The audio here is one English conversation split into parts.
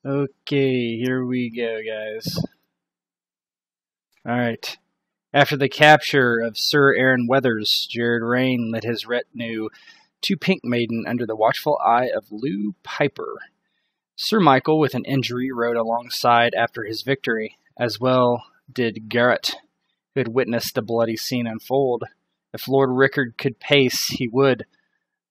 Okay, here we go, guys. Alright. After the capture of Sir Aeron Weathers, Aeron Weathers led his retinue to Pink Maiden under the watchful eye of Lew Piper. Sir Michael, with an injury, rode alongside after his victory, as well did Garrett, who had witnessed the bloody scene unfold. If Lord Rickard could pace, he would,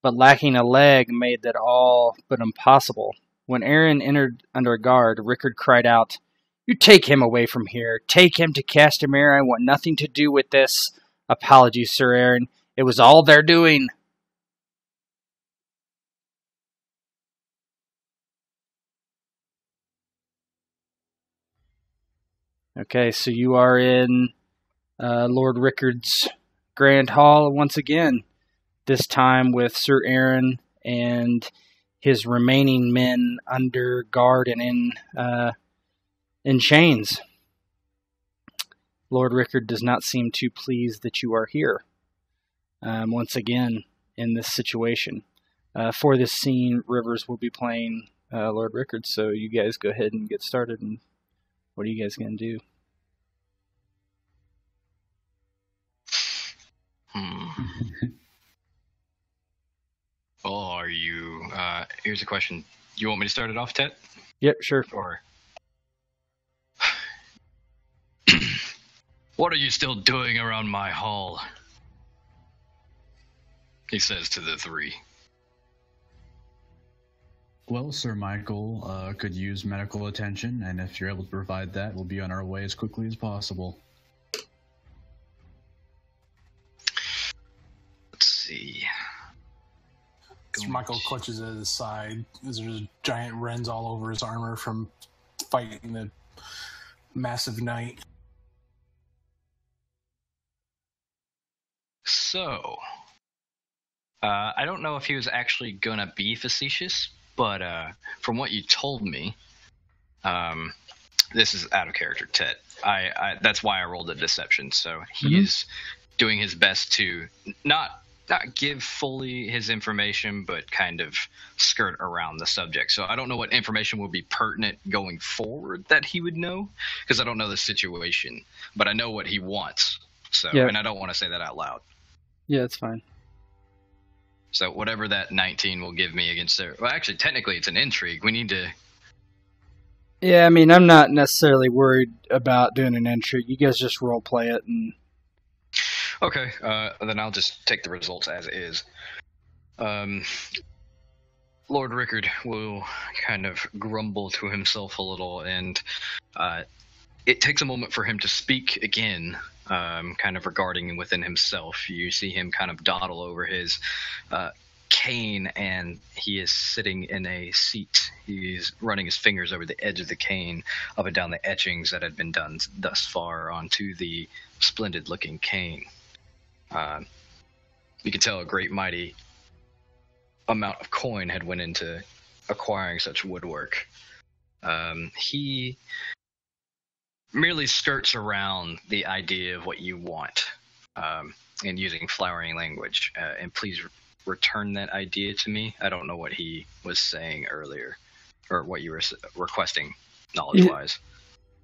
but lacking a leg made that all but impossible. When Aeron entered under guard, Rickard cried out, "You take him away from here. Take him to Castamere. I want nothing to do with this." "Apologies, Sir Aeron. It was all their doing." Okay, so you are in Lord Rickard's Grand Hall once again, this time with Sir Aeron and his remaining men under guard and in chains. Lord Rickard does not seem too pleased that you are here once again in this situation. For this scene, Rivers will be playing Lord Rickard, so you guys go ahead and get started. And what are you guys going to do? Well, are you... here's a question. You want me to start it off, Tet? Yep, sure. Or... What are you still doing around my hall? He says to the three. Well, Sir Michael could use medical attention, and if you're able to provide that, we'll be on our way as quickly as possible. Let's see. Sir Michael clutches at his side. There's giant rends all over his armor from fighting the massive knight. So, I don't know if he was actually gonna be facetious, but from what you told me, this is out of character, Tet. That's why I rolled a deception. So he's doing his best to not give fully his information, but kind of skirt around the subject. So I don't know what information would be pertinent going forward that he would know, because I don't know the situation, but I know what he wants. So, yeah. And I don't want to say that out loud. Yeah, that's fine. So whatever that 19 will give me against their... Well, actually, technically, it's an intrigue. We need to... Yeah, I mean, I'm not necessarily worried about doing an intrigue. You guys just role play it and... Okay, then I'll just take the results as is. Lord Rickard will kind of grumble to himself a little, and it takes a moment for him to speak again, kind of regarding within himself. You see him kind of dawdle over his cane, and he is sitting in a seat. He's running his fingers over the edge of the cane, up and down the etchings that had been done thus far onto the splendid-looking cane. You could tell a great mighty amount of coin had went into acquiring such woodwork. He merely skirts around the idea of what you want, and using flowering language. And please return that idea to me. I don't know what he was saying earlier, or what you were requesting knowledge-wise.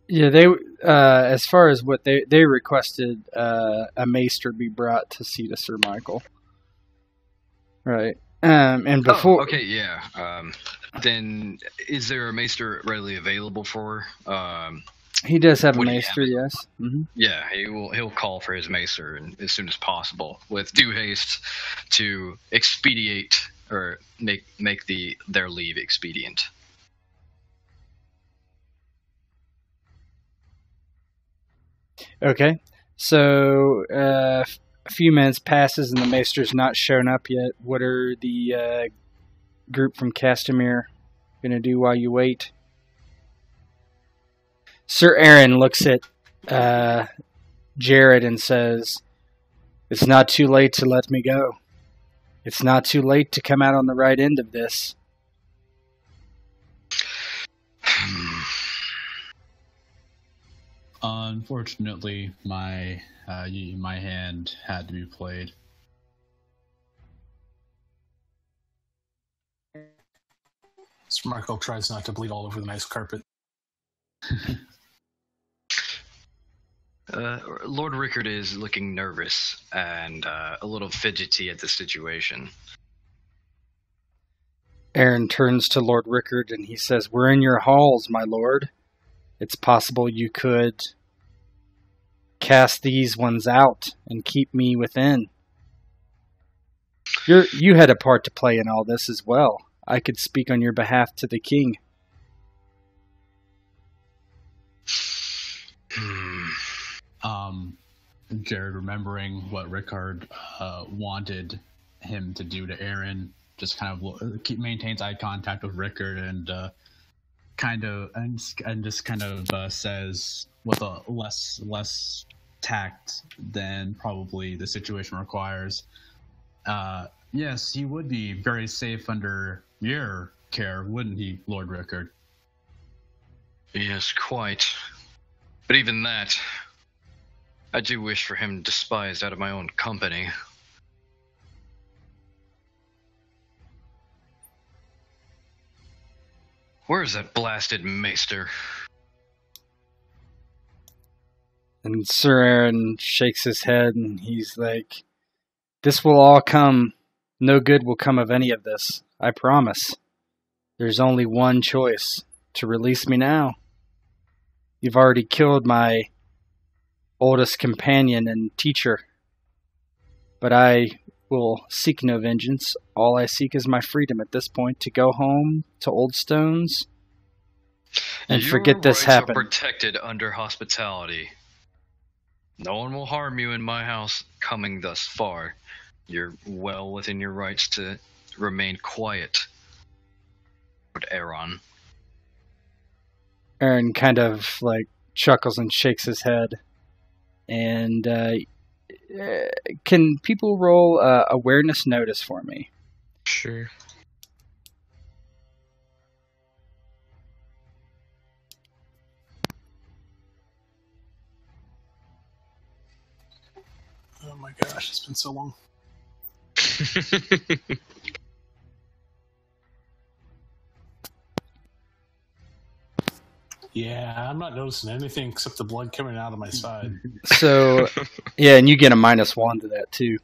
Yeah, they as far as what they requested, a maester be brought to see to Sir Michael. Right. And before... Oh, okay, yeah. Then is there a maester readily available for... he does have a maester, yes. Mm-hmm. Yeah, he'll call for his maester as soon as possible, with due haste, to expedite or make their leave expedient. Okay, so a few minutes passes and the maester's not shown up yet. What are the group from Castamere going to do while you wait? Sir Aeron looks at Jared and says, "It's not too late to let me go. It's not too late to come out on the right end of this." Unfortunately, my hand had to be played. Sir Michael tries not to bleed all over the nice carpet. Lord Rickard is looking nervous and a little fidgety at the situation. Aeron turns to Lord Rickard and he says, "We're in your halls, my lord. It's possible you could cast these ones out and keep me within. You had a part to play in all this as well. I could speak on your behalf to the king." Jared, remembering what Rickard wanted him to do to Aeron, just kind of maintains eye contact with Rickard and says with a less tact than probably the situation requires. Yes, he would be very safe under your care, wouldn't he, Lord Rickard? Yes, quite. But even that, I do wish for him despised out of my own company. Where is that blasted maester? And Sir Aeron shakes his head and he's like, "This will all come. No good will come of any of this. I promise. There's only one choice. To release me now. You've already killed my oldest companion and teacher. But I will seek no vengeance. All I seek is my freedom at this point, to go home to Old Stones and forget this happened." Your rights are protected under hospitality. No one will harm you in my house coming thus far. You're well within your rights to remain quiet. But Aeron. Aeron kind of like chuckles and shakes his head. And can people roll awareness notice for me? Sure. Oh my gosh, it's been so long. Yeah, I'm not noticing anything except the blood coming out of my side. So, yeah, and you get a -1 to that too.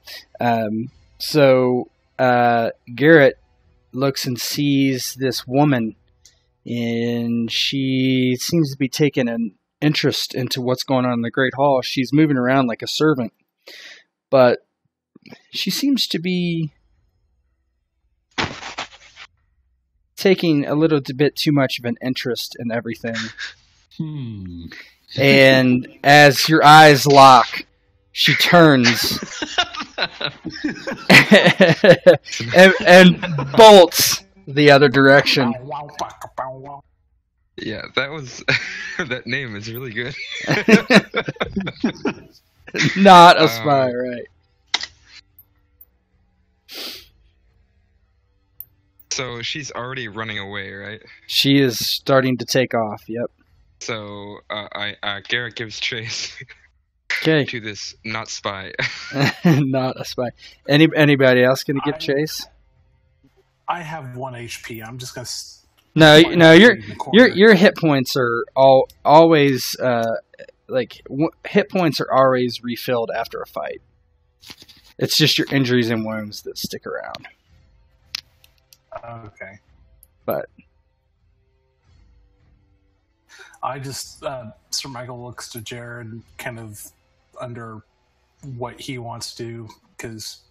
Garrett looks and sees this woman, and she seems to be taking an interest into what's going on in the Great Hall. She's moving around like a servant, but she seems to be taking a little bit too much of an interest in everything. And as your eyes lock, she turns and bolts the other direction. Yeah, that was that name is really good. Not a spy, right? So she's already running away, right? She is starting to take off. Yep. So Garrett gives chase Okay. to this not spy. Not a spy. Anybody else going to give chase? I have 1 HP. I'm just gonna. No. Your hit points are always hit points are always refilled after a fight. It's just your injuries and wounds that stick around. Okay. But I just Sir Michael looks to Jared kind of under what he wants to do, because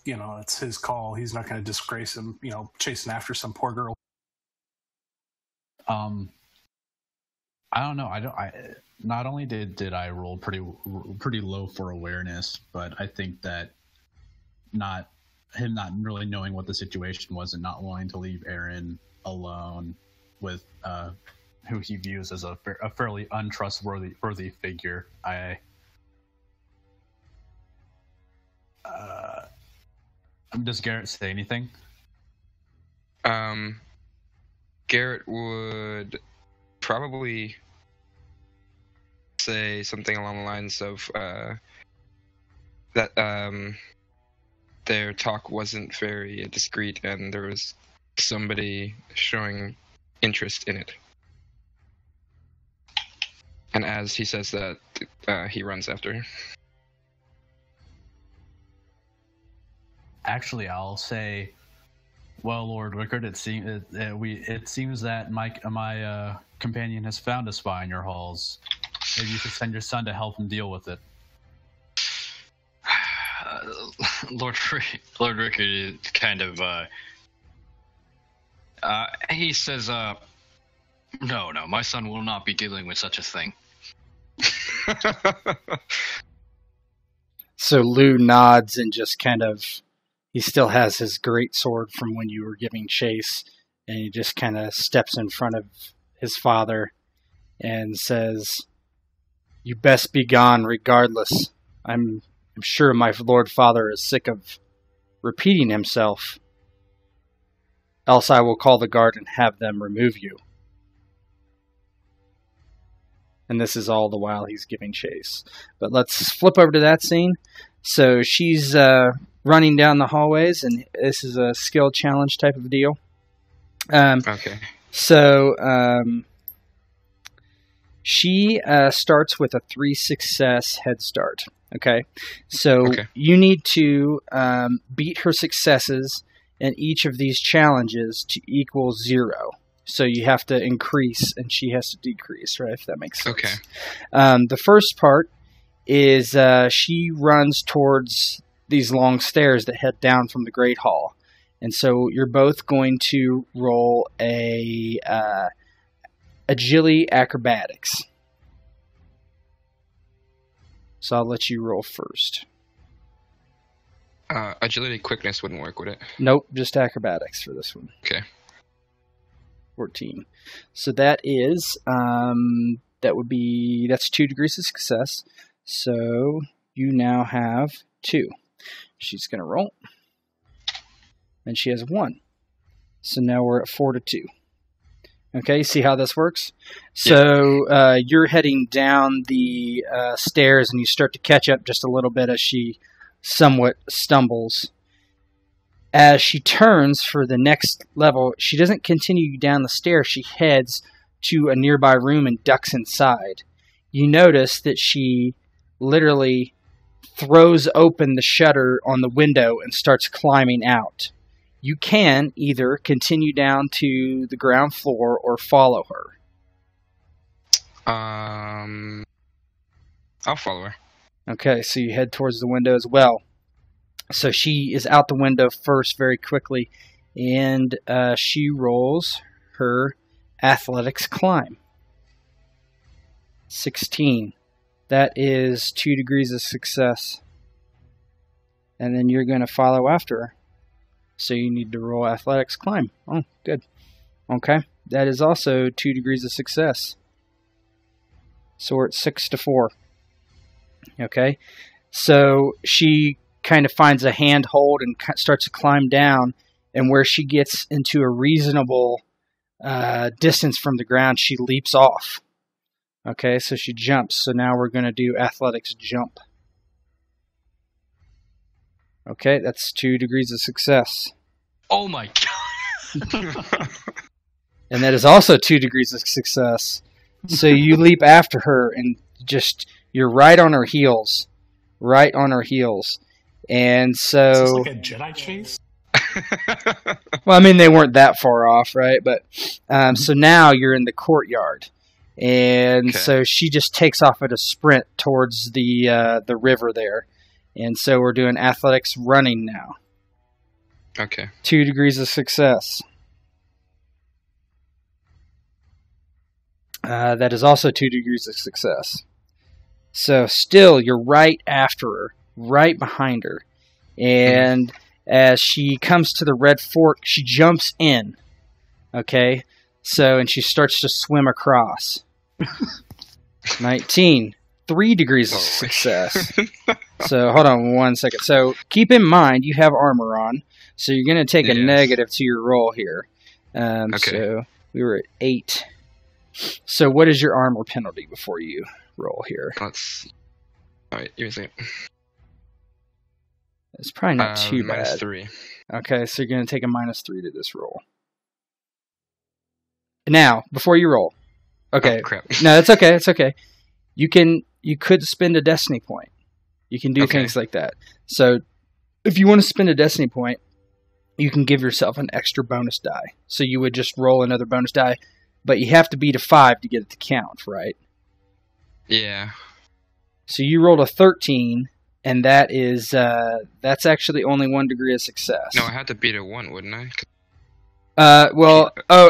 it's his call. He's not going to disgrace him, chasing after some poor girl. I don't know. Not only did I roll pretty low for awareness, but I think that him not really knowing what the situation was and not wanting to leave Aeron alone with who he views as a fairly untrustworthy figure. Does Garrett say anything? Garrett would probably say something along the lines of that their talk wasn't very discreet, and there was somebody showing interest in it. And as he says that, he runs after her. Actually, I'll say, well, Lord Rickard, it seems that my companion has found a spy in your halls. Maybe you should send your son to help him deal with it. Lord Rickard is kind of he says no, my son will not be dealing with such a thing. So Lou nods and just kind of, he still has his great sword from when you were giving chase, and he just kind of steps in front of his father and says, "You best be gone regardless. I'm sure my Lord Father is sick of repeating himself. Else I will call the guard and have them remove you." And this is all the while he's giving chase. But let's flip over to that scene. So she's running down the hallways, and this is a skill challenge type of deal. Okay. So she starts with a 3 success head start. Okay. So you need to beat her successes in each of these challenges to equal 0. So you have to increase, and she has to decrease, right? If that makes sense. Okay. The first part is she runs towards these long stairs that head down from the Great Hall. And so you're both going to roll a agility acrobatics. So I'll let you roll first. Agility quickness wouldn't work, would it? Nope, just acrobatics for this one. Okay. 14. So that is, that's 2 degrees of success. So you now have 2. She's going to roll. And she has 1. So now we're at 4 to 2. Okay, see how this works? So you're heading down the stairs, and you start to catch up just a little bit as she somewhat stumbles. As she turns for the next level, she doesn't continue down the stairs. She heads to a nearby room and ducks inside. You notice that she literally throws open the shutter on the window and starts climbing out. You can either continue down to the ground floor or follow her. I'll follow her. Okay, so you head towards the window as well. So she is out the window first very quickly, and she rolls her athletics climb. 16. That is 2 degrees of success. And then you're going to follow after her. So you need to roll athletics climb. Oh, good. Okay, that is also 2 degrees of success. So we're at 6 to 4. Okay, so she kind of finds a handhold and starts to climb down, and where she gets into a reasonable distance from the ground, she leaps off. Okay, so she jumps. So now we're going to do athletics jump. Okay, that's 2 degrees of success. Oh my god. And that is also 2 degrees of success. So you leap after her, and you're right on her heels. Right on her heels. And so... Is this like a Jedi chase? Well, I mean, they weren't that far off, right? But so now you're in the courtyard. And so she just takes off at a sprint towards the river there. And so we're doing athletics running now. Okay. 2 degrees of success. That is also 2 degrees of success. So still, you're right after her, right behind her. And as she comes to the Red Fork, she jumps in. Okay? So, and she starts to swim across. 19. 3 degrees of success. So, hold on 1 second. So, keep in mind, you have armor on. So, you're going to take a negative to your roll here. So, we were at 8. So, what is your armor penalty before you roll here? Alright, give me a second. It's probably not too bad. -3. Okay, so you're going to take a -3 to this roll. Now, before you roll. Okay. Oh, crap. No, it's okay. It's okay. You could spend a destiny point. You can do things like that. So, if you want to spend a destiny point, you can give yourself an extra bonus die. So you would just roll another bonus die, but you have to beat a 5 to get it to count, right? Yeah. So you rolled a 13, and that's actually only 1 degree of success. No, I had to beat a 1, wouldn't I?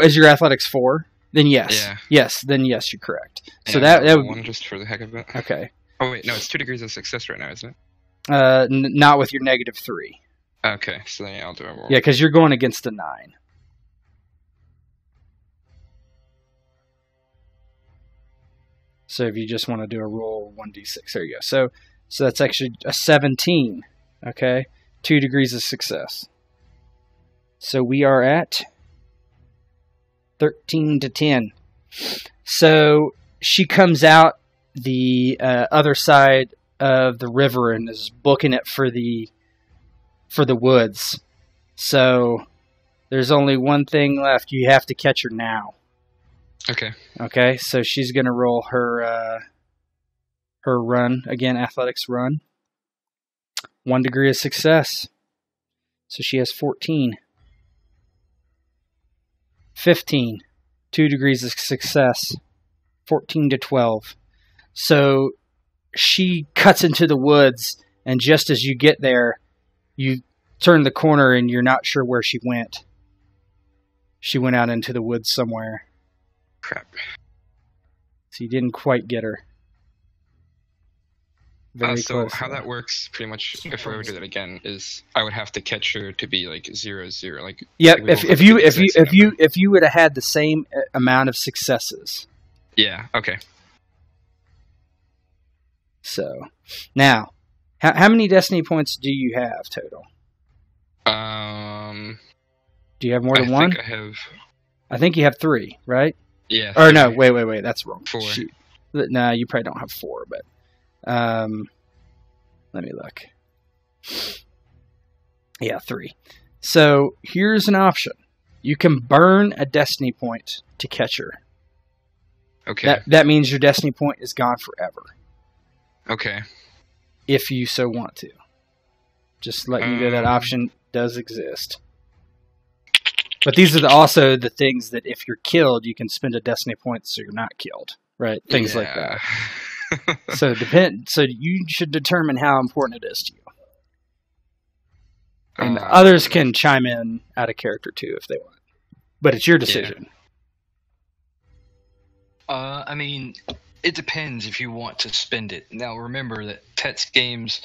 Is your athletics 4? Then yes. Yeah. Yes, then yes, you're correct. Yeah, So that would 1 just for the heck of it. okay. Oh wait, no, it's 2 degrees of success right now, isn't it? Not with your -3. Okay, so then I'll do a roll. Yeah, because you're going against a 9. So if you just want to do a roll 1d6, there you go. So that's actually a 17. Okay, 2 degrees of success. So we are at 13 to 10. So she comes out the other side of the river and is booking it for the woods. So there's only one thing left. You have to catch her now. Okay. Okay, so she's gonna roll her run again, athletics run. 1 degree of success. So she has 14. 15. 2 degrees of success. 14 to 12. So she cuts into the woods, and just as you get there, you turn the corner and you're not sure where she went. She went out into the woods somewhere. Crap. So you didn't quite get her. Very So close. how that works, pretty much, if I ever do that again, is I would have to catch her to be like 0-0. Like Yep. we both have If to you get the same number. if you would have had the same amount of successes. Yeah. Okay. So now, how many destiny points do you have total? Do you have more than I one? think I have. I think you have 3, right? Yeah. Or 3. no, wait, that's wrong. 4. Shoot. No, you probably don't have 4, but let me look. Yeah, 3. So here's an option. You can burn a destiny point to catch her. Okay. That means your destiny point is gone forever, Okay. if you so want to. Just let you know that option does exist. But these are also the things that if you're killed, you can spend a destiny point so you're not killed, right? Things like that. So you should determine how important it is to you. And others can chime in out of character too if they want. But it's your decision. I mean, it depends if you want to spend it. Now, remember that Tet's games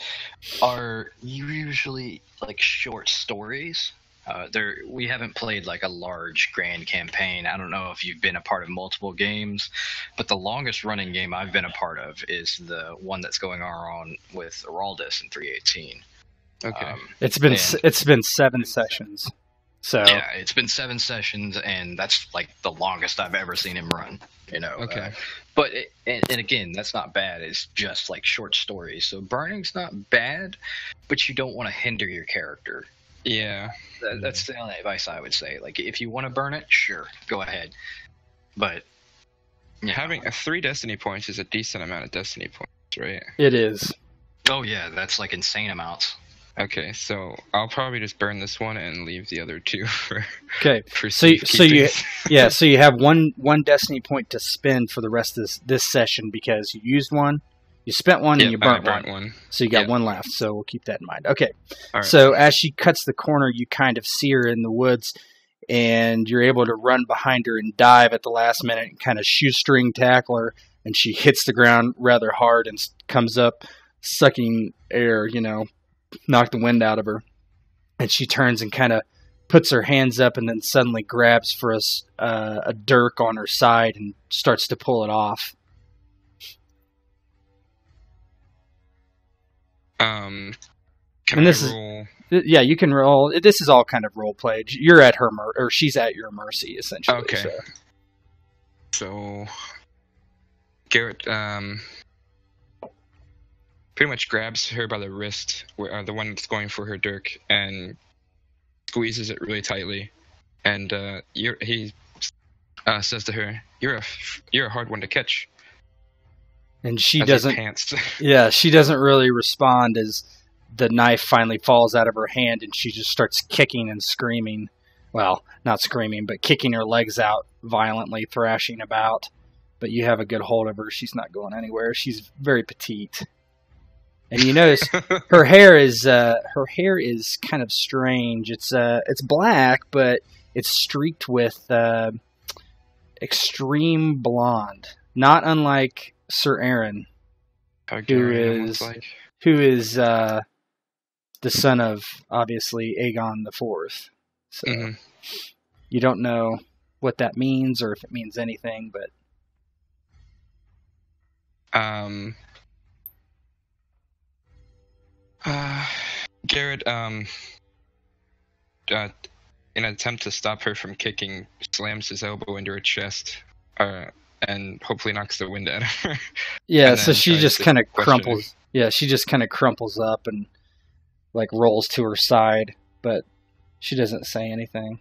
are usually like short stories. We haven't played like a large grand campaign. I don't know if you've been a part of multiple games, but the longest running game I've been a part of is the one that's going on with Araldus in 318. Okay. It's been 7 sessions. So yeah, it's been 7 sessions, and that's like the longest I've ever seen him run. You know. Okay. But and again, that's not bad. It's just like short stories. So burning's not bad, but you don't want to hinder your character. Yeah. That's the only advice I would say. Like, if you want to burn it, sure, go ahead. But Having 3 destiny points is a decent amount of destiny points, right? it is. Oh yeah, that's like insane amounts. Okay, so I'll probably just burn this one and leave the other 2 for Okay. for So you safekeeping. so you have one destiny point to spend for the rest of this session because you used one, you spent one, and you burnt one. So you got one left. So we'll keep that in mind. Okay. All right. So as she cuts the corner, you kind of see her in the woods, and you're able to run behind her and dive at the last minute and kind of shoestring tackle her, and she hits the ground rather hard and comes up sucking air, knock the wind out of her. And she turns and kind of puts her hands up and then suddenly grabs for a dirk on her side and starts to pull it off. Can And I this is- roll? Yeah, you can roll. This is all kind of role played. You're at her or she's at your mercy, essentially. Okay. So Garrett pretty much grabs her by the wrist, the one that's going for her dirk, and squeezes it really tightly. And he says to her, "You're a hard one to catch." And she As doesn't. pants. Yeah, she doesn't really respond as the knife finally falls out of her hand, and she just starts kicking and screaming. Well, not screaming, but kicking her legs out violently, thrashing about. But you have a good hold of her. She's not going anywhere. She's very petite. And you notice her hair is kind of strange. It's black, but it's streaked with extreme blonde, not unlike Sir Aeron, who is the son of obviously Aegon the Fourth. So you don't know what that means or if it means anything, but Garrett, in an attempt to stop her from kicking, slams his elbow into her chest, and hopefully knocks the wind out of her. Yeah, so she just kind of crumples. Yeah, she just kind of crumples up and like rolls to her side, but she doesn't say anything.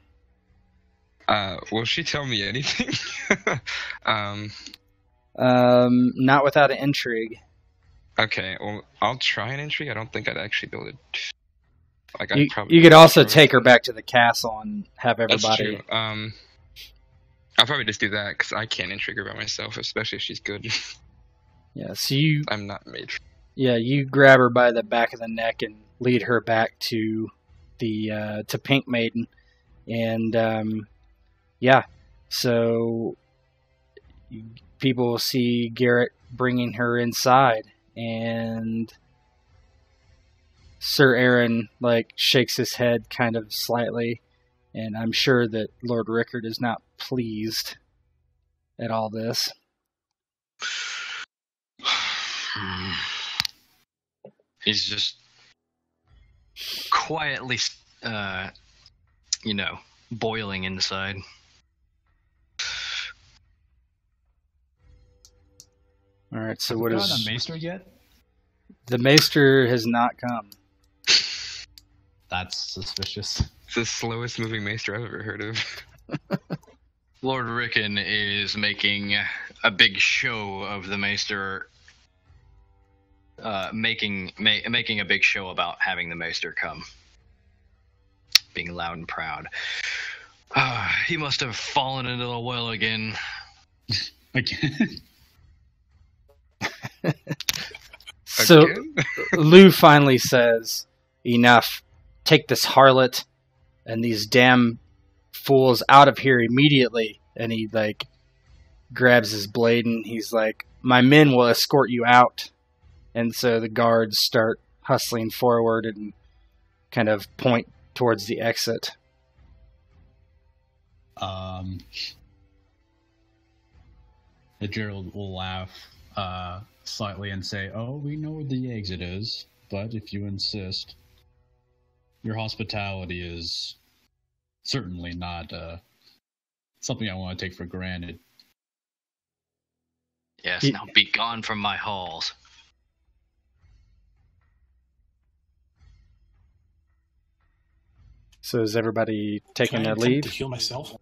Will she tell me anything? Not without an intrigue. Okay, well, I'll try an intrigue. I don't think I'd actually be able to. Like, you could also take her back to the castle and have everybody. That's true. I'll probably just do that because I can't intrigue her by myself, especially if she's good. Yeah, so I'm not made. Yeah, you grab her by the back of the neck and lead her back to the to Pink Maiden, and yeah, so people will see Garrett bringing her inside, and Sir Aeron shakes his head kind of slightly, and I'm sure that Lord Rickard is not pleased at all this. He's just quietly, boiling inside. All right, so what is the Maester yet? The Maester has not come. That's suspicious. It's the slowest moving Maester I've ever heard of. Lord Rickon is making a big show of the Maester, making a big show about having the Maester come, being loud and proud. He must have fallen into the well again. Again. So Lou finally says, "Enough. Take this harlot and these damn fools out of here immediately." And he grabs his blade and he's like, "My men will escort you out." And so the guards start hustling forward and kind of point towards the exit. Gerald will laugh slightly and say, "Oh, we know where the exit is, but if you insist, your hospitality is certainly not something I want to take for granted." Yes, now be gone from my halls. So is everybody taking their Can I attempt leave? to heal myself?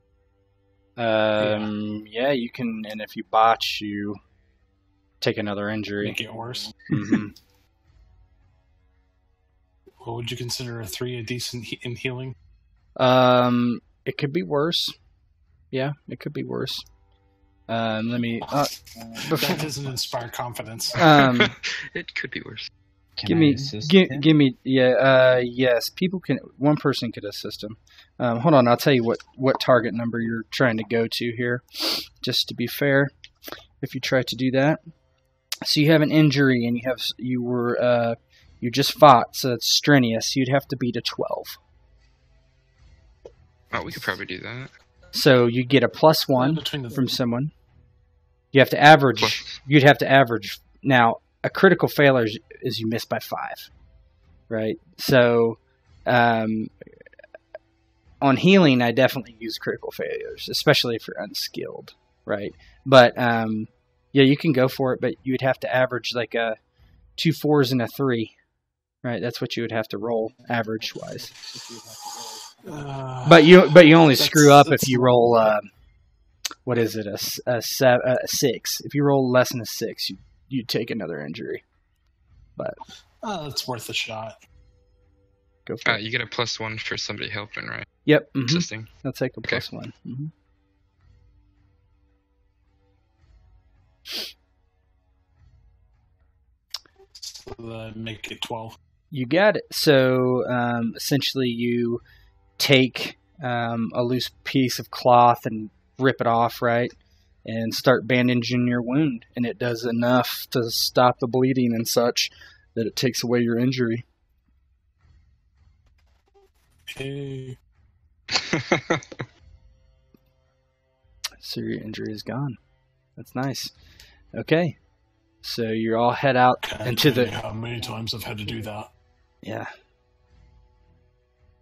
Yeah, you can, and if you botch, you take another injury. Make it worse. Mm-hmm. What would you consider a 3 a decent in healing? It could be worse. Yeah, it could be worse. Let me. That doesn't inspire confidence. It could be worse. Give me. Yeah. Yes. People can. One person could assist him. Hold on. I'll tell you what target number you're trying to go to here, just to be fair. If you try to do that, so you have an injury and you just fought, so it's strenuous. You'd have to beat a 12. Oh, we could probably do that. So you get a +1 from someone. You have to average. You'd have to average. Now, a critical failure is you miss by 5, right? So, on healing, I definitely use critical failures, especially if you're unskilled, right? But yeah, you can go for it, but you would have to average like a 2 4s and a 3, right? That's what you would have to roll average wise. But you only screw up if you roll what is it? A 6. If you roll less than a 6, you take another injury. But it's worth a shot. Go for it. You get a +1 for somebody helping, right? Yep. Assisting. I'll take a Okay. +1. Mm-hmm. So make it 12. You got it. So essentially, you take a loose piece of cloth and rip it off, right? And start bandaging your wound. And it does enough to stop the bleeding and such that it takes away your injury. Hey. So your injury is gone. That's nice. Okay. So you all head out into the... How many times I've had to do that? Yeah.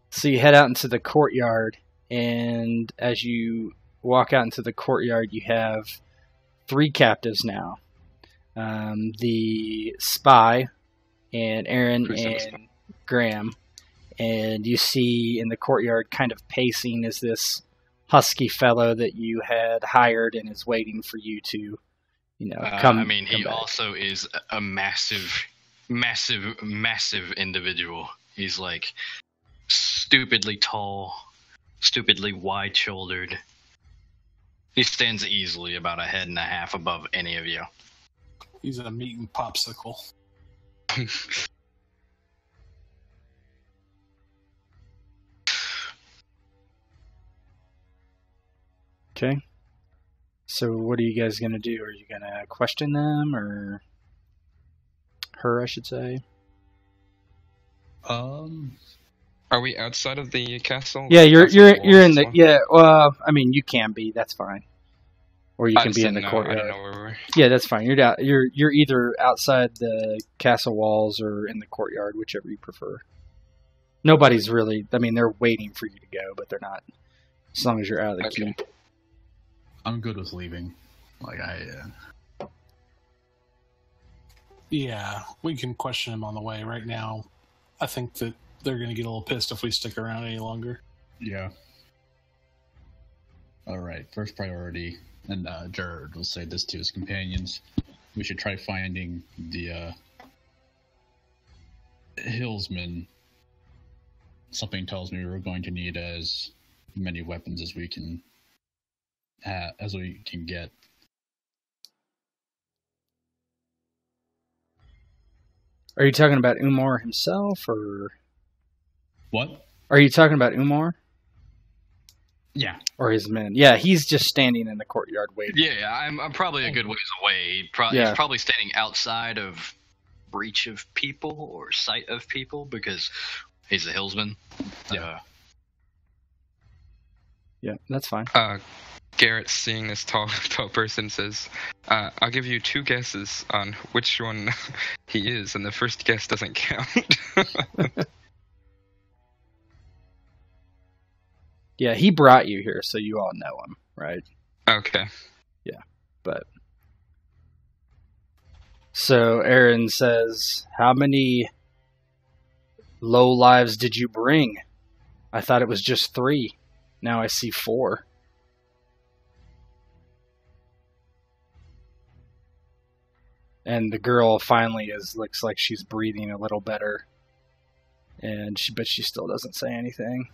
So you head out into the courtyard, and as you walk out into the courtyard, you have 3 captives now. The spy, and Aeron and Graham. And you see in the courtyard, kind of pacing, is this husky fellow that you had hired and is waiting for you to, come. I mean, he come back. also is a massive individual. He's like stupidly tall, stupidly wide-shouldered. He stands easily about a head and a half above any of you. He's a meat and popsicle. Okay. So what are you guys going to do? Are you going to question them, or her, I should say? Are we outside of the castle? Yeah, you're in the Castle walls? yeah. Well, I mean, you can be. That's fine. Or you I can just be in didn't the know. I courtyard. don't know where we were. Yeah, that's fine. You're either outside the castle walls or in the courtyard, whichever you prefer. Nobody's really. I mean, they're waiting for you to go, but they're not. As long as you're out of the Okay. keep. I'm good with leaving. Like Yeah, we can question him on the way. Right now, I think that they're going to get a little pissed if we stick around any longer. yeah. All right. First priority, and Jared will say this to his companions. We should try finding the hillsman. Something tells me we're going to need as many weapons as we can get. Are you talking about Umar himself, or What? are you talking about Umar Yeah. or his men? Yeah, he's just standing in the courtyard waiting. Yeah, I'm probably a good ways away. Yeah. He's probably standing outside of reach of people or sight of people because he's a hillsman. Yeah. Yeah, that's fine. Garrett, seeing this tall person, says, "I'll give you 2 guesses on which one he is, and the first guess doesn't count." Yeah, he brought you here, so you all know him, right? Okay. But so Aeron says, "How many low lives did you bring? I thought it was just 3. Now I see 4." And the girl finally looks like she's breathing a little better, but she still doesn't say anything.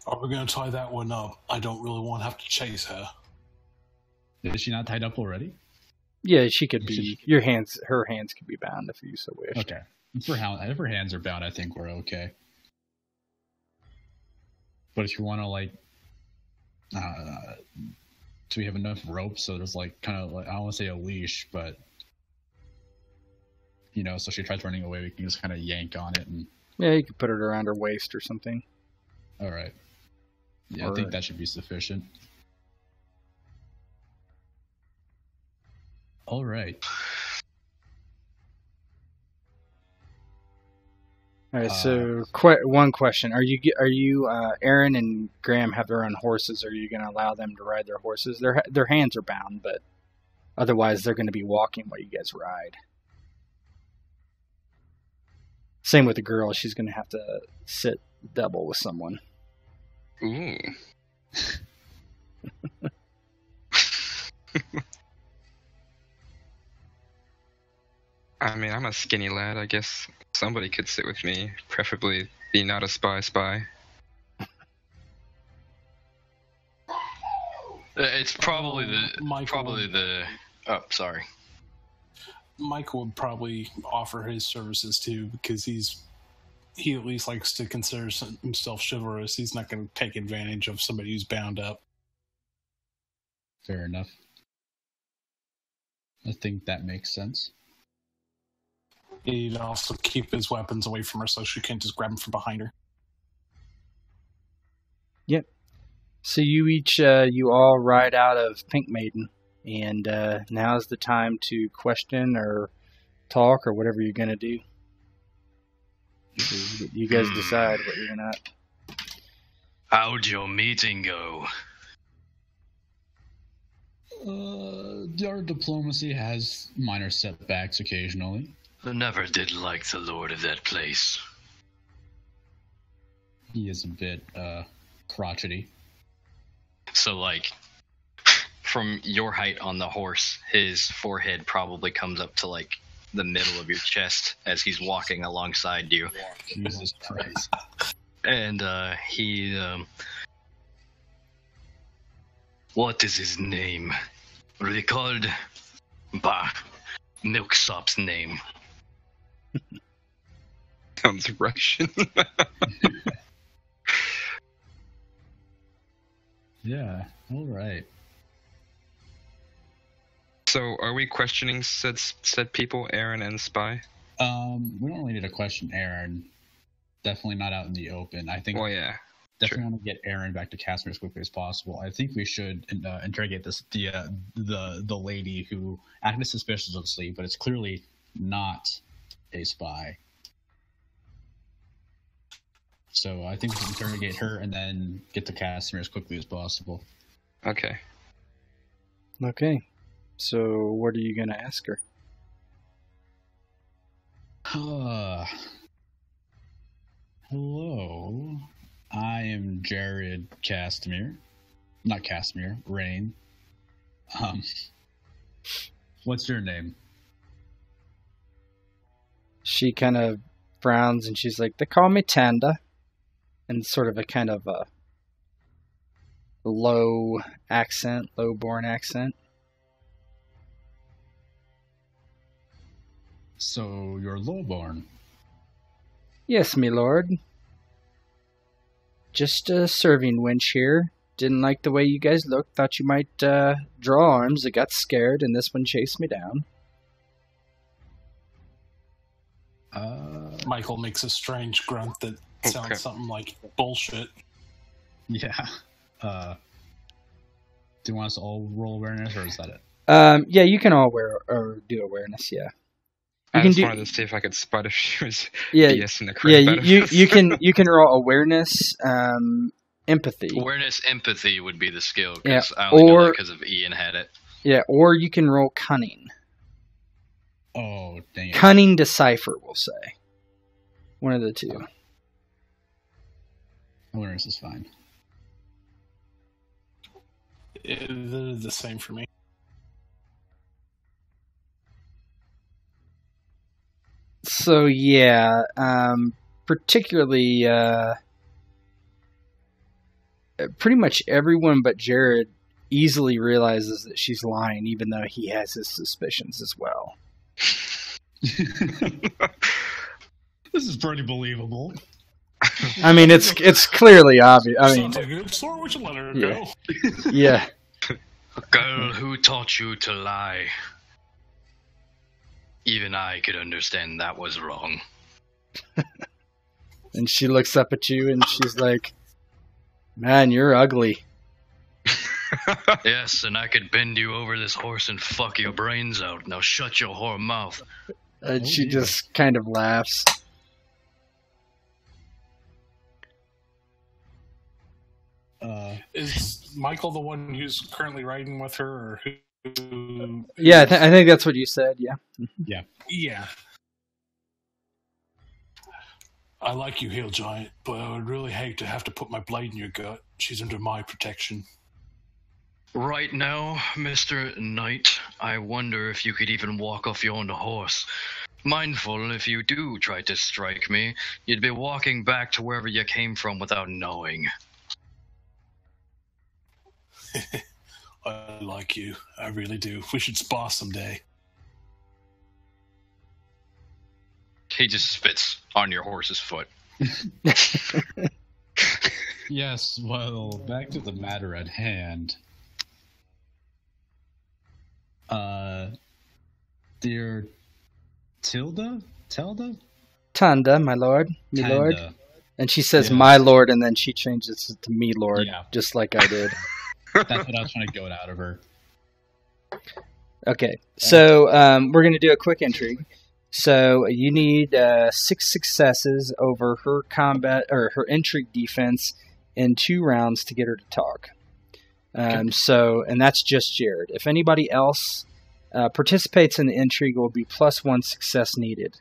Are we going to tie that one up? I don't really want to have to chase her. Is she not tied up already? Yeah, she could be. Her hands could be bound if you so wish. Okay. If her hands are bound, I think we're okay. But if you want to, do we have enough rope so there's kind of I don't want to say a leash, but so she tries running away, we can just kind of yank on it and. Yeah, you could put it around her waist or something. All right. Yeah, I think that should be sufficient. All right. All right. So, one question: Are you Aeron and Graham have their own horses? Are you going to allow them to ride their horses? Their hands are bound, but otherwise they're going to be walking while you guys ride. Same with the girl; she's going to have to sit double with someone. Ooh. I mean, I'm a skinny lad. I guess somebody could sit with me, preferably be not a spy. It's probably Michael Oh, sorry. Michael would probably offer his services too, because he at least likes to consider himself chivalrous. He's not going to take advantage of somebody who's bound up. Fair enough. I think that makes sense. He'd also keep his weapons away from her so she can't just grab them from behind her. Yep. So you all ride out of Pink Maiden, and now's the time to question or talk or whatever you're going to do. You guys decide what you're going to... How'd your meeting go? Our diplomacy has minor setbacks occasionally. I never did like the lord of that place. He is a bit crotchety. So, like, from your height on the horse, his forehead probably comes up to, like, the middle of your chest as he's walking alongside you. Jesus Christ. And he what is his name? Recalled? Bah, Milksop's name. Sounds Russian. Yeah, all right. So, are we questioning said people, Aeron and Spy? We don't really need to question Aeron. Definitely not out in the open. I think. Well, yeah. Definitely want to get Aeron back to Castamere as quickly as possible. I think we should interrogate the lady who acted suspiciously, but it's clearly not a spy. So I think we should interrogate her and then get to Castamere as quickly as possible. Okay. Okay. So what are you going to ask her? Hello. I am Jared Castamere. Not Castamere, Reyne. What's your name? She kind of frowns and she's like, they call me Tanda. And sort of a kind of a low born accent. So you're lowborn? Yes, me lord. Just a serving wench here. Didn't like the way you guys looked. Thought you might draw arms. I got scared, and this one chased me down. Michael makes a strange grunt that sounds something like bullshit. Yeah. Do you want us to all roll awareness, or is that it? Yeah, you can all do awareness. Yeah. I just wanted to see if I could spot if she was BSing the crap out of us. you can roll awareness, empathy. Awareness, empathy would be the skill. Yeah, I only know that because of Ian had it. Yeah, or you can roll cunning. Oh, dang it. Cunning decipher, we'll say. One of the two. Awareness is fine. They're the same for me. So yeah, particularly pretty much everyone but Jared easily realizes that she's lying, even though he has his suspicions as well. This is pretty believable. I mean, it's clearly obvious. I mean, sounds like a good story. We should let her yeah. go. Yeah. Girl, who taught you to lie? Even I could understand that was wrong. And she looks up at you and she's like, man, you're ugly. Yes, and I could bend you over this horse and fuck your brains out. Now shut your whore mouth. And she just kind of laughs. Is Michael the one who's currently riding with her, or who? Yeah, I think that's what you said. Yeah. Yeah. Yeah. I like you, Hail Giant, but I would really hate to have to put my blade in your gut. She's under my protection. Right now, Mr. Knight, I wonder if you could even walk off your own horse. Mindful, if you do try to strike me, you'd be walking back to wherever you came from without knowing. I like you. I really do. We should spar someday. He just spits on your horse's foot. Yes, well, back to the matter at hand. Dear Tilda? Tanda, my lord. Me Tanda. lord. And she says, Yeah. my lord, and then she changes it to me lord, Yeah. just like I did. That's what I was trying to get out of her. Okay, so we're going to do a quick intrigue. So you need 6 successes over her combat or her intrigue defense in 2 rounds to get her to talk. So, and that's just Jared. If anybody else participates in the intrigue, it will be +1 success needed.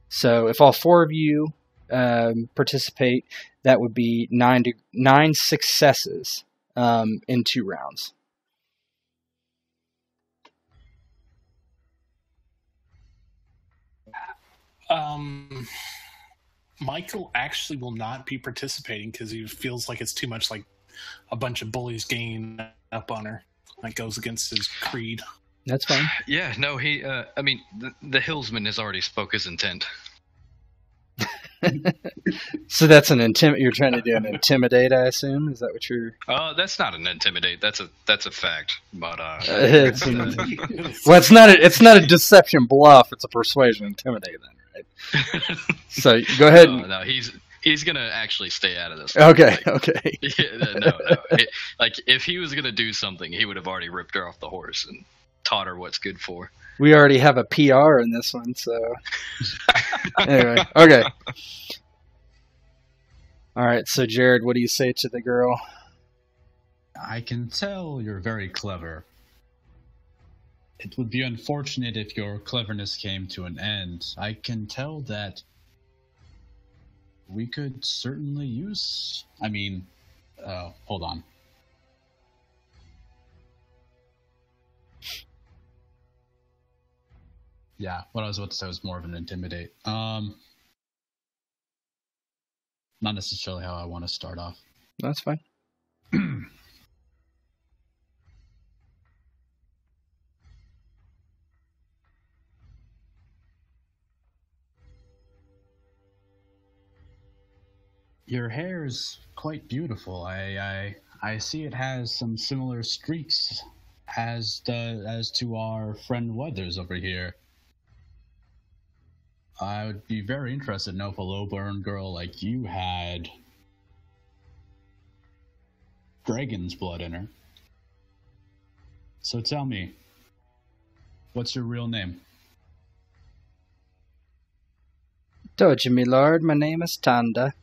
So if all 4 of you participate, that would be 9 successes in 2 rounds. Michael actually will not be participating because he feels like it's too much like a bunch of bullies ganging up on her. That goes against his creed. That's fine. Yeah, no, he, I mean, the Hillsman has already spoke his intent. So that's an you're trying to do an intimidate, I assume? Is that what you're... That's not an intimidate, that's a fact, but, it's not a deception bluff, it's a persuasion intimidate then, right? So go ahead. No, he's gonna actually stay out of this. Okay, Like, okay. Yeah, no. Like, if he was gonna do something, he would have already ripped her off the horse and taught her what's good for. We already have a PR in this one, so... Anyway, okay. Alright, so Jared, what do you say to the girl? I can tell you're very clever. It would be unfortunate if your cleverness came to an end. I can tell that we could certainly use... hold on. Yeah, what I was about to say was more of an intimidate. Not necessarily how I want to start off. That's fine. Your hair is quite beautiful. I see it has some similar streaks as to our friend Weathers over here. I would be very interested to know if a low-born girl like you had dragon's blood in her. So tell me, what's your real name? Told you, me lord, my name is Tanda.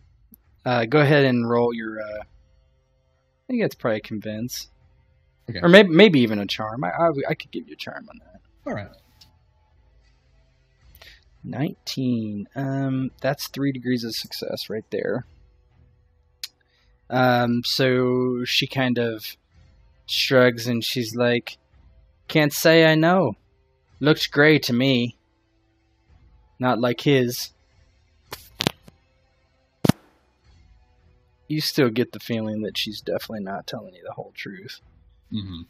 Go ahead and roll your, I think it's probably convince. Okay. Or maybe even a charm. I could give you a charm on that. All right. 19. That's 3 degrees of success right there. So she kind of shrugs and she's like, can't say I know. Looks gray to me. Not like his. You still get the feeling that she's definitely not telling you the whole truth. Mm-hmm.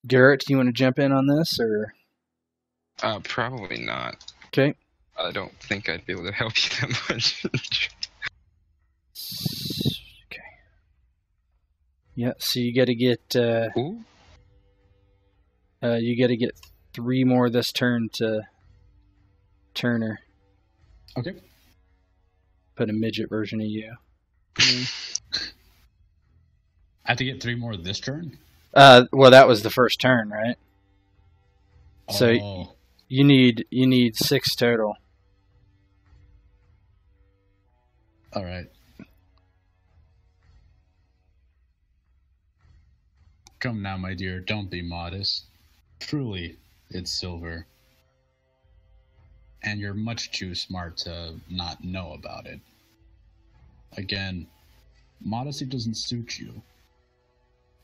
Garrett, do you want to jump in on this, or? Probably not. Okay. I don't think I'd be able to help you that much. Okay. Yeah, so you got to get Ooh. you got to get 3 more this turn to turn her. Okay. Put a midget version of you. I have to get 3 more this turn? Well, that was the first turn, right? So Oh. you need 6 total. All right. Come now, my dear, don't be modest. Truly, it's silver. And you're much too smart to not know about it. Again, modesty doesn't suit you.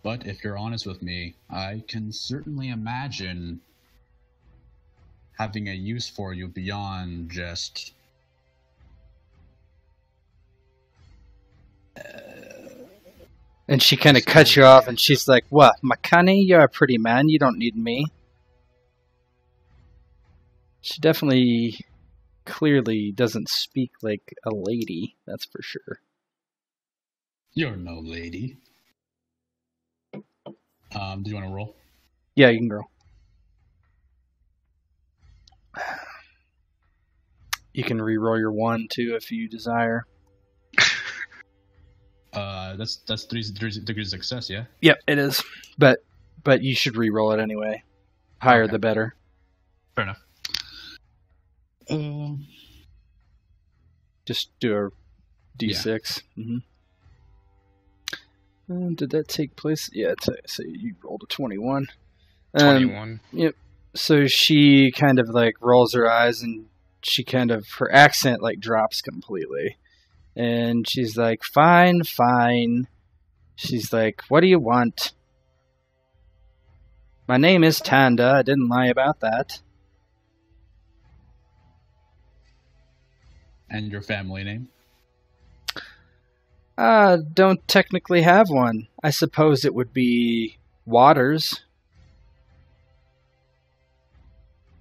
But if you're honest with me, I can certainly imagine having a use for you beyond just... And she kind of cuts you off, and she's like, "What, Makani? You're a pretty man. You don't need me." She definitely, clearly doesn't speak like a lady, that's for sure. You're no lady. Do you want to roll? Yeah, you can roll. You can re-roll your 1, too, if you desire. That's three degrees of success, yeah? Yep, it is. But you should re-roll it anyway. Higher Okay. the better. Fair enough. Just do a d6. Yeah. Did that take place? Yeah, so you rolled a 21. 21. Yep. So she kind of like rolls her eyes, and she kind of, her accent like drops completely. And she's like, fine. She's like, what do you want? My name is Tanda. I didn't lie about that. And your family name? Don't technically have one. I suppose it would be Waters.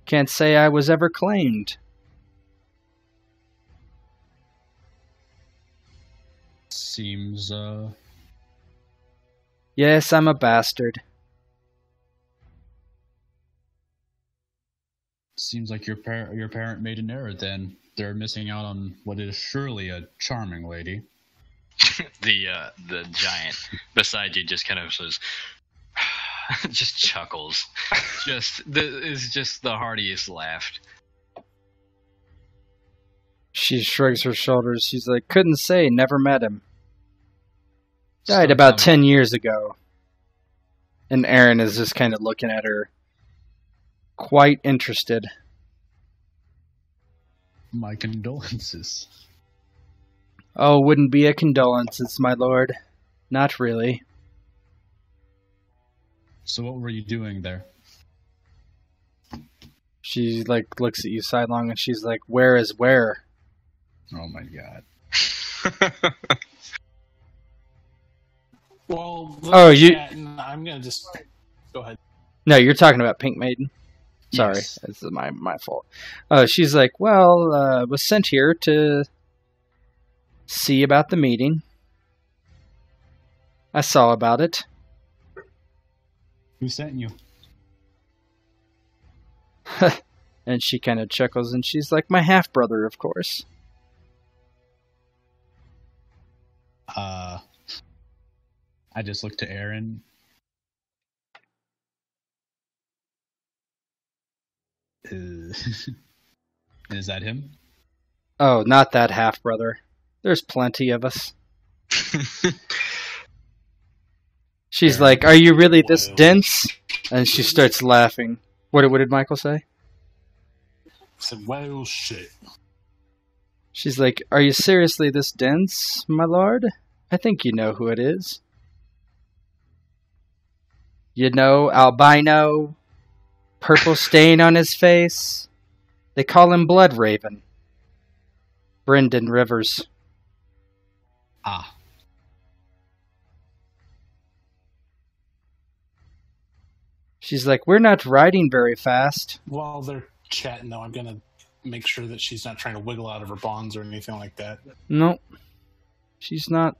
Can't say I was ever claimed. Seems, Yes, I'm a bastard. Seems like your parent made an error then. They're missing out on what is surely a charming lady. The giant beside you just kind of says, just chuckles. Is just the heartiest laugh. She shrugs her shoulders. She's like, couldn't say, never met him. Died So about tell me- 10 years ago. And Aeron is just kind of looking at her, quite interested. My condolences. Oh, wouldn't be a condolences, my lord. Not really. So what were you doing there? She like looks at you sidelong, and she's like, where is where? Oh my god. Well, Oh, you- I'm gonna just go ahead. No, you're talking about Pink Maiden. Sorry, Yes. this is my fault. She's like, well, was sent here to see about the meeting. I saw about it. Who sent you? And she kind of chuckles, and she's like, my half-brother, of course. I just looked to Aeron. Is that him? Oh, not that half-brother. There's plenty of us. She's like, are you really this dense? And she starts laughing. What did Michael say? I said, well, shit. She's like, are you seriously this dense, my lord? I think you know who it is. You know, albino, purple stain on his face. They call him Blood Raven. Brendan Rivers. Ah. She's like, we're not riding very fast. While they're chatting, though, I'm gonna make sure that she's not trying to wiggle out of her bonds or anything like that. Nope. She's not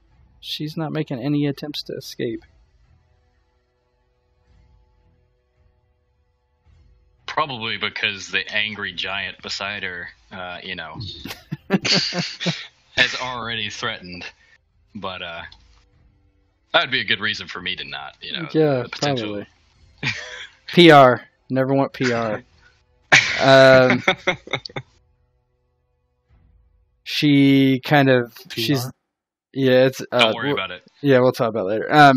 making any attempts to escape. Probably because the angry giant beside her, has already threatened. But that'd be a good reason for me to not, Yeah, the potential. probably. PR. Never want PR. She kind of... PR? Yeah, it's... Don't worry about it. Yeah, we'll talk about it later.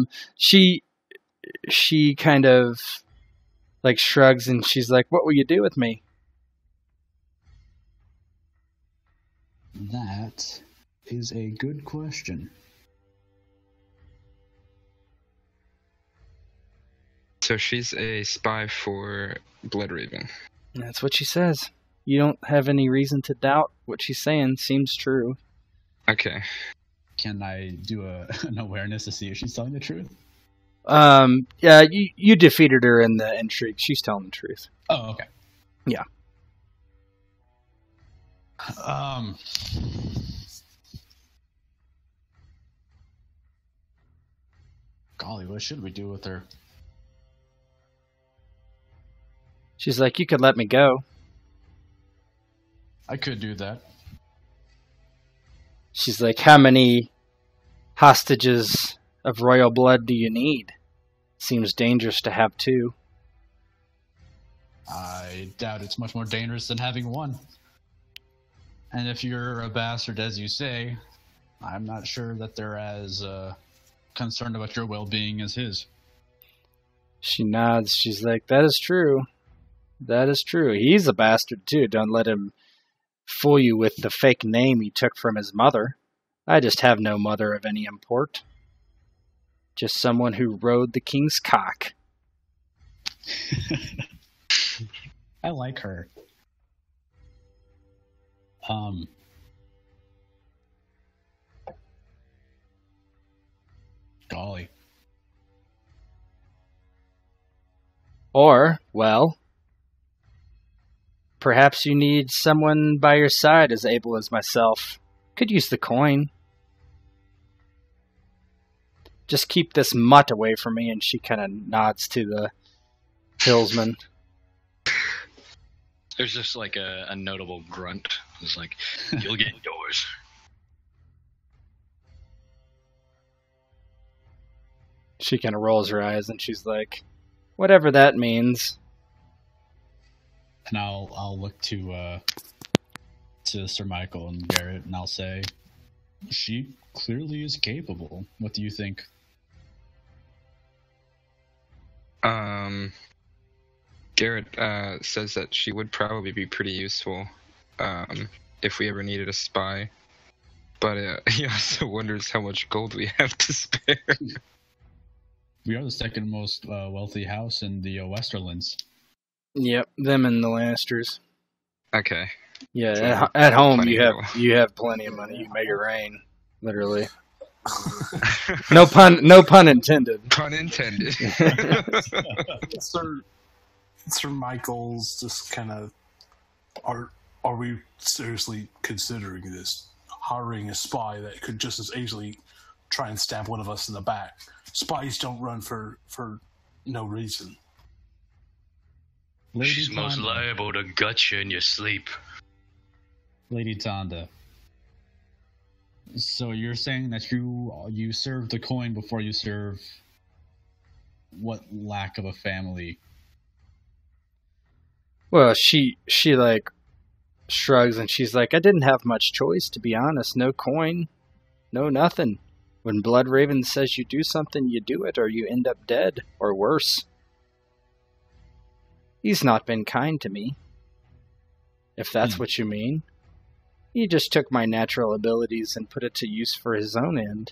She kind of like shrugs, and she's like, what will you do with me? That is a good question. So she's a spy for Bloodraven. That's what she says. You don't have any reason to doubt what she's saying. Seems true. Okay. Can I do an awareness to see if she's telling the truth? Yeah, you defeated her in the intrigue. She's telling the truth. Oh, okay. Yeah. Golly, what should we do with her? She's like, you could let me go. I could do that. She's like, how many hostages of royal blood do you need? Seems dangerous to have two. I doubt it's much more dangerous than having one. And if you're a bastard, as you say, I'm not sure that they're as concerned about your well-being as his. She nods. She's like, that is true. That is true. He's a bastard, too. Don't let him fool you with the fake name he took from his mother. I just have no mother of any import. Just someone who rode the king's cock. I like her. Golly. Or, well, perhaps you need someone by your side as able as myself. Could use the coin. Just keep this mutt away from me, and she kind of nods to the hillsman. There's just like a notable grunt. It's like, you'll get yours. She kind of rolls her eyes, and she's like, whatever that means. And I'll look to Sir Michael and Garrett, and I'll say, she clearly is capable. What do you think? Garrett says that she would probably be pretty useful if we ever needed a spy. But he also wonders how much gold we have to spare. We are the second most wealthy house in the Westerlands. Yep, them and the Lannisters. Okay. Yeah, So, at home plenty you have plenty of money. You make it rain, literally. No pun intended. Pun intended. Sir Michael's just kind of are we seriously considering this? Hiring a spy that could just as easily try and stab one of us in the back. Spies don't run for no reason. Lady She's most Tanda. liable to gut you in your sleep. Lady Tanda. So you're saying that you serve the coin before you serve what lack of a family? Well, she like shrugs and she's like, I didn't have much choice, to be honest. No coin, no nothing. When Bloodraven says you do something, you do it, or you end up dead, or worse. He's not been kind to me, if that's what you mean. He just took my natural abilities and put it to use for his own end.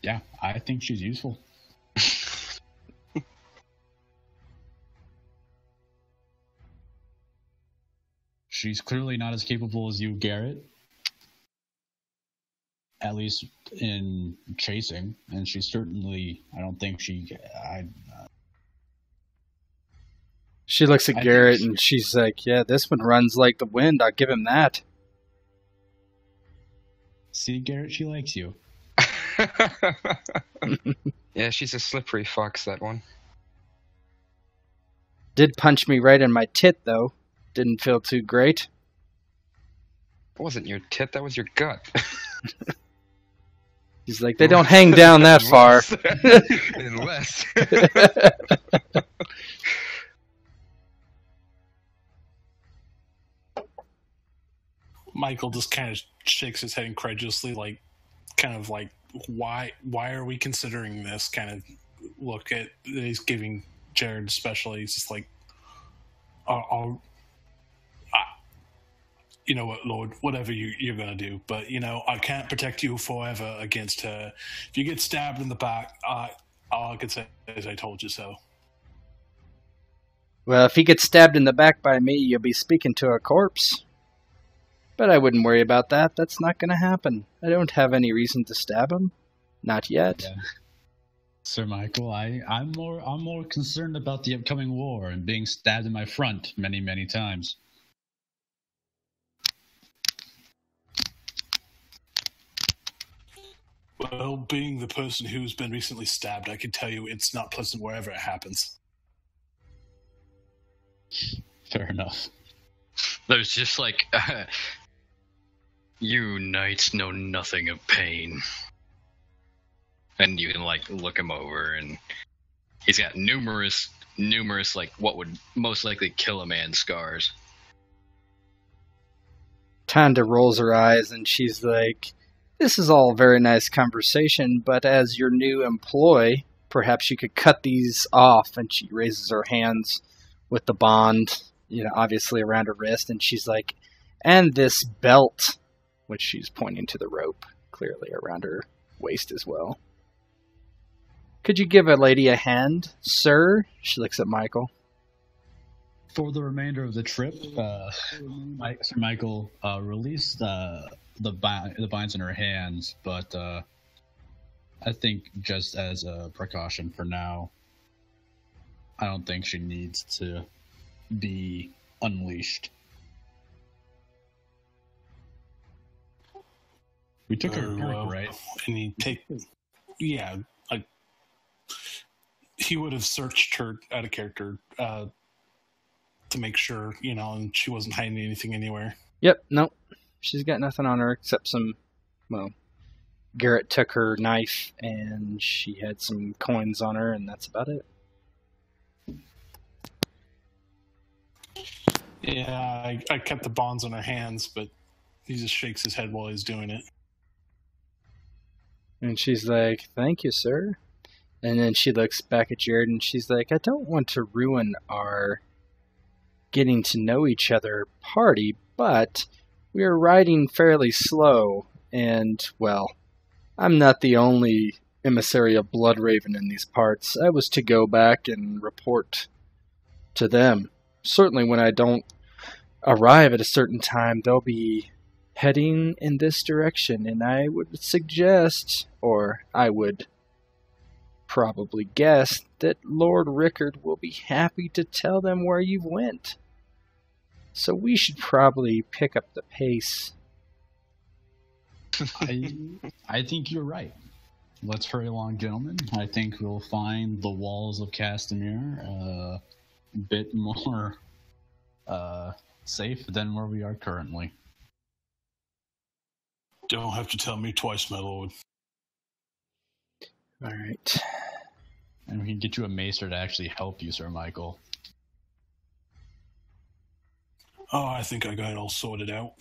Yeah, I think she's useful. She's clearly not as capable as you, Garrett. At least in chasing, and she's certainly. I don't think she. She looks at Garrett and she's like, yeah, this one runs like the wind. I'll give him that. See, Garrett, she likes you. Yeah, she's a slippery fox, that one. Did punch me right in my tit, though. Didn't feel too great. It wasn't your tit, that was your gut. He's like, they don't hang down that far. Unless. Michael just kind of shakes his head incredulously, like, kind of like, why are we considering this? Kind of look at he's giving Jared especially. He's just like, You know what, Lord, whatever you're going to do, but, I can't protect you forever against her. If you get stabbed in the back, all I can say is I told you so. Well, if he gets stabbed in the back by me, you'll be speaking to a corpse. But I wouldn't worry about that. That's not going to happen. I don't have any reason to stab him. Not yet. Yeah. Sir Michael, I'm more concerned about the upcoming war and being stabbed in my front many, many times. Well, being the person who's been recently stabbed, I can tell you it's not pleasant wherever it happens. Fair enough. There's just like, you knights know nothing of pain. And you can like look him over, and he's got numerous like what would most likely kill a man scars. Tanda rolls her eyes and she's like, "This is all very nice conversation, but as your new employee, perhaps you could cut these off." And she raises her hands with the bond, obviously around her wrist, and she's like, "And this belt," which she's pointing to the rope, clearly around her waist as well. "Could you give a lady a hand, sir?" She looks at Michael. For the remainder of the trip, Sir Michael released the binds in her hands, but I think just as a precaution for now, I don't think she needs to be unleashed. We took her back, right? And yeah, he would have searched her out of character to make sure, and she wasn't hiding anything anywhere. Yep, nope. She's got nothing on her except Garrett took her knife and she had some coins on her, and that's about it. Yeah, I kept the bonds on her hands, but he just shakes his head while he's doing it. And she's like, "Thank you, sir." And then she looks back at Jared and she's like, "I don't want to ruin our getting to know each other party, but we are riding fairly slow, and, well, I'm not the only emissary of Bloodraven in these parts. I was to go back and report to them. Certainly when I don't arrive at a certain time, they'll be heading in this direction, and I would suggest, or I would probably guess, that Lord Rickard will be happy to tell them where you went. So we should probably pick up the pace." I think you're right. Let's hurry along, gentlemen. I think we'll find the walls of Castamere a bit more safe than where we are currently. Don't have to tell me twice, my lord. All right. And we can get you a macer to actually help you, Sir Michael. Oh, I think I got it all sorted out.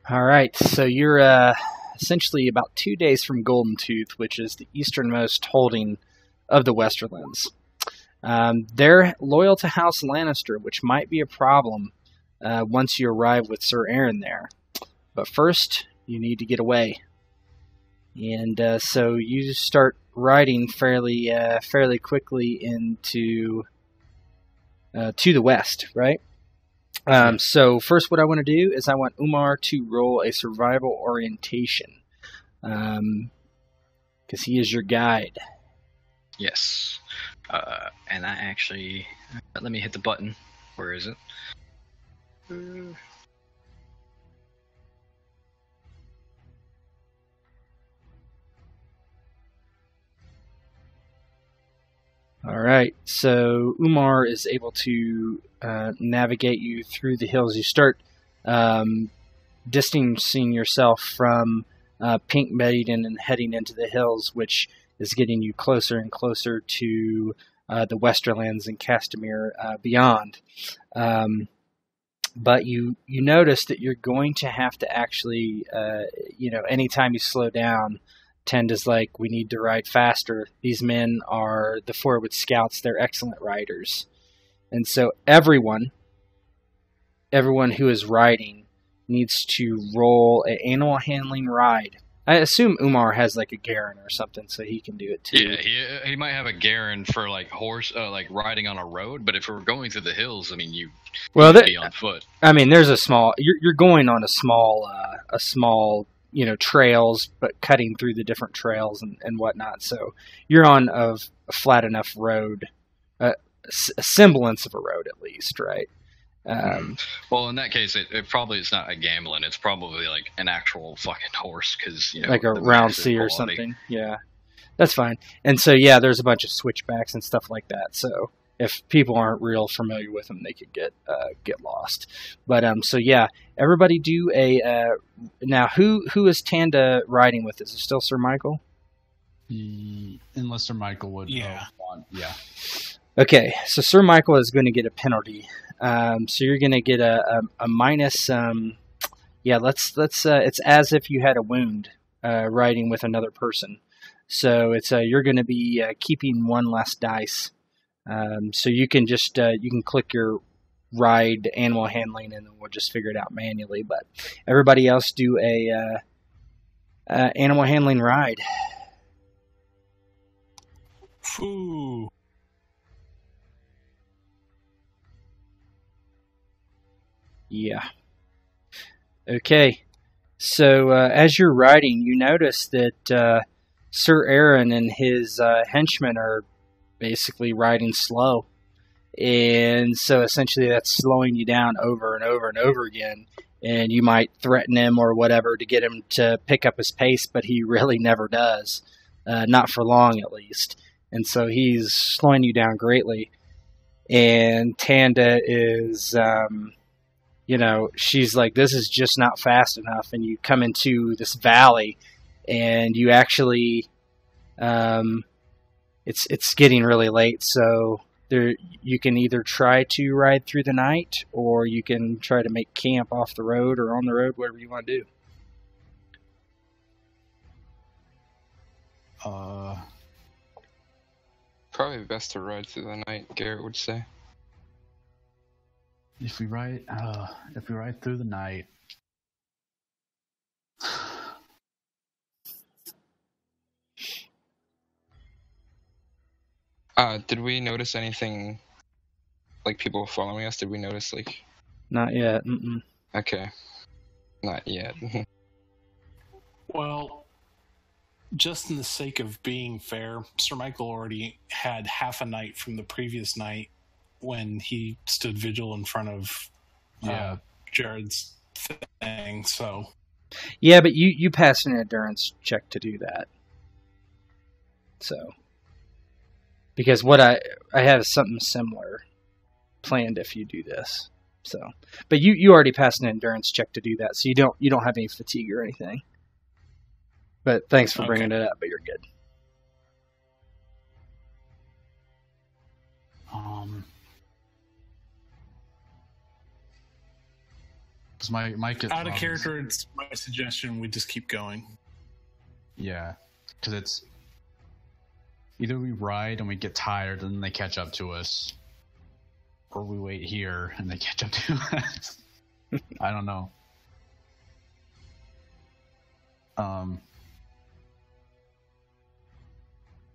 All right, so you're essentially about 2 days from Golden Tooth, which is the easternmost holding of the Westerlands. They're loyal to House Lannister, which might be a problem once you arrive with Sir Aeron there. But first, you need to get away. And so you start riding fairly quickly into to the west, right? So first what I want to do is I want Umar to roll a survival orientation. Because he is your guide. Yes. And I actually... let me hit the button. Where is it? All right, so Umar is able to navigate you through the hills. You start distancing yourself from Pink Maiden and heading into the hills, which is getting you closer and closer to the Westerlands and Castamere beyond. But you notice that you're going to have to actually, anytime you slow down, Tend is like, we need to ride faster. These men are the forward scouts. They're excellent riders. And so everyone who is riding needs to roll an animal handling ride. I assume Umar has like a Garen or something, so he can do it too. Yeah, he might have a Garen for like horse, like riding on a road. But if we're going through the hills, I mean, you be on foot. I mean, there's a small. You're going on a small, trails, but cutting through the different trails and whatnot. So you're on a flat enough road, a semblance of a road at least, right? Well, in that case, it probably is not a Gamelin. It's probably like an actual fucking horse, because like a round C or something. Yeah, that's fine. And so there's a bunch of switchbacks and stuff like that. So if people aren't real familiar with them, they could get lost. But everybody do a now. Who is Tanda riding with? Is it still Sir Michael? Unless Sir Michael would want. Yeah. Okay, so Sir Michael is going to get a penalty. So you're going to get a minus. It's as if you had a wound riding with another person. So it's you're going to be keeping one less dice. So you can just you can click your ride animal handling, and then we'll just figure it out manually. But everybody else do a animal handling ride. Ooh. Yeah. Okay. So as you're riding, you notice that Sir Aeron and his henchmen are basically riding slow. And so essentially that's slowing you down over and over and over again. And you might threaten him or whatever to get him to pick up his pace, but he really never does. Not for long, at least. And so he's slowing you down greatly. And Tanda is... she's like, this is just not fast enough. And you come into this valley, and you actually, it's getting really late. So you can either try to ride through the night, or you can try to make camp off the road or on the road, whatever you want to do. Probably best to ride through the night, Garrett would say. If we ride through the night, did we notice anything, like people following us? Did we notice Not yet. Mm-mm. Okay, not yet. Well, just in the sake of being fair, Sir Michael already had half a night from the previous night when he stood vigil in front of Jared's thing. So yeah, but you passed an endurance check to do that. So because what I have something similar planned if you do this. So, but you already passed an endurance check to do that, so you don't have any fatigue or anything. But thanks for bringing it up. But you're good. Because my out of character, it's my suggestion. We just keep going. Yeah, because it's either we ride and we get tired and then they catch up to us, or we wait here and they catch up to us. I don't know.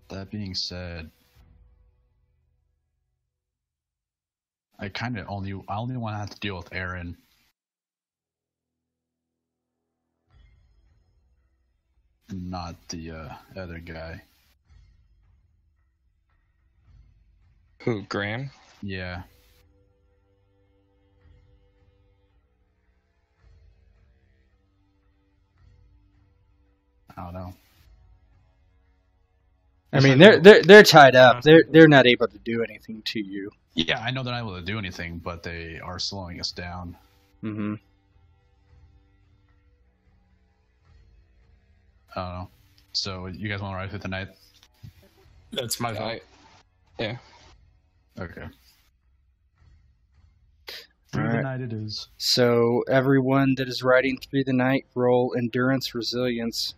That being said, I only want to have to deal with Aeron. Not the other guy. Who, Graham? Yeah. I don't know. I mean, they're tied up. They're not able to do anything to you. Yeah, I know they're not able to do anything, but they are slowing us down. Mm-hmm. I don't know. So you guys want to ride through the night? That's my thought. Yeah. Okay. Through the night it is. So everyone that is riding through the night, roll endurance resilience.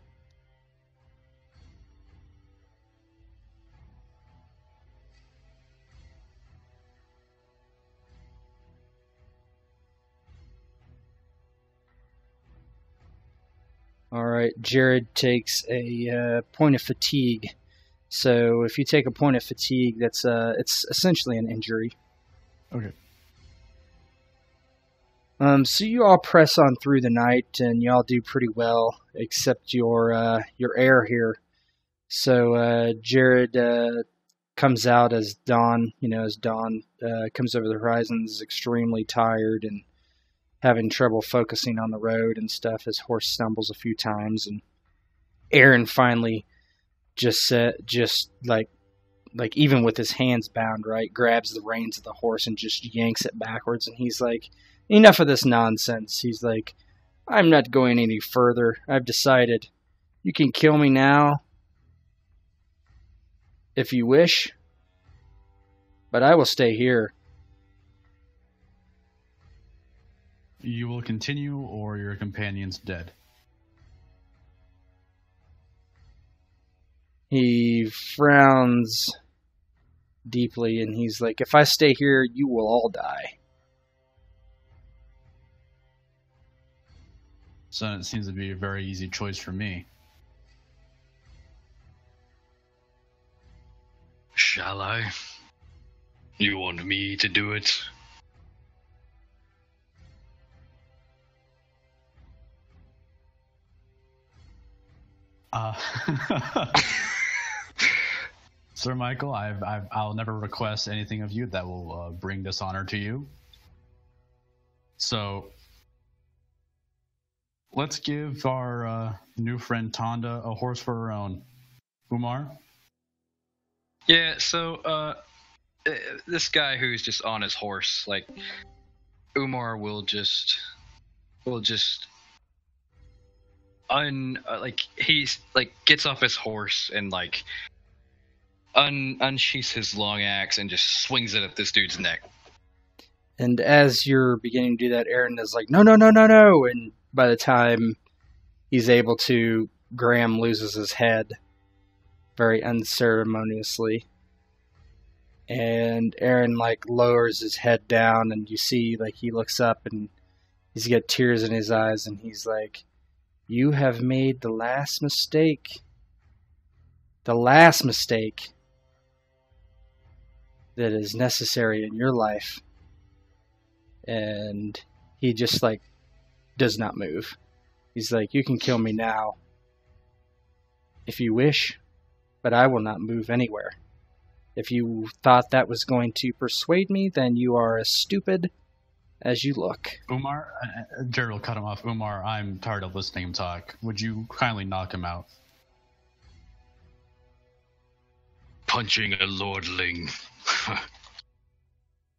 All right, Jared takes a point of fatigue. So if you take a point of fatigue, that's it's essentially an injury. Okay. So you all press on through the night, and you all do pretty well, except your heir here. So Jared comes out as dawn. As dawn comes over the horizon, is extremely tired and having trouble focusing on the road and stuff. His horse stumbles a few times, and Aeron finally just like even with his hands bound, right, grabs the reins of the horse and just yanks it backwards, and he's like, enough of this nonsense. He's like, I'm not going any further. I've decided. You can kill me now if you wish, but I will stay here. You will continue, or your companion's dead? He frowns deeply, and he's like, if I stay here, you will all die. So it seems to be a very easy choice for me. Shall I? You want me to do it? Sir Michael, I'll never request anything of you that will bring dishonor to you. So let's give our new friend Tonda a horse for her own. Umar? Yeah, so this guy who's just on his horse, like, Umar will just he's like gets off his horse and like unsheaths his long axe and just swings it at this dude's neck. And as you're beginning to do that, Aeron is like, no, no, no, no, no. And by the time he's able to, Graham loses his head very unceremoniously. And Aeron like lowers his head down, and you see like he looks up and he's got tears in his eyes, and he's like, you have made the last mistake. The last mistake that is necessary in your life. And he just like does not move. He's like, you can kill me now if you wish, but I will not move anywhere. If you thought that was going to persuade me, then you are as stupid as you look. Umar, Jared will cut him off. Umar, I'm tired of listening him talk. Would you kindly knock him out? Punching a lordling.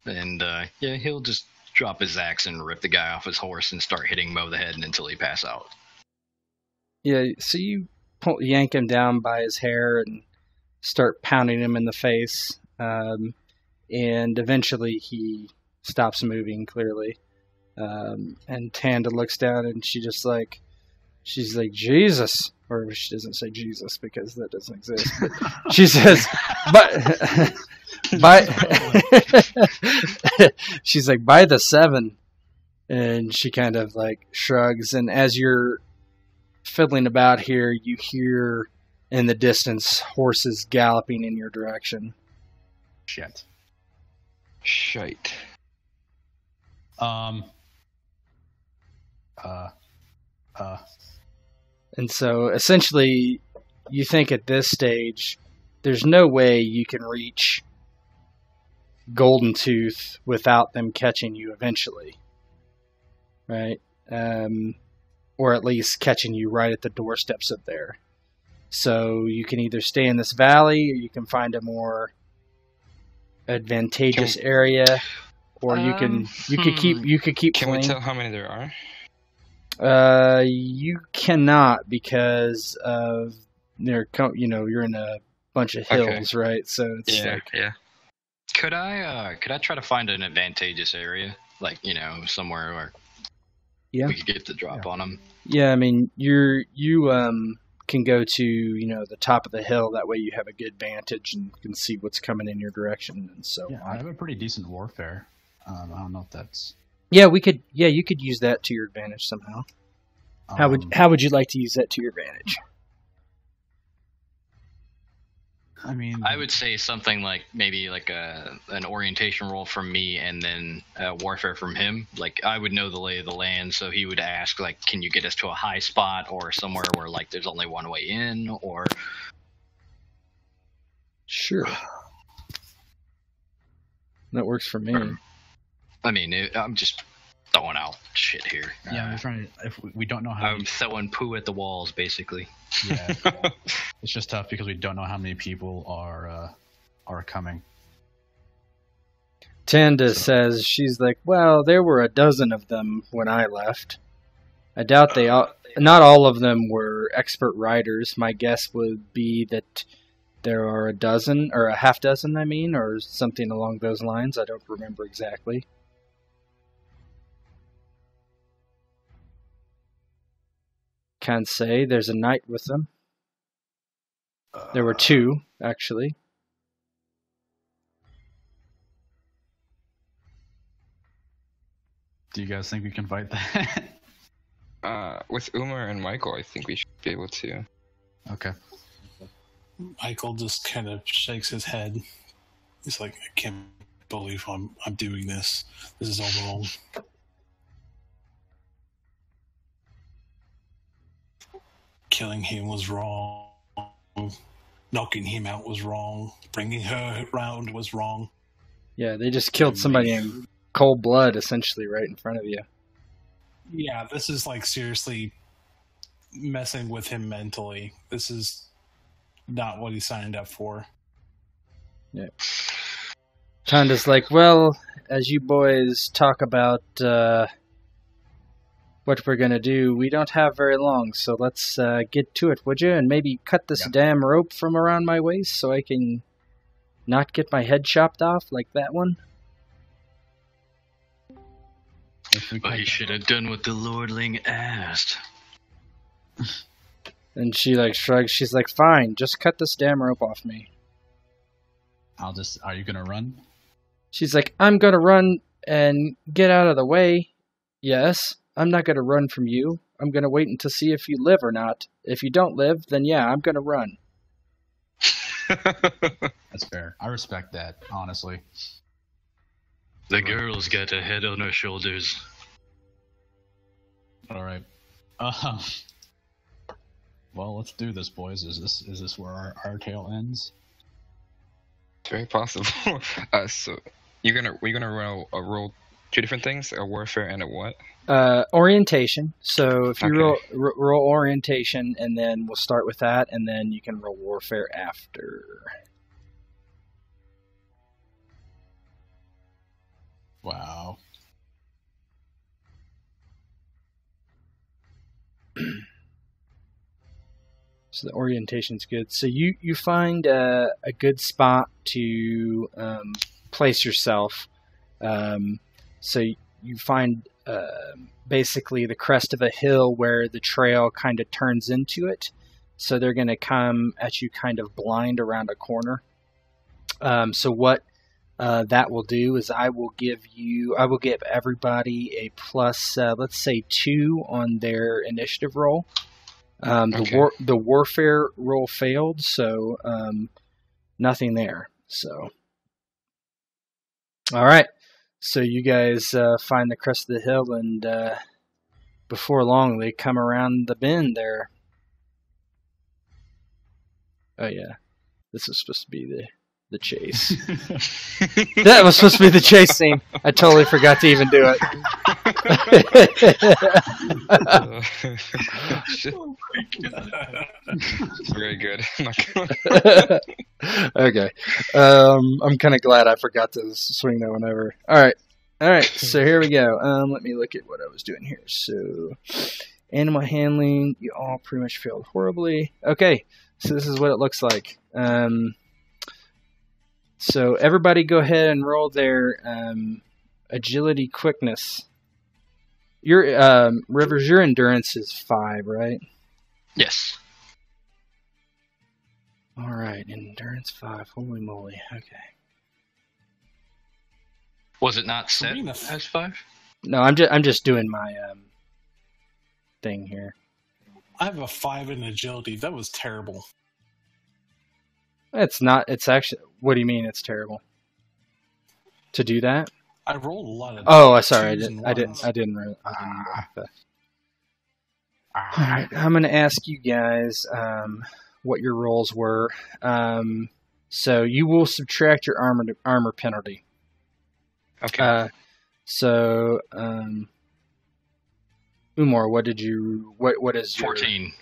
And yeah, he'll just drop his axe and rip the guy off his horse and start hitting him over the head until he pass out. Yeah, so you yank him down by his hair and start pounding him in the face, and eventually he stops moving, clearly. And Tanda looks down, and she's like, Jesus, or she doesn't say Jesus because that doesn't exist, but she says, but she's like, by the 7, and she kind of like shrugs, and as you're fiddling about here, you hear in the distance horses galloping in your direction. Shit. And so essentially you think at this stage there's no way you can reach Golden Tooth without them catching you eventually, right? Or at least catching you right at the doorsteps of there. So you can either stay in this valley, or you can find a more advantageous area, or you could keep. Can fleeing. we tell how many there are? You cannot, because of you're in a bunch of hills, Okay. right? So it's Yeah. Could I try to find an advantageous area, like somewhere where we could get the drop on them? Yeah, I mean you can go to the top of the hill. That way you have a good vantage and can see what's coming in your direction and so Yeah, I have a pretty decent warfare. I don't know if that's... Yeah, you could use that to your advantage somehow. How would you like to use that to your advantage? I mean, I would say something like maybe like an orientation roll from me and then warfare from him. Like I would know the lay of the land, so he would ask like, "Can you get us to a high spot or somewhere where like there's only one way in?" Or sure, that works for me. I mean, I'm just throwing out shit here. yeah, I'm trying to. If we don't know how, I'm throwing poo at the walls, basically. yeah, it's just tough because we don't know how many people are coming. Tanda says she's like, well, there were a dozen of them when I left. I doubt not all of them were expert riders. My guess would be that there are a dozen, or a half dozen, I mean, or something along those lines. I don't remember exactly. Can't say. There's a knight with them. There were two, actually. Do you guys think we can fight that? With Umar and Michael, I think we should be able to. Okay. Michael just kind of shakes his head. He's like, I can't believe I'm doing this. This is all wrong. Killing him was wrong. Knocking him out was wrong. Bringing her around was wrong. Yeah, they just killed somebody in cold blood, essentially, right in front of you. Yeah, this is like seriously messing with him mentally. This is not what he signed up for. Yeah. Tanda's like, well, as you boys talk about what we're going to do, we don't have very long, so let's get to it, would you? And maybe cut this damn rope from around my waist so I can not get my head chopped off like that one. But he should have done what the lordling asked. And she like shrugs. She's like, fine, just cut this damn rope off me. Are you gonna run? She's like, I'm gonna run and get out of the way. Yes, I'm not gonna run from you. I'm gonna wait until see if you live or not. If you don't live, then yeah, I'm gonna run. That's fair. I respect that, honestly. The girl's got a head on her shoulders. All right. Well, let's do this, boys. Is this where our tale ends? It's very possible. So we're gonna roll two different things: a warfare and a what? Orientation. So if you roll orientation, and then we'll start with that, and then you can roll warfare after. Wow. So the orientation's good. So you find a good spot to place yourself. So you find basically the crest of a hill where the trail kind of turns into it. So they're going to come at you kind of blind around a corner. So what that will do is I will give everybody a plus, let's say 2 on their initiative roll. The warfare roll failed, so nothing there. So, all right. So you guys find the crest of the hill, and before long they come around the bend there. Oh yeah, this is supposed to be the chase. That was supposed to be the chase scene. I totally forgot to even do it. Very good. Okay. I'm kind of glad I forgot to swing that one over. All right. So here we go. Let me look at what I was doing here. So, animal handling, you all pretty much failed horribly. Okay. So this is what it looks like. So everybody go ahead and roll their agility quickness. Your Rivers, your endurance is 5, right? Yes. All right, endurance 5. Holy moly. Okay. Was it not set as 5? No, I'm just doing my thing here. I have a 5 in agility. That was terrible. It's not. It's actually. What do you mean? It's terrible to do that? I rolled a lot of. Oh, sorry. I twos didn't. and I didn't. ones. I didn't. All right. I'm going to ask you guys what your rolls were. So you will subtract your armor penalty. Okay. Umar, what did you? What is your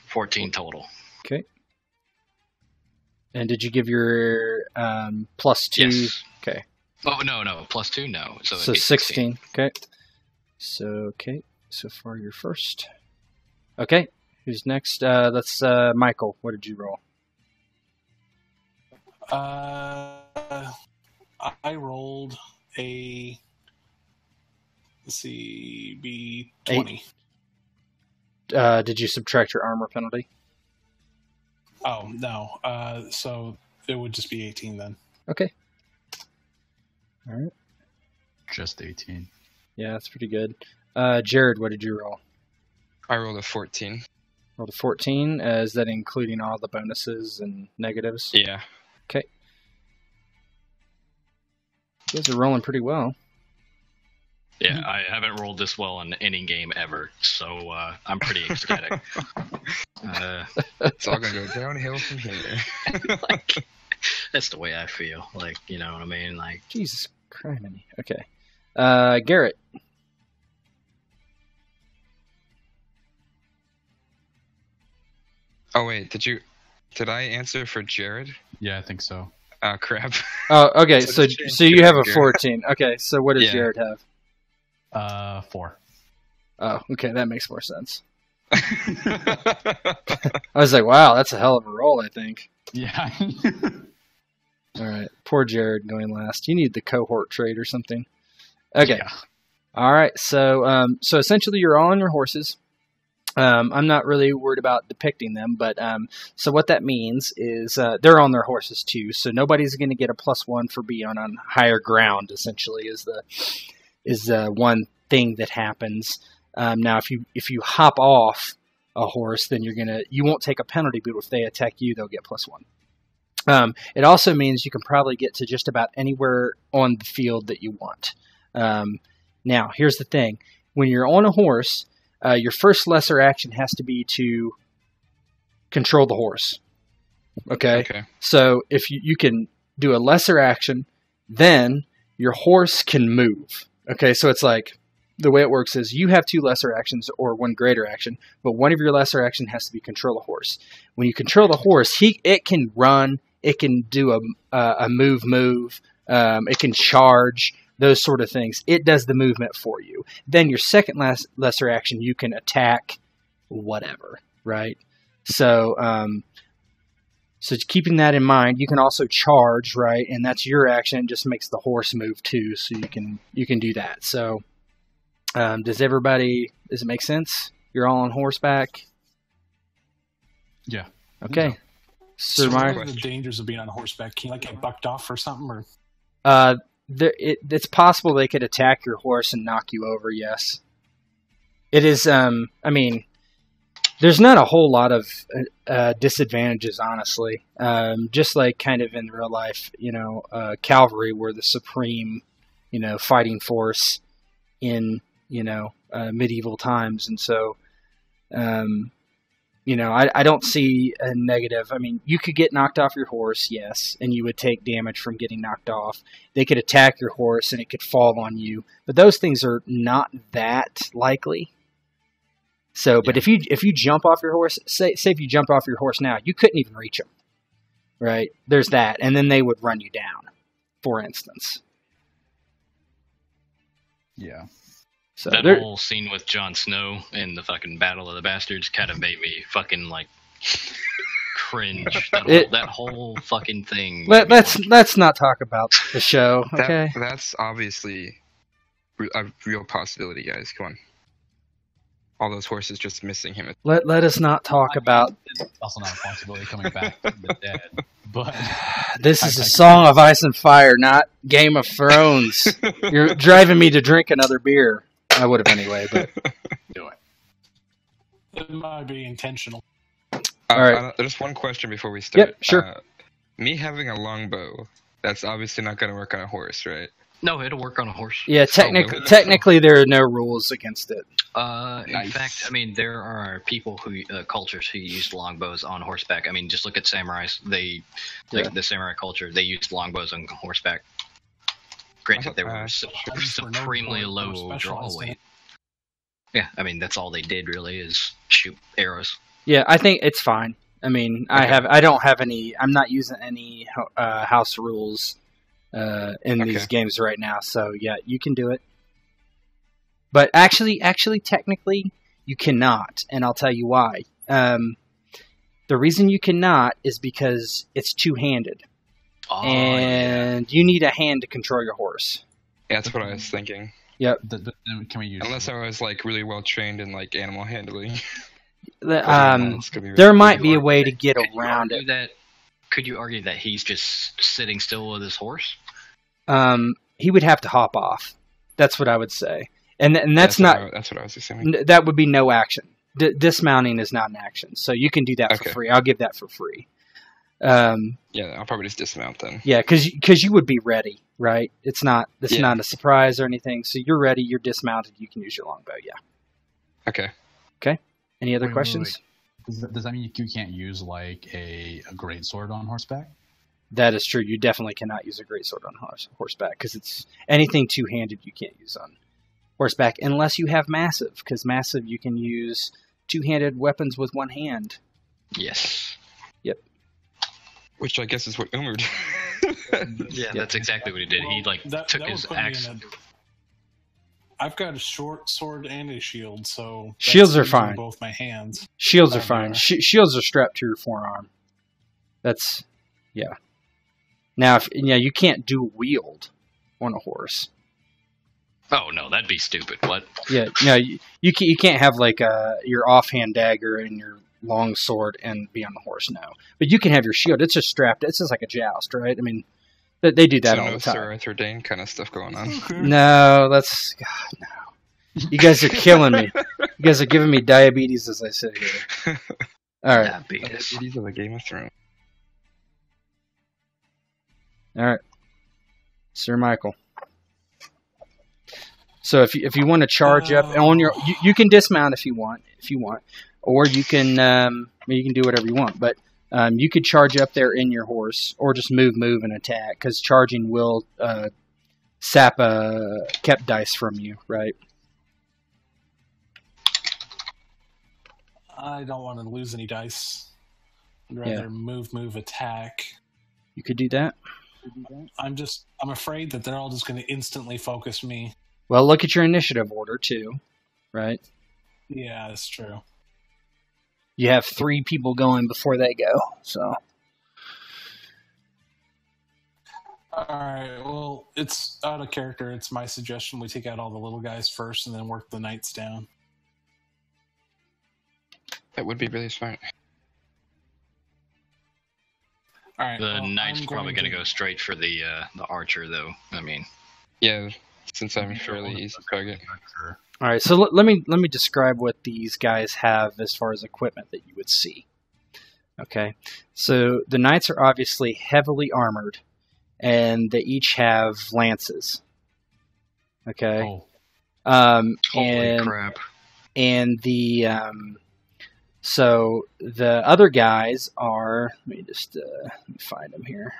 14 total. Okay. And did you give your plus 2? Yes. Okay. Oh no, plus 2 no. So, So it'd be 16. Okay. So so far you're first. Okay. Who's next? Let's Michael. What did you roll? I rolled a. Let's see, B 8. 20. Did you subtract your armor penalty? Oh no. So it would just be 18 then. Okay. All right. Just 18. Yeah, that's pretty good. Jared, what did you roll? I rolled a 14. Rolled a 14. Is that including all the bonuses and negatives? Yeah. Okay. You guys are rolling pretty well. Yeah, I haven't rolled this well in any game ever, so I'm pretty ecstatic. It's all gonna go downhill from here. Like, that's the way I feel. Like, you know what I mean? Like, Jesus criminy. Okay. Garrett. Oh wait, did I answer for Jared? Yeah, I think so. Crap. Oh, okay. So So, just so you have a Jared. 14. Okay. So what does Yeah. Jared have? 4. Oh, okay. That makes more sense. I was like, wow, that's a hell of a roll, I think. Yeah. All right. Poor Jared going last. You need the cohort trait or something. Okay. Yeah. All right. So, so essentially you're all on your horses. I'm not really worried about depicting them, but so what that means is they're on their horses too. So nobody's going to get a +1 for being on higher ground. Essentially, is the one thing that happens. Now, if you hop off a horse, then you won't take a penalty, but if they attack you, they'll get +1. It also means you can probably get to just about anywhere on the field that you want. Now, here's the thing: when you're on a horse. Your first lesser action has to be to control the horse. Okay? Okay. So if you can do a lesser action, then your horse can move. Okay, so it's like the way it works is you have 2 lesser actions or 1 greater action, but one of your lesser action has to be control the horse. When you control the horse, it can run, it can do a move, it can charge. Those sort of things. It does the movement for you. Then your second lesser action, you can attack whatever, right? So, so keeping that in mind, you can also charge, right? And that's your action. It just makes the horse move too, so you can do that. So, does it make sense? You're all on horseback. Yeah. Okay. So Sir what Meyer? are the dangers of being on horseback? Can you like get bucked off or something? Or It's possible they could attack your horse and knock you over, yes. It is, I mean, there's not a whole lot of disadvantages, honestly. Just like kind of in real life, cavalry were the supreme, fighting force in, medieval times. And so, I don't see a negative. I mean, you could get knocked off your horse, yes, and you would take damage from getting knocked off. They could attack your horse and it could fall on you, but those things are not that likely. So, but if you jump off your horse, say if you jumped off your horse now, you couldn't even reach them, right? There's that, and then they would run you down, for instance. Yeah. So that whole scene with Jon Snow in the fucking Battle of the Bastards kind of made me fucking like cringe. That whole fucking thing. Let's not talk about the show, okay? That's obviously a real possibility, guys. Come on. All those horses just missing him. Let us not talk about. It's also not a possibility coming back from the dead. But this is a Song of Ice and Fire, not Game of Thrones. You're driving me to drink another beer. I would have anyway, but do it. It might be intentional. All right. There's one question before we start. Yep, sure. Me having a longbow, that's obviously not going to work on a horse, right? No, it'll work on a horse. Yeah, technically there are no rules against it. In fact, I mean, there are people cultures who use longbows on horseback. I mean, just look at samurais. The samurai culture, they used longbows on horseback. Granted, they were supremely low draw weight. Yeah, I mean, that's all they did really is shoot arrows. Yeah, I think it's fine. I mean, Okay. I'm not using any house rules in these games right now, so yeah, you can do it. But actually, technically, you cannot, and I'll tell you why. The reason you cannot is because it's two-handed, and you need a hand to control your horse. Yeah, that's what I was thinking. Yep. Can we use Unless I was like really well trained in like animal handling. There might be a way to get around it. Could you argue that he's just sitting still with his horse? He would have to hop off. That's what I would say. And that's what I was assuming. That would be no action. Dismounting is not an action, so you can do that for free. I'll give that for free. Yeah, I'll probably just dismount then. Yeah, because you would be ready, right? It's not a surprise or anything. So you're ready. You're dismounted. You can use your longbow. Yeah. Okay. Okay. Any other questions? Wait. Does that mean you can't use like a greatsword on horseback? That is true. You definitely cannot use a greatsword on horseback because it's anything two-handed you can't use on horseback unless you have massive. Because massive you can use two-handed weapons with one hand. Yes. Yep. Which I guess is what Umar did. Yeah, that's exactly what he did. He took his axe. I've got a short sword and a shield, so shields are fine. Both my hands. Shields are fine. Shields are strapped to your forearm. Yeah. Now, you can't dual wield on a horse. Oh no, that'd be stupid. What? Yeah, no, you can't have like your offhand dagger and your long sword and be on the horse. No, but you can have your shield. It's just strapped. It's just like a joust, right? I mean, they do that all the time. Sir Arthur Dane kind of stuff going on. No, no. You guys are killing me. You guys are giving me diabetes as I sit here. All right. Diabetes of the Game of Thrones. All right, Sir Michael. So if you want to charge up on you can dismount if you want, or you can do whatever you want. But you could charge up there in your horse, or just move and attack, because charging will sap kept dice from you, right? I don't want to lose any dice. I'd rather move, attack. You could do that. I'm afraid that they're all just going to instantly focus me. Well, look at your initiative order too, right? Yeah, that's true. You have 3 people going before they go, so. Alright, well, it's out of character. It's my suggestion we take out all the little guys first and then work the knights down. That would be really smart. All right, the knight's probably going to go straight for the archer, though. I mean, yeah, since I'm a fairly easy target. All right, so let me describe what these guys have as far as equipment that you would see. Okay, so the knights are obviously heavily armored, and they each have lances. Okay. Holy crap! And the so the other guys are. Let me find them here.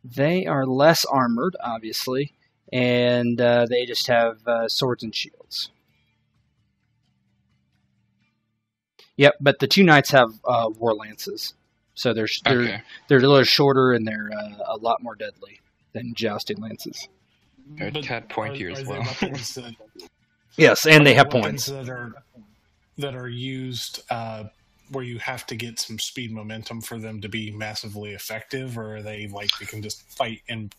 They are less armored, obviously, and they just have swords and shields. Yep, but the 2 knights have war lances, so they're a little shorter and they're a lot more deadly than jousting lances. They're a tad pointier as well. Yes, and they have points that are used where you have to get some speed momentum for them to be massively effective, or are they like they can just fight and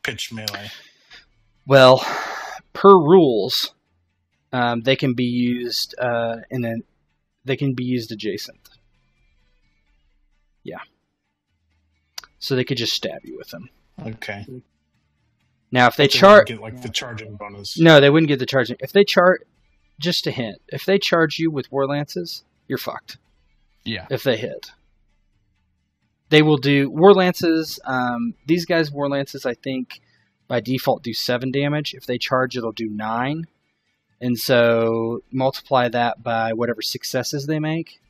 pitch melee? Well, per rules, they can be used they can be used adjacent. Yeah. So they could just stab you with them. Okay. Now, if they get like the charging bonus. No, they wouldn't get the charging. If they just a hint. If they charge you with war lances, you're fucked. Yeah. If they hit. They will do war lances. These guys' war lances, I think, by default do 7 damage. If they charge, it'll do 9. And so multiply that by whatever successes they make.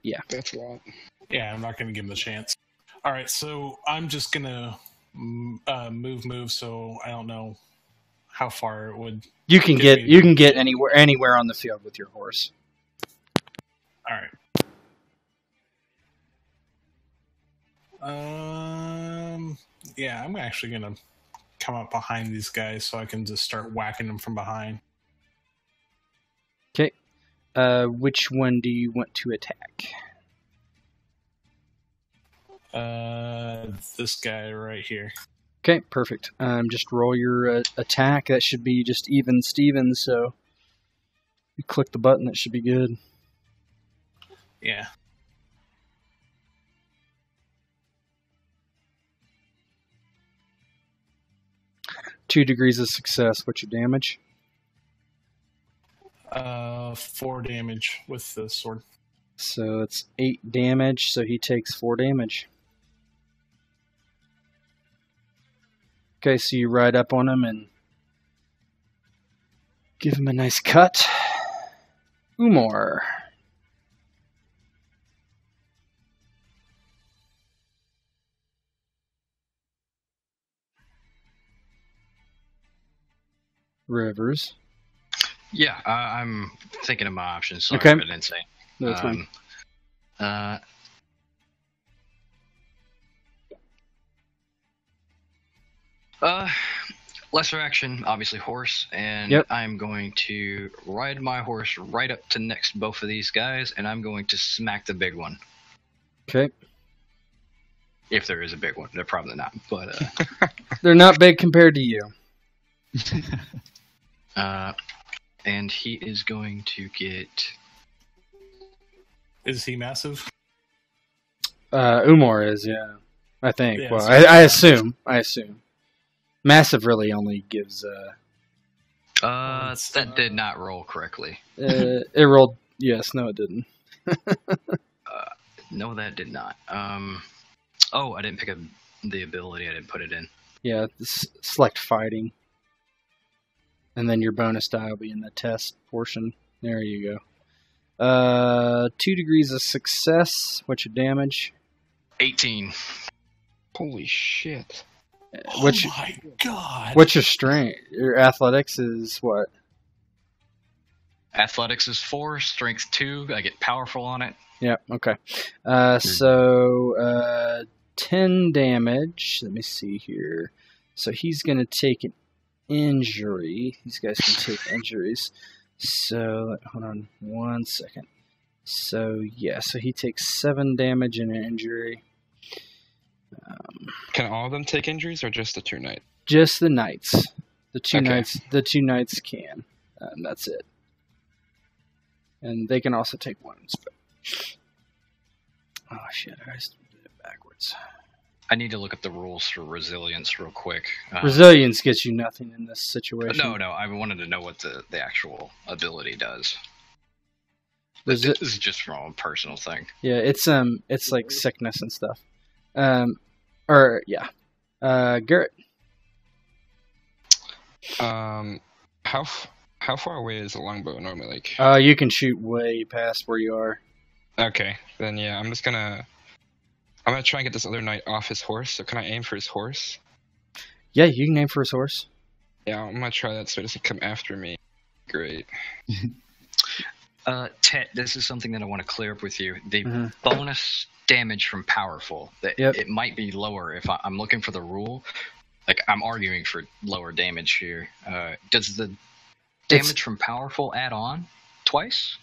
Yeah. That's a lot. Yeah, I'm not going to give him the chance. All right, so I'm just going to move, so I don't know how far it would. You can get anywhere on the field with your horse. All right. Yeah, I'm actually going to come up behind these guys so I can just start whacking them from behind. Okay. Which one do you want to attack? This guy right here. Okay, perfect. Just roll your attack. That should be just even Stevens, so you click the button, that should be good. Yeah. Two degrees of success. What's your damage? 4 damage with the sword. So it's 8 damage, so he takes 4 damage. Okay, so you ride up on him and give him a nice cut. Umar. Rivers. Yeah, I'm thinking of my options. Sorry, Okay. I didn't say. No, that's fine. Lesser action, obviously horse, and Yep. I'm going to ride my horse right up to next to both of these guys, and I'm going to smack the big one. Okay. If there is a big one. They're probably not, but They're not big compared to you. and he is going to get... Is he massive? Umar is, yeah. I think. Yeah, well, so- I assume. Massive really only gives... that did not roll correctly. it rolled... Yes, no it didn't. No, that did not. Oh, I didn't pick up the ability. I didn't put it in. Yeah, select fighting. And then your bonus die will be in the test portion. There you go. 2 degrees of success. What's your damage? 18. Holy shit. What's Oh my god! What's your strength? Your athletics is what? Athletics is 4, strength 2. I get powerful on it. Yeah, okay. So 10 damage. Let me see here. So he's going to take an injury. These guys can take injuries. So, hold on 1 second. So, yeah, so he takes 7 damage and an injury. Can all of them take injuries or just the 2 knights? Just the knights. The two Okay. knights can. That's it. And they can also take wounds. But... Oh, shit, I did it backwards. I need to look up the rules for resilience real quick. Resilience gets you nothing in this situation. No, I wanted to know what the actual ability does. Resi- This is just from a personal thing. Yeah, it's like sickness and stuff. Garrett. How far away is a longbow normally? Like, You can shoot way past where you are. okay, then yeah, I'm gonna try and get this other knight off his horse. So can I aim for his horse? Yeah, you can aim for his horse. Yeah, I'm gonna try that so he doesn't come after me. Great. Tet, this is something that I want to clear up with you. The Mhm. bonus damage from powerful, it might be lower if I'm looking for the rule. Like, I'm arguing for lower damage here. Does the damage from powerful add on twice?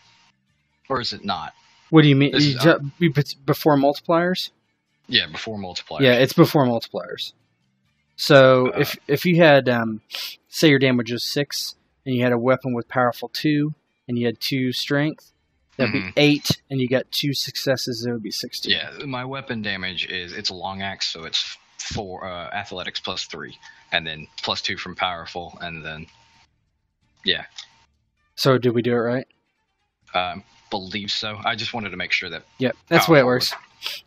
Or is it not? What do you mean? This is- Before multipliers? Yeah, before multiplier. Yeah, it's before multipliers. So if you had, say your damage was 6, and you had a weapon with powerful 2, and you had 2 strength, that'd be 8, and you got 2 successes, it would be 16. Yeah, my weapon damage it's a long axe, so it's 4 athletics plus 3, and then plus 2 from powerful, and then Yeah. So did we do it right? Believe so. I just wanted to make sure that. Yep, that's the way it works.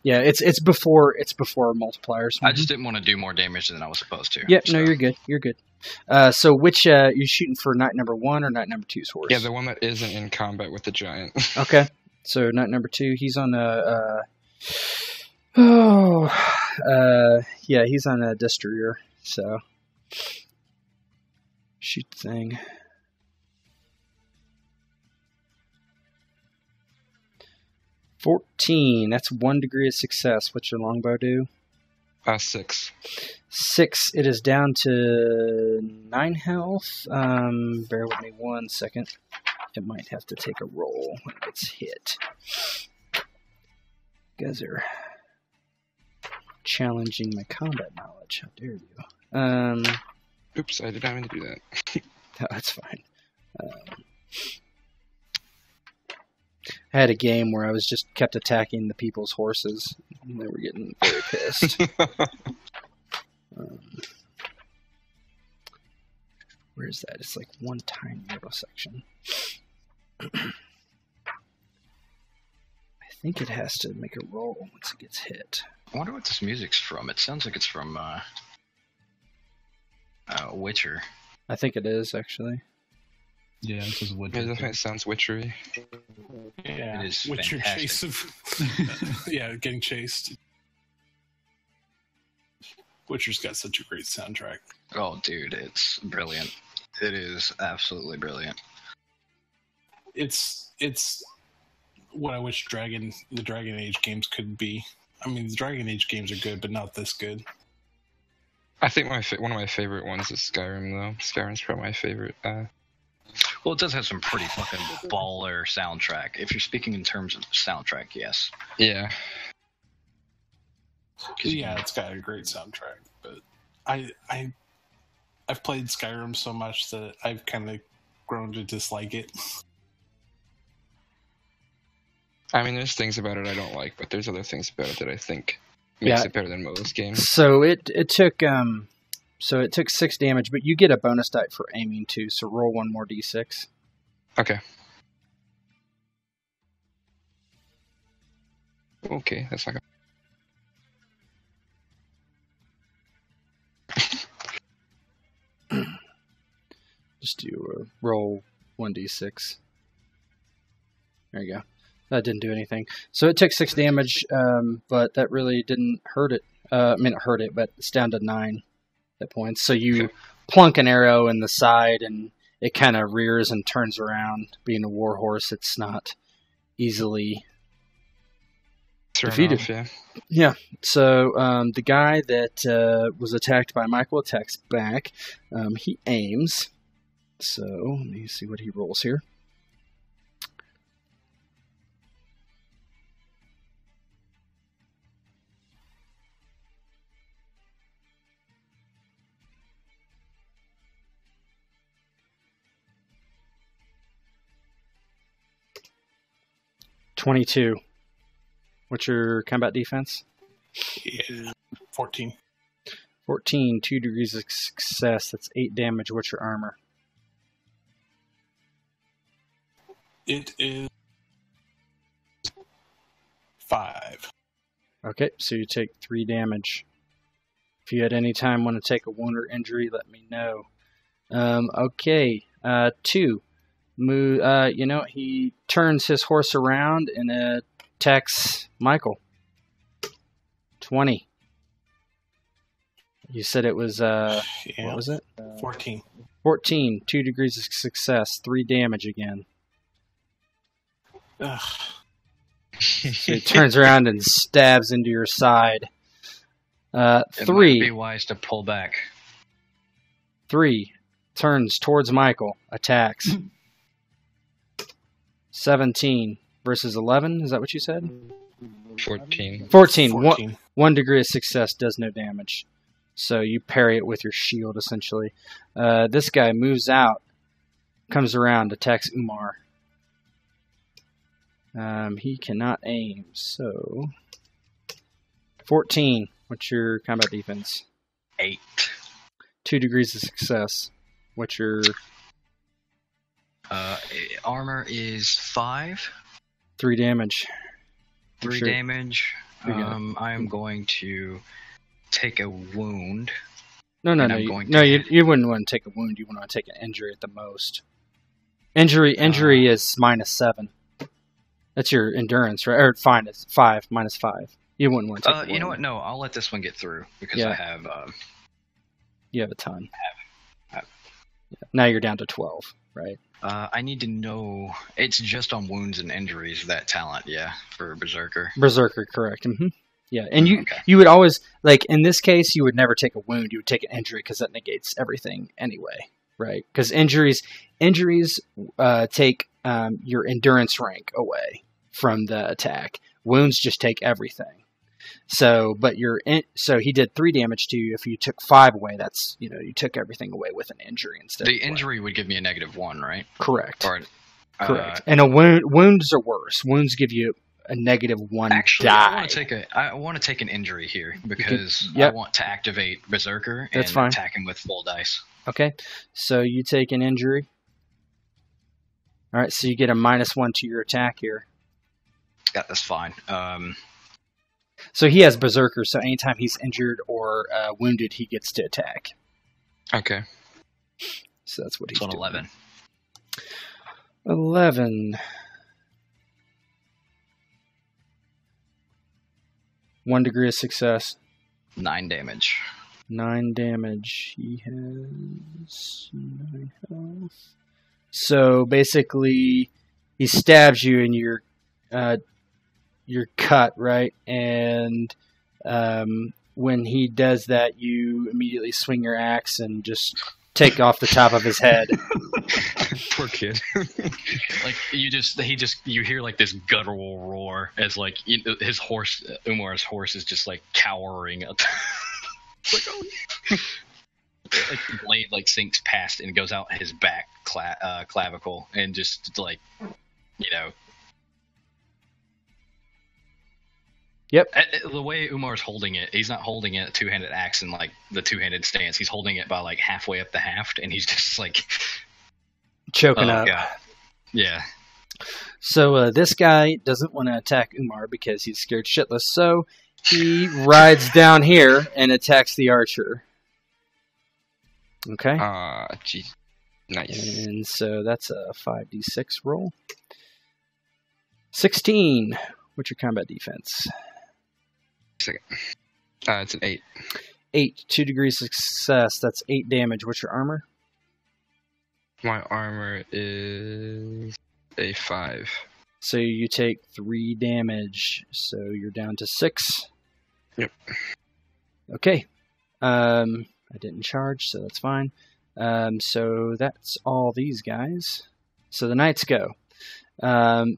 Yeah, it's before multipliers. I just didn't want to do more damage than I was supposed to. Yep, no, you're good. You're good. So which you're shooting for knight number 1 or knight number 2's horse? Yeah, the one that isn't in combat with the giant. Okay, so knight number 2, he's on he's on a destroyer. So shoot the thing. $14. That's 1 degree of success. What's your longbow do? 6. 6. It is down to 9 health. Bear with me 1 second. It might have to take a roll when it gets hit. You guys are challenging my combat knowledge. How dare you? Oops, I did not mean to do that. No, that's fine. I had a game where I was just kept attacking the people's horses, and they were getting very pissed. Where is that? It's like one tiny little section. I think it has to make a roll once it gets hit. I wonder what this music's from. It sounds like it's from Witcher. I think it is, actually. Yeah, this is Witcher. Yeah, definitely sounds witchery. Yeah, It is Witcher fantastic. chase of yeah, getting chased. Witcher's got such a great soundtrack. Oh, dude, it's brilliant. It is absolutely brilliant. It's what I wish the Dragon Age games could be. I mean, the Dragon Age games are good, but not this good. I think one of my favorite ones is Skyrim, though. Skyrim's probably my favorite. Well, it does have some pretty fucking baller soundtrack. If you're speaking in terms of soundtrack, yes. Yeah. Yeah, it's got a great soundtrack, but I've played Skyrim so much that I've kind of grown to dislike it. I mean, there's things about it I don't like, but there's other things about it that I think makes it better than most games. So it took 6 damage, but you get a bonus die for aiming too. So roll 1 more d6. Okay. Okay, that's not gonna... Just do roll 1d6. There you go. That didn't do anything. So it took 6 damage, but that really didn't hurt it. I mean, it hurt it, but it's down to 9 hit points. So you plunk an arrow in the side, and it kind of rears and turns around. Being a warhorse, it's not easily defeated. Off, yeah. Yeah. So the guy that was attacked by Michael attacks back. He aims. So let me see what he rolls here. $22. What's your combat defense? Yeah, 14. 14, 2 degrees of success. That's 8 damage. What's your armor? It is 5. Okay, so you take 3 damage. If you at any time want to take a wound or injury, let me know. Okay, 2. Move. He turns his horse around and attacks Michael. 20. You said it was, Yeah. what was it? 14. 14, 2 degrees of success, 3 damage again. Ugh. So he turns around and stabs into your side. It 3. might be wise to pull back. 3. Turns towards Michael. Attacks. 17 versus 11. Is that what you said? 14. 14. 1 degree of success does no damage. So you parry it with your shield, essentially. This guy moves out, comes around, attacks Umar. He cannot aim, so... 14. What's your combat defense? 8. 2 degrees of success. What's your Armor is 5. 3 damage. 3 Sure. damage. You're gonna- I am going to take a wound. No, And I'm going to hit. you wouldn't want to take a wound. You want to take an injury at the most. Injury is -7. That's your endurance, right? Or fine, it's 5 -5. You wouldn't want to take a wound. You know what? No, I'll let this one get through because Yeah. I have. You have a ton. have. Yeah. Now you're down to 12, right? I need to know. It's just on wounds and injuries, that talent, yeah, for Berserker. Berserker, correct. Yeah, and you Okay. you would always, like, in this case, you would never take a wound. You would take an injury because that negates everything anyway, right? Because injuries take your endurance rank away from the attack. Wounds just take everything. So, so he did 3 damage to you. If you took 5 away, that's, you took everything away with an injury instead. The of 1. injury would give me a -1, right? Correct. Or, Correct. And wounds are worse. Wounds give you a -1 Actually, die. I want to take an injury here because Yep. I want to activate Berserker That's and fine. attack him with full dice. Okay, so you take an injury. All right, so you get a -1 to your attack here. Yeah, that's fine. So he has Berserker, so anytime he's injured or wounded, he gets to attack. Okay. So that's what he's It's on doing. 11. 11. 1 degree of success. 9 damage. 9 damage. He has 9 health. So basically, he stabs you and you're cut, right? And when he does that, you immediately swing your axe and just take off the top of his head. Poor kid. Like you hear like this guttural roar as like his horse, Umar's horse, is just like cowering. It's like, oh, like the blade like sinks past and goes out his back clavicle and just like, Yep. The way Umar's holding it, he's not holding it two-handed axe in like the two-handed stance. He's holding it by like halfway up the haft, and he's just like Choking up. God. Yeah. So this guy doesn't want to attack Umar because he's scared shitless. So he rides down here and attacks the archer. Okay. Geez. Nice. And so that's a 5d6 roll. 16. What's your combat defense? Second. It's an 8. 8. 2 degrees of success. That's 8 damage. What's your armor? My armor is a 5. So you take 3 damage. So you're down to 6. Yep. Okay. I didn't charge, so that's fine. So that's all these guys. So the knights go.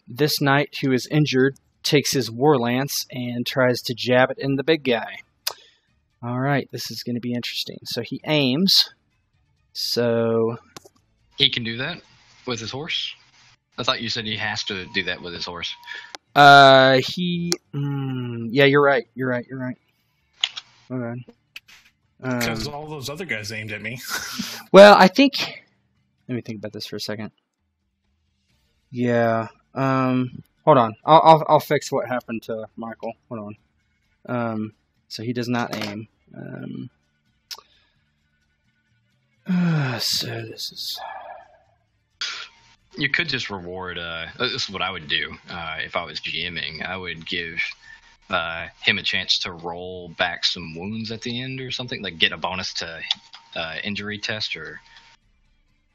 This knight who is injured takes his war lance and tries to jab it in the big guy. All right, this is going to be interesting. So he aims. So He can do that with his horse? I thought you said he has to do that with his horse. yeah, you're right. Hold on. Because all those other guys aimed at me. Well, I think. Let me think about this for a second. Yeah. Hold on. I'll fix what happened to Michael. Hold on. So he does not aim. So this is. You could just reward. This is what I would do if I was GMing. I would give him a chance to roll back some wounds at the end or something, like get a bonus to injury test or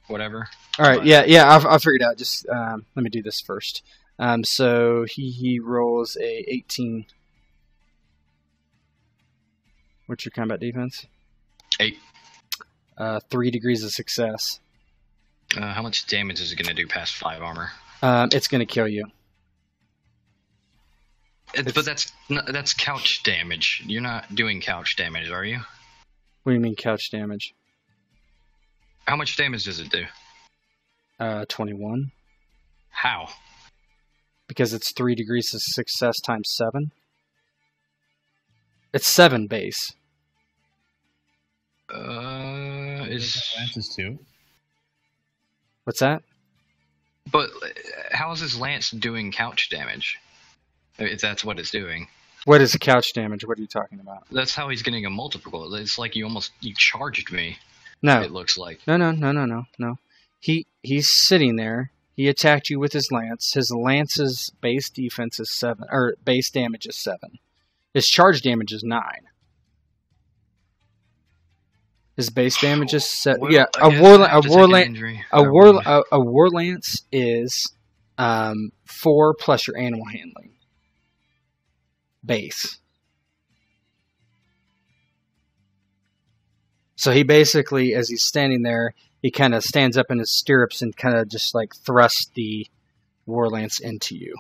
whatever. All right. But- Yeah. I'll figure it out. Just let me do this first. So he rolls a 18. What's your combat defense? 8. 3 degrees of success. How much damage is it going to do past 5 armor? It's going to kill you. But that's couch damage. You're not doing couch damage, are you? What do you mean couch damage? How much damage does it do? 21. How? Because it's 3 degrees of success times 7. It's 7 base. Lances too. What's that? But how is his lance doing couch damage? If that's what it's doing. What is couch damage? What are you talking about? That's how he's getting a multiple. It's like you charged me. No. It looks like. No. He's sitting there. He attacked you with his lance. His lance's base defense is 7, or base damage is 7. His charge damage is 9. His base damage is 7. Well, yeah, I a guess war I have to take an injury. a war lance is 4 plus your animal handling base. So he basically, as he's standing there, he kind of stands up in his stirrups and kind of just like thrusts the war lance into you.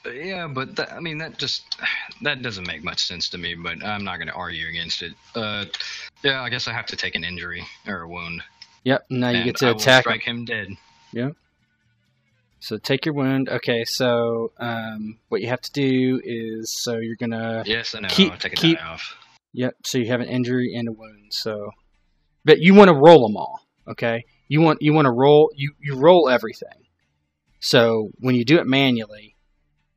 Yeah, but that doesn't make much sense to me. But I'm not going to argue against it. Yeah, I guess I have to take an injury or a wound. Yep. Now you And get to I will attack. strike him dead. Yep. So take your wound. Okay. So what you have to do is, so you're gonna. Yes, I know. Keep- Take a keep- die off. Yep. So you have an injury and a wound. So, but you want to roll them all. Okay. You want to roll. You roll everything. So when you do it manually,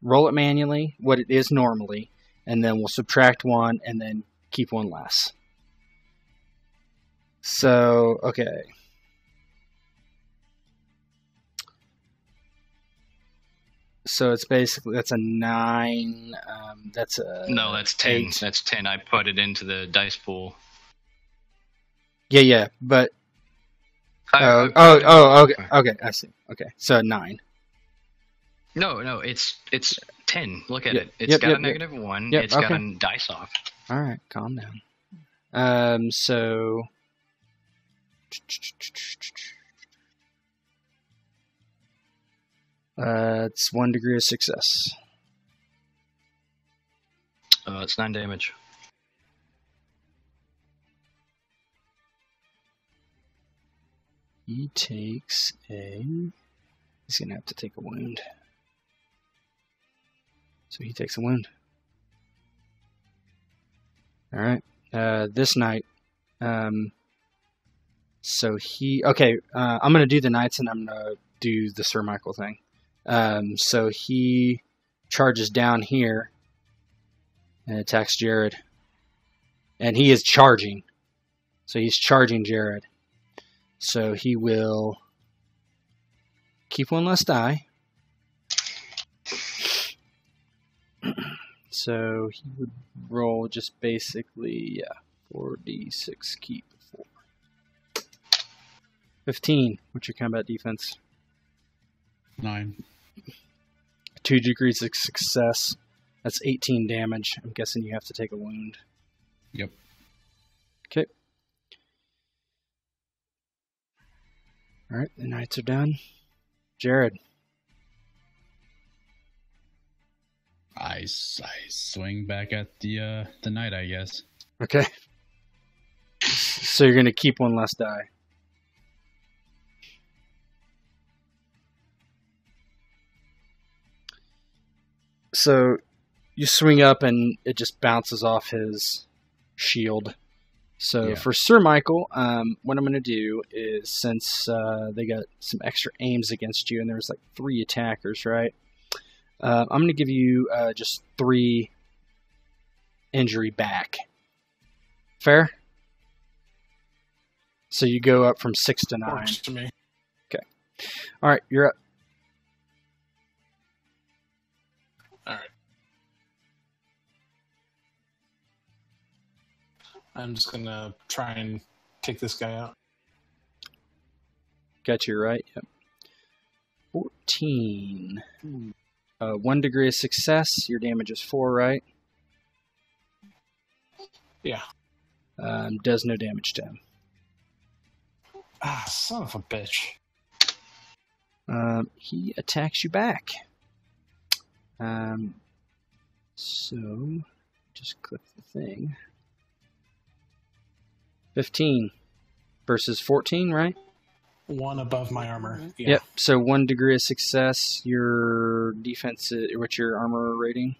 roll it manually what it is normally, and then we'll subtract 1 and then keep 1 less. So okay. So it's basically, that's a 9. That's a No, that's 10. 8. That's 10. I put it into the dice pool. Yeah, but I- okay, I see. Okay, so 9. No, it's 10. Look at Yep, it. It's yep, got yep, a negative 1. Yep, It's got okay. a dice off. All right, calm down. So it's 1 degree of success. It's 9 damage. He takes a. He's gonna have to take a wound. So he takes a wound. All right. This night. So he. Okay. I'm gonna do the knights, and I'm gonna do the Sir Michael thing. So he charges down here and attacks Jared, and he is charging. So he's charging Jared. So he will keep 1 less die. So he would roll just basically, 4d6, keep 4. 15. What's your combat defense? 9. 2 degrees of success. That's 18 damage. I'm guessing you have to take a wound. Yep. Okay. Alright, the knights are done. Jared. I swing back at the knight, I guess. Okay. So you're going to keep 1 less die. So you swing up and it just bounces off his shield. So Yeah. for Sir Michael, what I'm going to do is, since they got some extra aims against you and there's like 3 attackers, right? I'm going to give you just 3 injury back. Fair? So you go up from 6 to 9. Works to me. All right, you're up. All right. I'm just gonna try and take this guy out. Got you right. Yep. 14. 1 degree of success. Your damage is 4, right? Yeah. Does no damage to him. Ah, son of a bitch. He attacks you back. So, just click the thing. 15 versus 14, right? 1 above my armor. Yeah. Yep. So 1 degree of success. Your defense, what's your armor rating?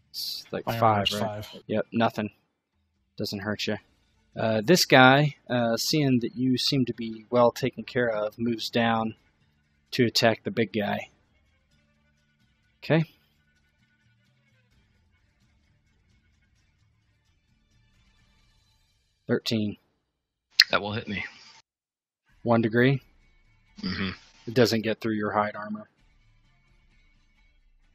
It's like My 5, armor's right? 5. Yep. Nothing. Doesn't hurt you. This guy, seeing that you seem to be well taken care of, moves down to attack the big guy. Okay. $13. That will hit me. 1 degree. Mm-hmm. It doesn't get through your hide armor.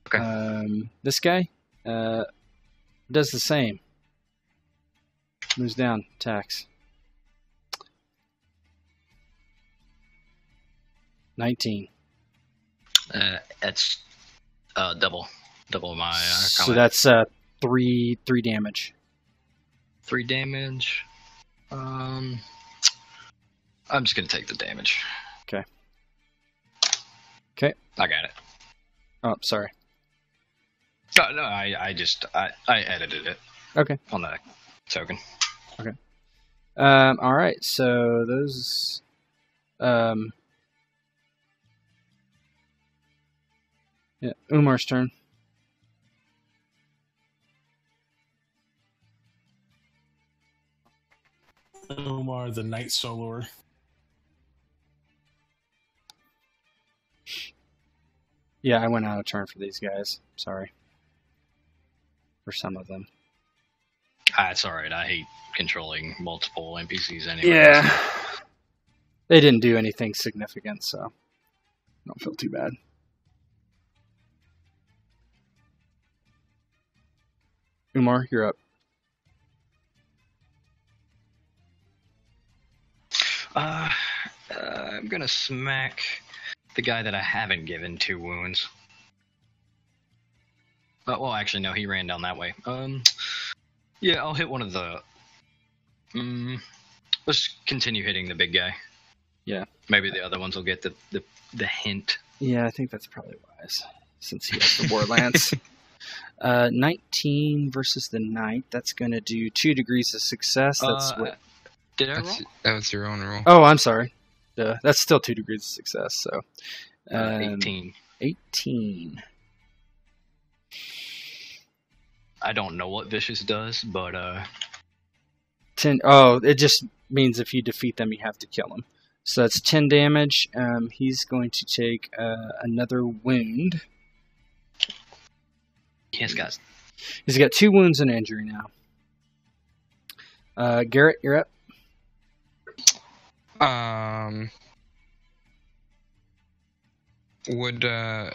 Okay. This guy does the same. Moves down, attacks. 19. That's double my So combat. that's 3 damage. 3 damage. I'm just gonna take the damage. Okay. Okay. I got it. Oh, sorry. No, I edited it. Okay. On the token. Okay. All right. So those. Yeah. Umar's turn. Umar, the Night Soloer. Yeah, I went out of turn for these guys. Sorry. For some of them. It's alright. I hate controlling multiple NPCs anyway. Yeah. They didn't do anything significant, so I don't feel too bad. Umar, you're up. I'm gonna smack the guy that I haven't given 2 wounds. Well, actually, no, he ran down that way. Yeah, I'll hit one of the. Let's continue hitting the big guy. Yeah. Maybe the other ones will get the hint. Yeah, I think that's probably wise, since he has the War Lance. 19 versus the Knight. That's going to do 2 degrees of success. That's what. Did I roll? That was your own roll. Oh, I'm sorry. That's still 2 degrees of success. So 18. 18. I don't know what Vicious does, but 10. Oh, it just means if you defeat them, you have to kill them. So that's 10 damage. He's going to take another wound. he's got. He's got 2 wounds and injury now. Garrett, you're up. Would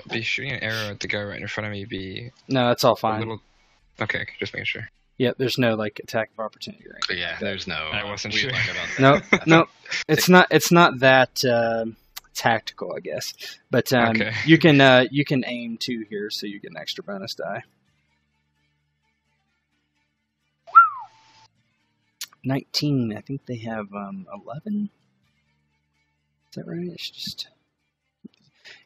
be shooting an arrow at the guy right in front of me be No, that's all a fine. little? Okay, just making sure. Yeah, there's no attack of opportunity or anything. Yeah, there's no. I wasn't we sure. learned about that. No, it's not. It's not that tactical, I guess. But Okay. you can aim 2 here, so you get an extra bonus die. 19. I think they have 11. Is that right? It's just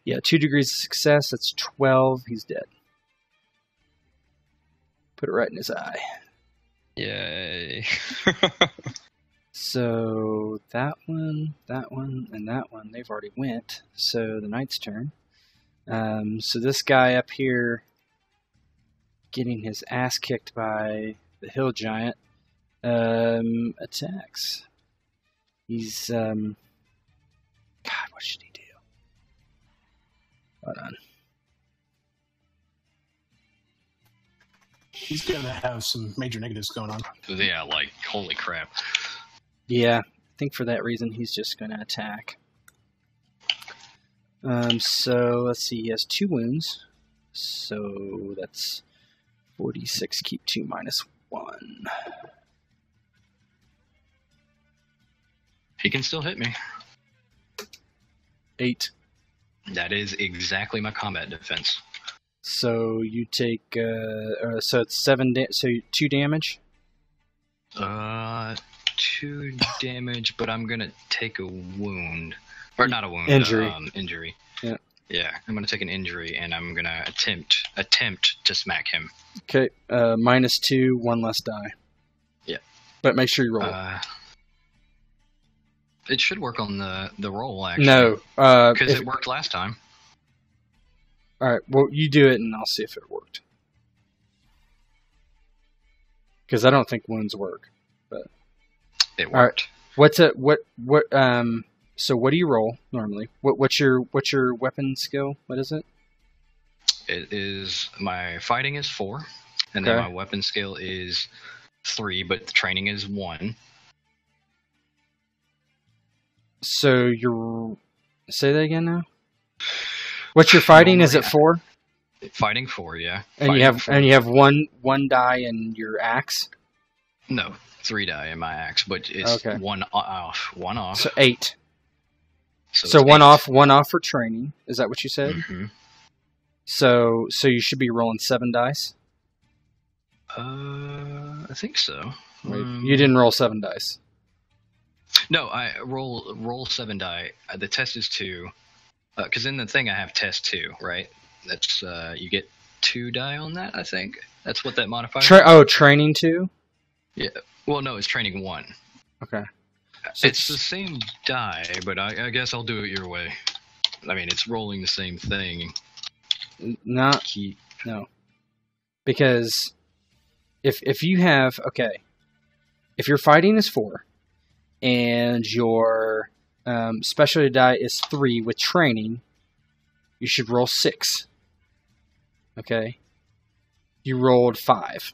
2 degrees of success. That's 12. He's dead. Put it right in his eye. Yay! So that one, and that one, they've already went. So the Knight's turn. So this guy up here, getting his ass kicked by the Hill Giant, attacks. He's, God, what should he do? Hold on. He's going to have some major negatives going on. Yeah, like holy crap. Yeah, I think for that reason he's just going to attack. So let's see, he has 2 wounds. So that's 46, keep 2 minus 1. He can still hit me. 8. That is exactly my combat defense. So you take, so it's 7, so 2 damage? 2 damage, but I'm gonna take a wound. Or not a wound. Injury. Injury. Yeah. Yeah, I'm gonna take an injury, and I'm gonna attempt to smack him. Okay, minus 2, 1 less die. Yeah. But make sure you roll it. It should work on the roll, actually. No. Because it worked last time. Alright, well, you do it and I'll see if it worked. Because I don't think wounds work. But it All right. worked. So what do you roll normally? What's your weapon skill? What is it? It is my fighting is 4, and then Okay. my weapon skill is 3, but the training is 1. So you're say that again now. What's your fighting? Is it Normally, 4? Fighting 4, yeah. And Fighting you have 4. one die in your axe. No, 3 die in my axe, but it's Okay. one off. One off. So 8. So So it's one 8. off for training. Is that what you said? Mhm. So you should be rolling 7 dice. I think so. Wait, you didn't roll 7 dice. No, I roll 7 die. The test is 2. Because in the thing I have test 2, right? That's you get 2 die on that. I think that's what that modifier. Training 2. Yeah. Well, no, it's training 1. Okay. So It's the same die, but I guess I'll do it your way. I mean, it's rolling the same thing. not no, because if you have if your fighting is 4 and your specialty die is 3 with training, you should roll 6. Okay. You rolled 5.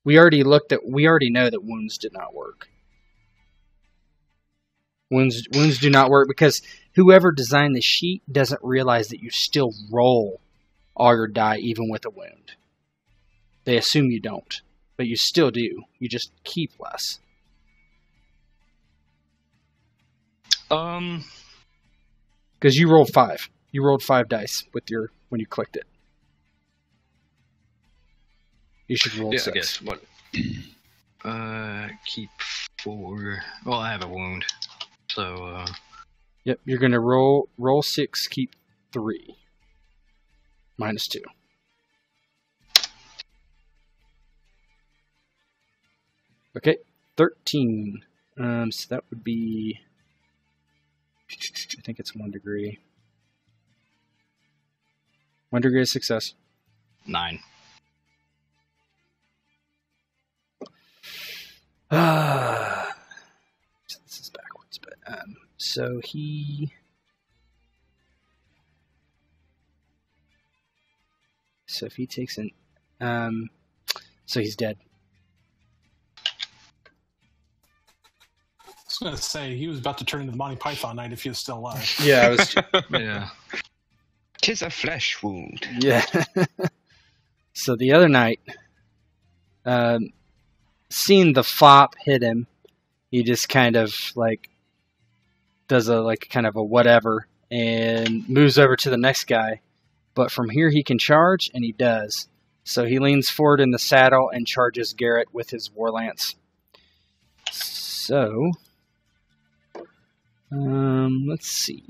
We already know that wounds did not work. Wounds do not work because whoever designed the sheet doesn't realize that you still roll all your die even with a wound. They assume you don't, but you still do. You just keep less. Because you rolled 5. You rolled 5 dice when you clicked it. You should roll 6. I guess what? Keep 4. Well, I have a wound, so. Yep, you're gonna roll 6, keep 3. -2. Okay, 13. So that would be. I think it's 1 degree. 1 degree of success. 9. This is backwards, but so he. So if he takes an, so he's dead. I was going to say, he was about to turn into Monty Python Night if he was still alive. Yeah, I was. Yeah. 'Tis a flesh wound. Yeah. So the other night, seeing the fop hit him, he just kind of does a kind of a whatever and moves over to the next guy. But from here he can charge, and he does. So he leans forward in the saddle and charges Garrett with his war lance. So, let's see.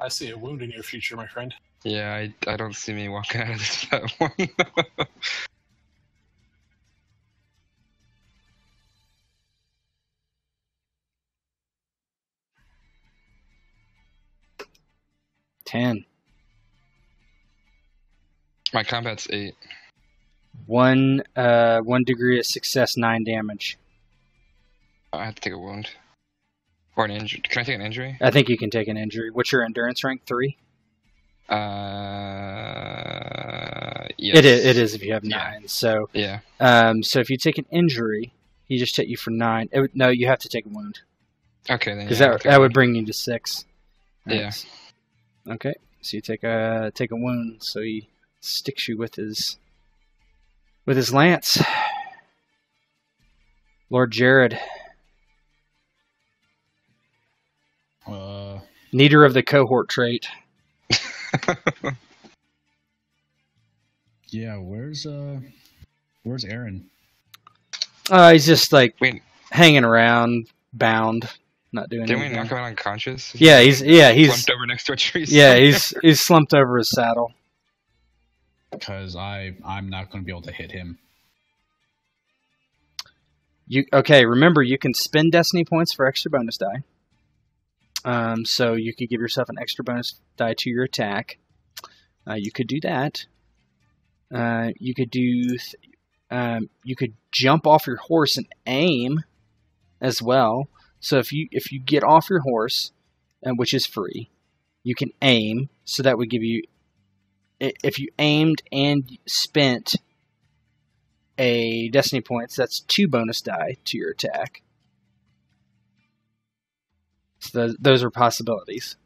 I see a wound in your future, my friend. Yeah, I don't see me walking out of this platform. $10. My combat's 8. 1 degree of success, 9 damage. I have to take a wound. Or an injury. Can I take an injury? I think you can take an injury. What's your endurance rank? 3? Yes. It is if you have 9. Yeah. So Yeah. so if you take an injury, he just hit you for 9. No, you have to take a wound Okay, then. because Yeah, that would bring you to 6. Yeah. Okay, so you take a wound. So he sticks you with his lance. Lord Jared, neater of the cohort trait. Yeah, where's Aeron? He's just Wait, hanging around, bound, not doing didn't we anything. knock him out unconscious? Yeah, he's slumped over next to a tree. he's slumped over his saddle. Because I'm not going to be able to hit him. Remember, you can spend destiny points for extra bonus die. So you could give yourself an extra bonus die to your attack. You could do that. You could do You could jump off your horse and aim as well. So if you get off your horse, which is free, you can aim. So that would give you, if you aimed and spent a destiny points, that's 2 bonus die to your attack. So those are possibilities.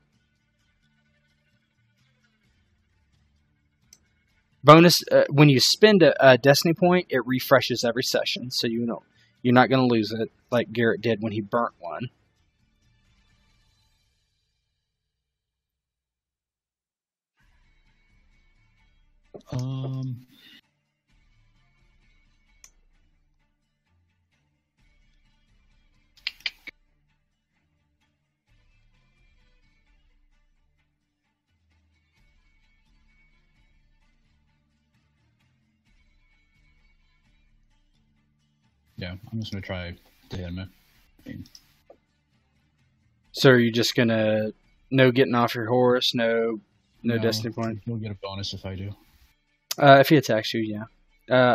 Bonus, when you spend a destiny point, it refreshes every session, so you're not going to lose it like Garrett did when he burnt one. Yeah, I'm just gonna try to hit him. So are you just gonna no getting off your horse, no destiny point? You'll get a bonus if I do. If he attacks you, yeah.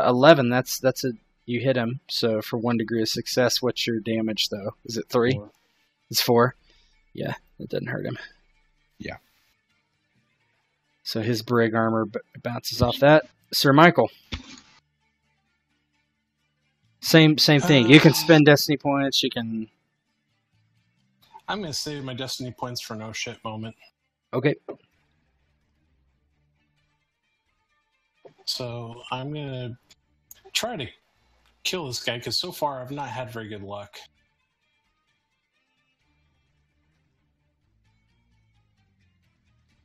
11. That's you hit him. So for 1 degree of success, what's your damage though? Is it 3? 4. It's 4. Yeah, it doesn't hurt him. Yeah. So his brig armor bounces off that. Sir Michael. Same thing. You can spend destiny points. You can. I'm going to save my destiny points for no shit moment. Okay. So I'm going to try to kill this guy, because so far I've not had very good luck.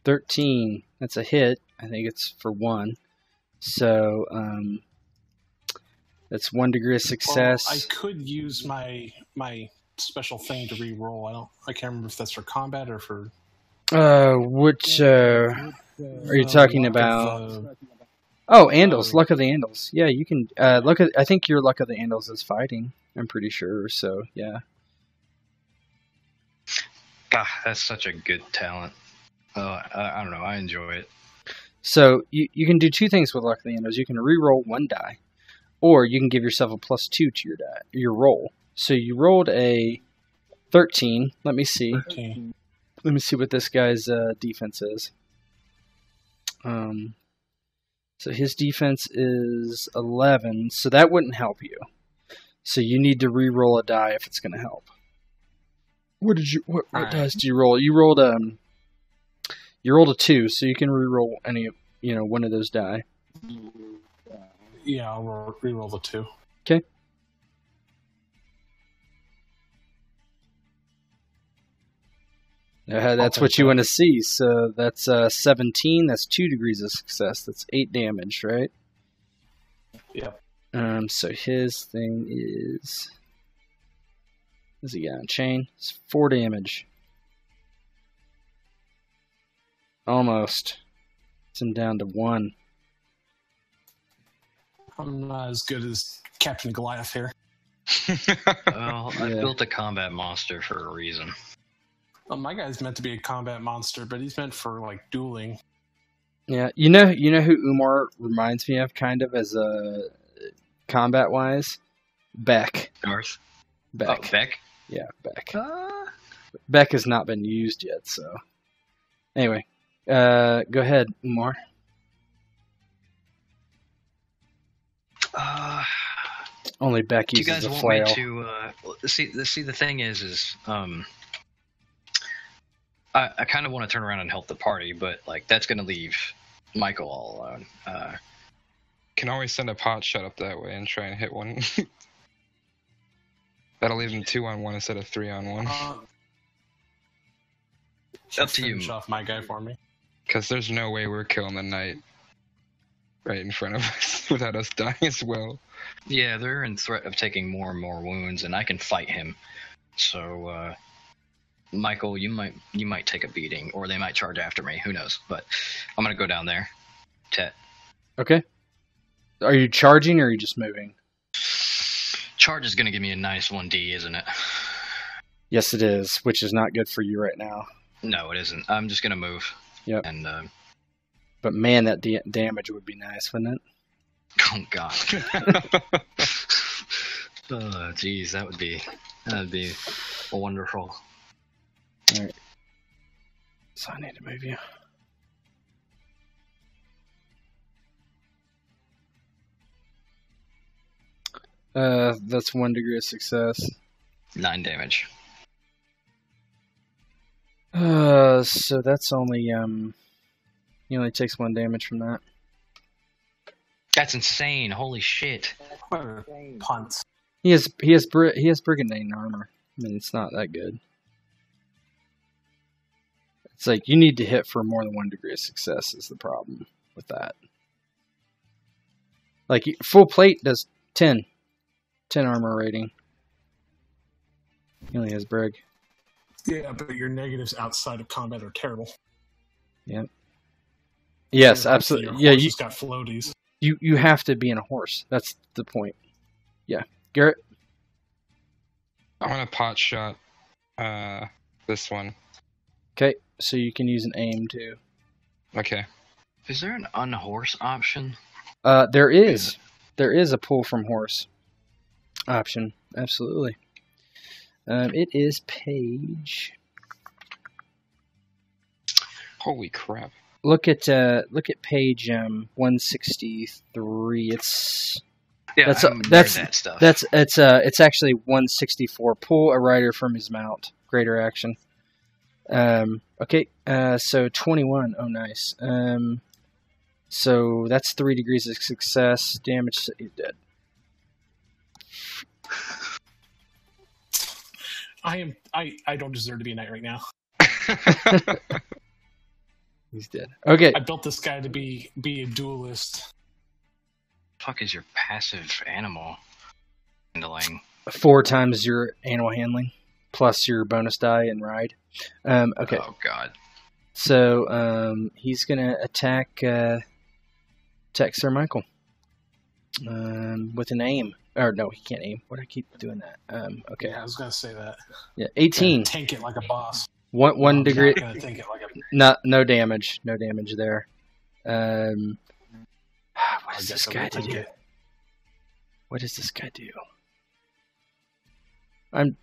$13. That's a hit. I think it's for 1. So that's 1 degree of success. Well, I could use my special thing to re-roll. I can't remember if that's for combat or for. Which are you talking about? Oh, Andals, Luck of the Andals. Yeah, you can I think your Luck of the Andals is fighting. I'm pretty sure. So yeah. That's such a good talent. I don't know. I enjoy it. So you can do 2 things with Luck of the Andals. You can re-roll 1 die, or you can give yourself a +2 to your roll. So you rolled a 13. Let me see. 13. Let me see what this guy's defense is. So his defense is 11. So that wouldn't help you. So you need to re-roll a die if it's going to help. What dice did you roll? You rolled a 2, so you can re-roll any one of those die. Yeah, I'll re-roll the 2. Okay. That's what you want to see. So that's 17. That's 2 degrees of success. That's 8 damage, right? Yep. So his thing is he got on chain? It's 4 damage. Almost. It's him down to 1. I'm not as good as Captain Goliath here. Well, I built a combat monster for a reason. Well, my guy's meant to be a combat monster, but he's meant for like dueling. Yeah, you know who Umar reminds me of, kind of, as a combat wise? Beck. North. Beck. Oh, Beck. Yeah, Beck. Beck has not been used yet, so anyway, go ahead, Umar. Only Beck uses you guys a want flail. me to see? The thing is I kind of want to turn around and help the party, but like that's going to leave Michael all alone. Can always send a pot shot up that way and try and hit one. That'll leave them 2-on-1 instead of 3-on-1. Up to you. Finish off my guy for me. Because there's no way we're killing the knight right in front of us without us dying as well. Yeah, they're in threat of taking more and more wounds, and I can fight him. So, Michael, you might take a beating, or they might charge after me. Who knows? But I'm gonna go down there. Tet. Okay. Are you charging, or are you just moving? Charge is gonna give me a nice 1D, isn't it? Yes, it is, which is not good for you right now. No, it isn't. I'm just gonna move. Yep. And but man, that damage would be nice, wouldn't it? Oh God. Oh, geez, that'd be wonderful. All right. So I need to move you. That's 1 degree of success. 9 damage. So that's only he only takes 1 damage from that. That's insane. Holy shit. Punt. He has brigandine armor. I mean, it's not that good. It's like you need to hit for more than 1 degree of success is the problem with that. Like full plate does 10 armor rating. He only has brig. Yeah, but your negatives outside of combat are terrible. Yep. Yes, absolutely. Yeah, you got floaties. You have to be in a horse. That's the point. Yeah, Garrett. I want to pot shot this one. Okay, so you can use an aim too. Okay. Is there an unhorse option? There is a pull from horse option. Absolutely. It is page. Holy crap! Look at page 163. It's that stuff. It's actually 164. Pull a rider from his mount. Greater action. Okay. So 21. Oh, nice. So that's 3 degrees of success. Damage. He's dead. I don't deserve to be a knight right now. He's dead. Okay. I built this guy to be a duelist. Fuck is your passive animal handling? 4 times your animal handling plus your bonus die and ride. Okay. Oh God. So he's gonna attack Sir Michael with an aim. Or no, he can't aim. Why do I keep doing that? Okay. Yeah, I was gonna say that. Yeah, 18. Tank it like a boss. One degree. Not gonna tank it like a. No damage. No damage there. What does this guy do? What does this guy do? I'm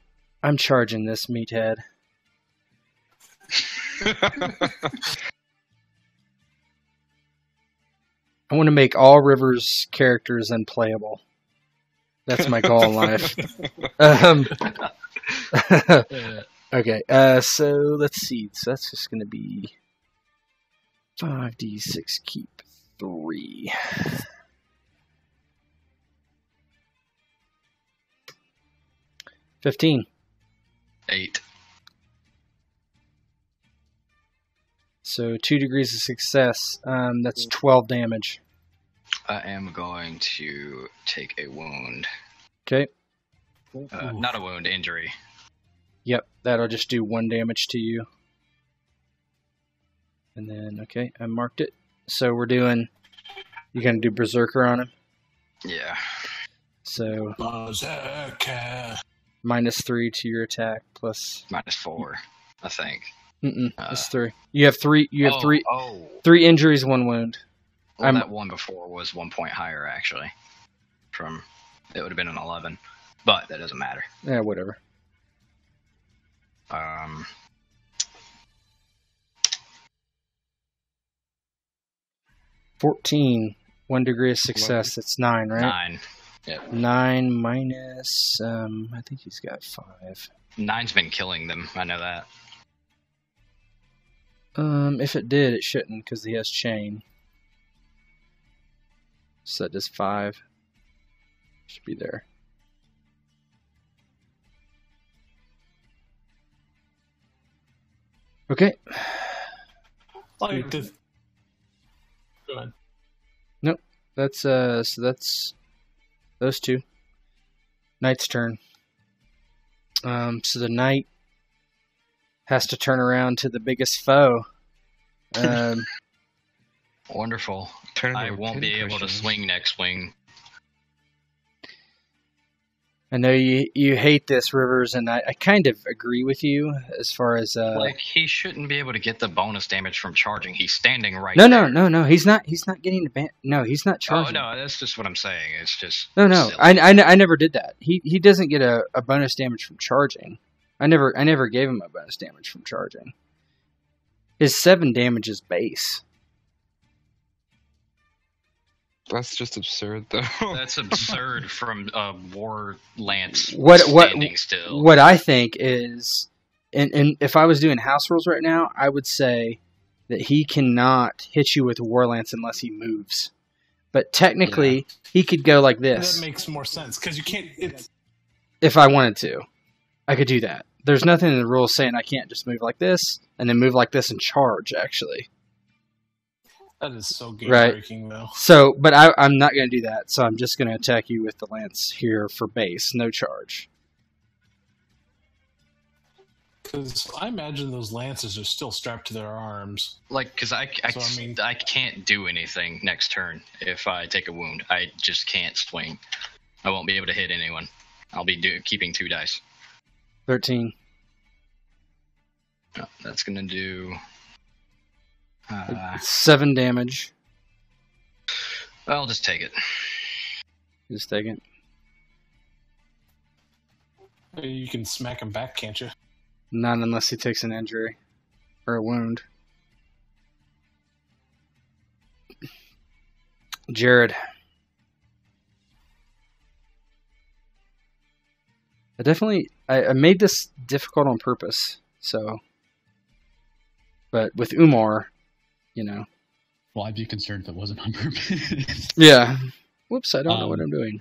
charging this meathead. I want to make all Rivers characters unplayable. That's my goal in life. Okay, so let's see. So that's just going to be 5d6, keep 3. $15. 8. So 2 degrees of success. That's 12 damage. I am going to take a wound. Okay. Not a wound, injury. Yep, that'll just do 1 damage to you. And then, okay, I marked it. So we're doing, you're going to do Berserker on him? Yeah. So, Berserker. -3 to your attack, plus... -4, I think. It's 3. You have 3, Oh. 3 injuries, 1 wound. Well, that one before was 1 point higher, actually. It would have been an 11. But that doesn't matter. Yeah, whatever. 14. 1 degree of success. That's 9, right? 9. Yep. 9 minus, I think he's got 5. 9's been killing them. I know that. If it did, it shouldn't, because he has chain. So that does 5. Should be there. Okay. Like this. Go ahead. Nope. That's so that's those 2. Knight's turn. So the knight has to turn around to the biggest foe. Wonderful. Turn I into a won't be able to pincushion. swing next swing. I know you hate this, Rivers, and I kind of agree with you as far as Like, he shouldn't be able to get the bonus damage from charging. He's standing right No, there. no. He's not getting the no, he's not Oh, charging. no, that's just what I'm saying. It's just No. silly. I never did that. He doesn't get a bonus damage from charging. I never gave him a bonus damage from charging. His 7 damage is base. That's just absurd, though. That's absurd from War Lance Standing still. What I think is, and if I was doing house rules right now, I would say that he cannot hit you with Warlance unless he moves. But technically, he could go like this. That makes more sense because you can't. If I wanted to, I could do that. There's nothing in the rules saying I can't just move like this and then move like this and charge, actually. That is so game-breaking, though. So, but I'm not going to do that, so I'm just going to attack you with the lance here for base, no charge. Because I imagine those lances are still strapped to their arms. Like, because I can't do anything next turn if I take a wound. I just can't swing. I won't be able to hit anyone. I'll be keeping 2 dice. 13. Oh, that's going to do... 7 damage. I'll just take it. Just take it. You can smack him back, can't you? Not unless he takes an injury or a wound. Jared. I made this difficult on purpose, so. But with Umar, you know. Well, I'd be concerned if it wasn't on purpose. Yeah. Whoops, I don't know what I'm doing.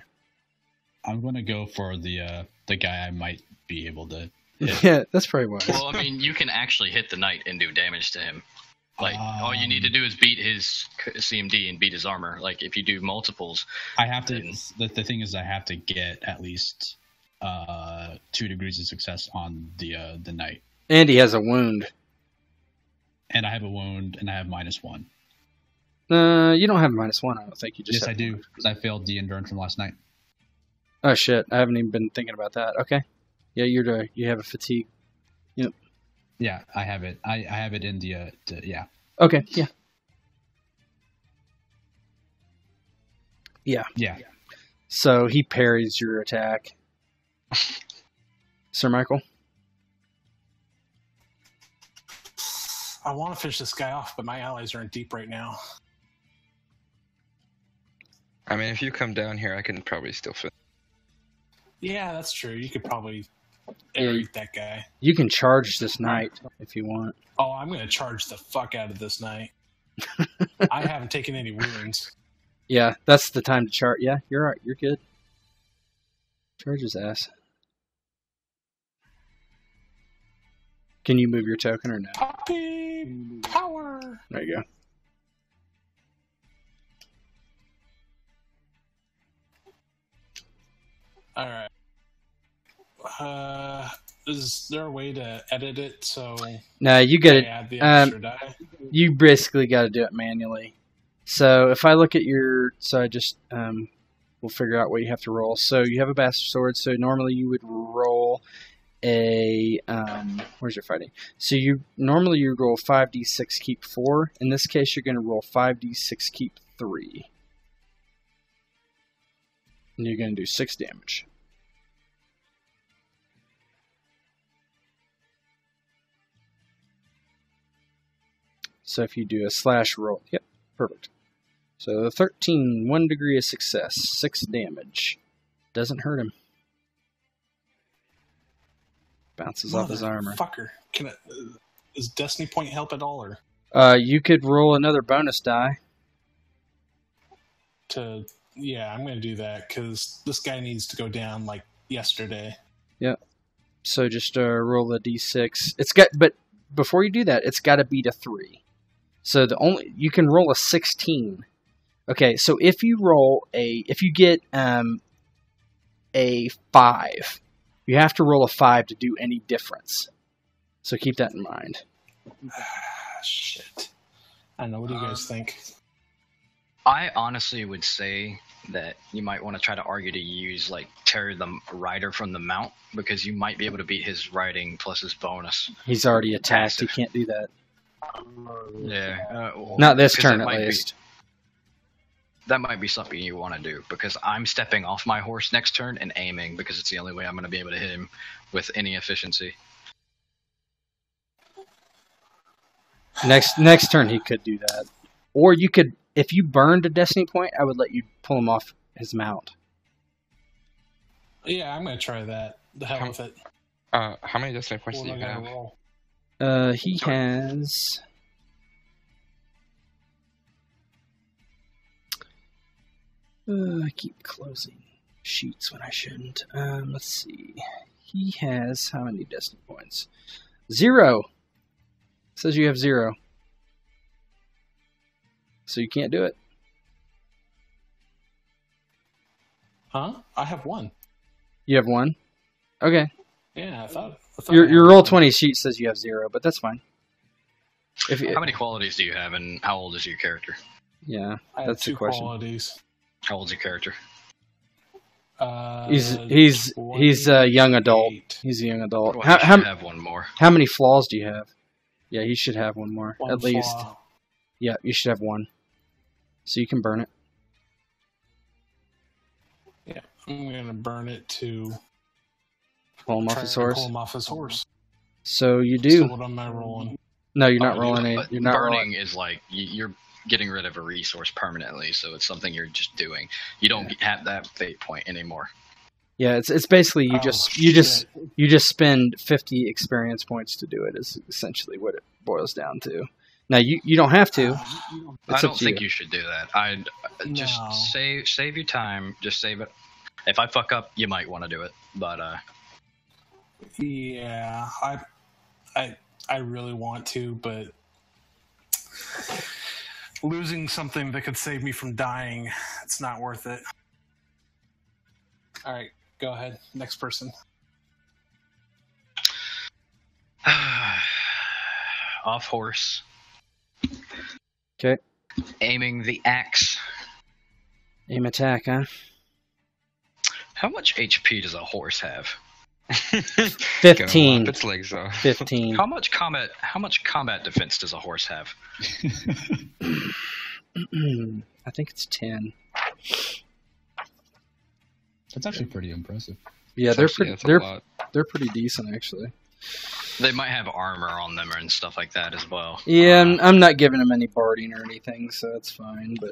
I'm going to go for the guy I might be able to hit. Yeah, that's probably wise. Well, I mean, you can actually hit the knight and do damage to him. Like, all you need to do is beat his CMD and beat his armor. Like, if you do multiples... I have to... The thing is, I have to get at least 2 degrees of success on the knight. And he has a wound. And I have a wound, and I have -1. You don't have -1, I don't think. You just yes, I do, because I failed the endurance from last night. Oh, shit. I haven't even been thinking about that. Okay. Yeah, you have a fatigue. Yep. Yeah, I have it. I have it in the yeah. Okay, yeah. Yeah. Yeah. So he parries your attack. Sir Michael? I want to finish this guy off, but my allies are in deep right now. I mean, if you come down here, I can probably still fit. Yeah, that's true. You could probably aerate that guy. You can charge this knight if you want. Oh, I'm going to charge the fuck out of this knight. I haven't taken any wounds. Yeah, that's the time to charge. Yeah, you're right. You're good. Charge his ass. Can you move your token or no? Puppy power! There you go. Alright. Is there a way to edit it so No, you get it. add the extra die? You basically got to do it manually. So if I look at your, so I just we'll figure out what you have to roll. So you have a bastard sword. So normally you would roll a where's your fighting? So you roll 5d6 keep 4. In this case, you're going to roll 5d6 keep 3, and you're going to do 6 damage. So if you do a slash roll, yep, perfect. So 13, 1 degree of success, 6 damage. Doesn't hurt him. Bounces off his armor. Fucker. Does Destiny Point help at all, or? You could roll another bonus die. Yeah, I'm going to do that, because this guy needs to go down like yesterday. Yep. So just roll a d6. But before you do that, it's got to beat a 3. So you can roll a 16. Okay, so if you get a 5, you have to roll a 5 to do any difference. So keep that in mind. Shit. I don't know. What do you guys think? I honestly would say that you might want to try to argue to use like tear the rider from the mount because you might be able to beat his riding plus his bonus. He's already attacked. He Passive. can't do that. Yeah. Not this because turn, that at might be- least. That might be something you want to do because I'm stepping off my horse next turn and aiming because it's the only way I'm going to be able to hit him with any efficiency. Next turn, he could do that. Or you could, if you burned a destiny point, I would let you pull him off his mount. Yeah, I'm gonna try that. The hell with it. How many destiny points What do am you I have? gonna roll? He has. I keep closing sheets when I shouldn't. Let's see. He has how many destiny points? 0. Says you have 0. So you can't do it. Huh? I have 1. You have 1. Okay. Yeah, I thought Your I had roll 1. 20 sheet says you have 0, but that's fine. If you, How many qualities do you have and how old is your character? yeah, I have that's the 2 question. qualities. How old's your character? He's a young adult. 28. He's a young adult. Well, How, you how, should have one more. how many flaws do you have? Yeah, he should have one more, One at least. flaw. Yeah, you should have 1. So you can burn it. Yeah, I'm gonna burn it to Pull him off try his to horse. pull him off his horse. So you So do. what am I rolling? No, you're not Oh, rolling any. But You're not burning rolling. is like you're getting rid of a resource permanently, so it's something you're just doing. You don't have that fate point anymore. Yeah, it's basically you Oh, just spend 50 experience points to do it. Is essentially what it boils down to. Now you don't have to. I It's don't up to think you. you should do that. I'd just No. save your time. Just save it. If I fuck up, you might want to do it, but Yeah, I really want to, but losing something that could save me from dying, it's not worth it. All right, go ahead. Next person. off horse. Okay. Aiming the axe. Aim attack, huh? How much HP does a horse have? 15. Its legs off. 15. How much combat defense does a horse have? I think it's 10. That's actually pretty impressive. Yeah, they're Actually, pretty. that's a They're lot. they're pretty decent actually. They might have armor on them and stuff like that as well. Yeah, I'm not giving them any barding or anything, so that's fine. But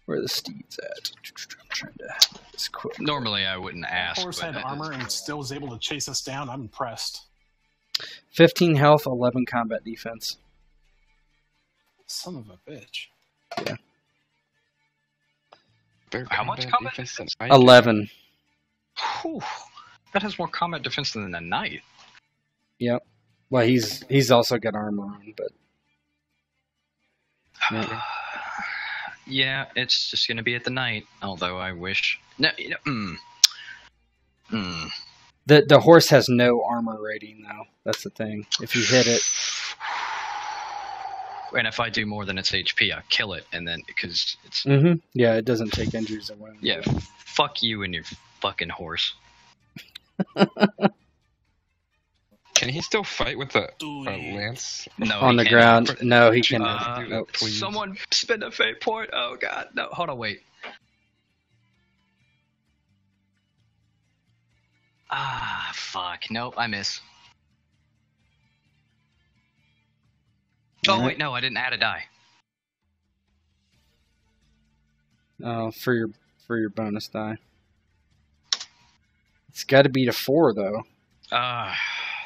where are the steeds at? I'm trying to just quick. Normally, I wouldn't ask. Horse but had armor and still was able to chase us down. I'm impressed. 15 health, 11 combat defense. Son of a bitch. Better How much combat defense than defense? I do. 11. Whew, that has more combat defense than the knight. Yep. Well, he's also got armor on, but yeah. Yeah, it's just gonna be at the night. Although I wish. No, The horse has no armor rating though. That's the thing. If you hit it, And if I do more than its HP, I kill it, and then because it's yeah, it doesn't take injuries away. yeah, fuck you and your fucking horse. Can he still fight with a lance? No, On he the cannot. ground, no, he can. do that, please. Someone spend a fate point. Oh god, no, hold on, wait. Ah, fuck. Nope, I miss. Oh Alright. wait, no, I didn't add a die. For your bonus die. It's got to beat a 4 though. Ah,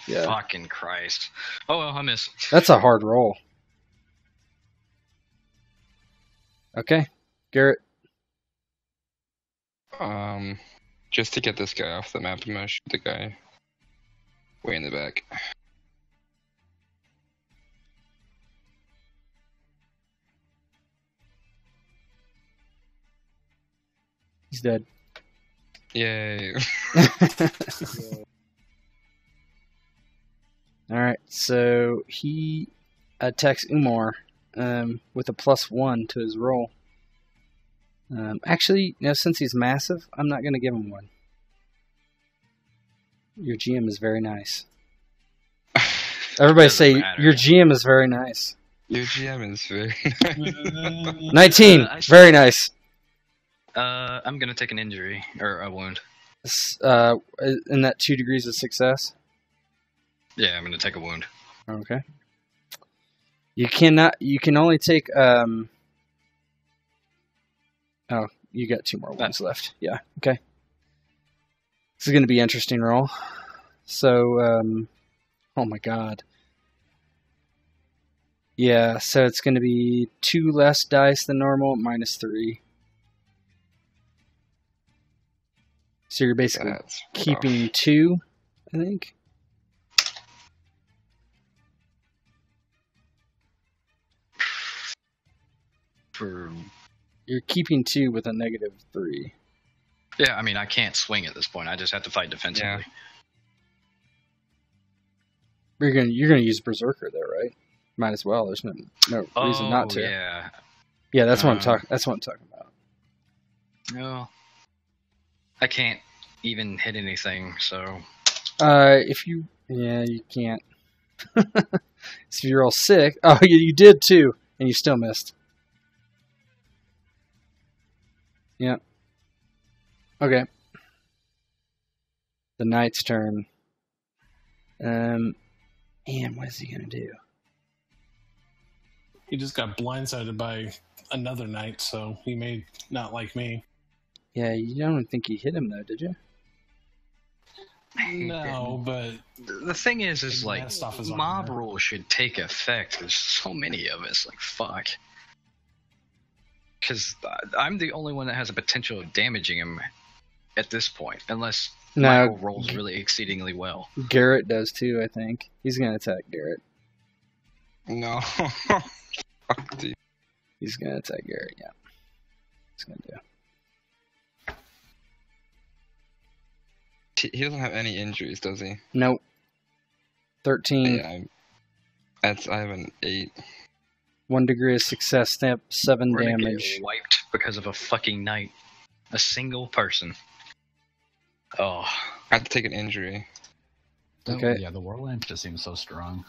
Yeah. fucking Christ. Oh well, I miss. That's a hard roll. Okay, Garrett. Just to get this guy off the map, I'm gonna shoot the guy way in the back. He's dead. Yay! All right, so he attacks Umar with a +1 to his roll. Actually, since he's massive, I'm not going to give him 1. Your GM is very nice. Everybody say, your GM is very nice. Your GM is very 19! Very nice. I'm going to take an injury, or a wound. In that 2 degrees of success? Yeah, I'm going to take a wound. Okay. You can only take, oh, you got 2 more wounds left. Yeah, okay. This is going to be an interesting roll. So, oh my god. Yeah, so it's going to be 2 less dice than normal, -3. So you're basically keeping 2, I think. You're keeping 2 with a -3. Yeah, I mean, I can't swing at this point. I just have to fight defensively. Yeah. You're gonna use Berserker there, right? Might as well. There's no reason not to. Yeah. Yeah, that's what I'm talking. That's what I'm talking about. No, I can't even hit anything. So. You can't. So if you roll 6, oh, you did too, and you still missed. Yeah. Okay. The knight's turn. And what is he gonna do? He just got blindsided by another knight, so he may not like me. Yeah, you don't think you hit him though, did you? No, but the thing is like mob rule should take effect. There's so many of us. Like fuck. Because I'm the only one that has a potential of damaging him at this point, unless Michael rolls really exceedingly well. Garrett does too, I think. He's going to attack Garrett. No. Fuck, dude. He's going to attack Garrett, yeah. He's going to do. He doesn't have any injuries, does he? Nope. 13. Yeah, I have an 8. 1 degree of success, 7 We're gonna damage. get wiped because of a fucking knight. A single person. Oh. I have to take an injury. Okay. Yeah, the Warlamp just seems so strong.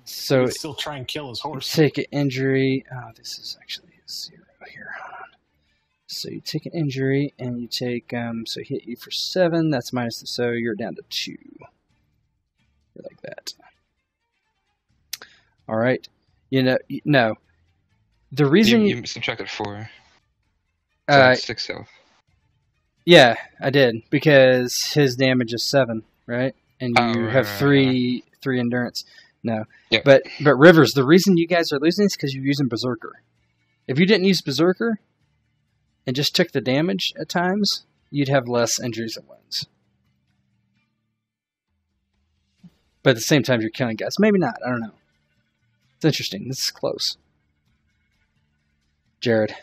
So he'd still try and kill his horse. Take an injury. Oh, this is actually a 0 here. Hold on. So you take an injury and you take so hit you for 7. That's minus. So you're down to 2. You're like that. All right. No. The reason you subtracted 4. So 6 health. Yeah, I did because his damage is 7, right? And you have 3 endurance. No, yep. But Rivers, the reason you guys are losing is because you're using Berserker. If you didn't use Berserker and just took the damage at times, you'd have less injuries and wounds. But at the same time, you're killing guys. Maybe not. I don't know. It's interesting. This is close. Jared.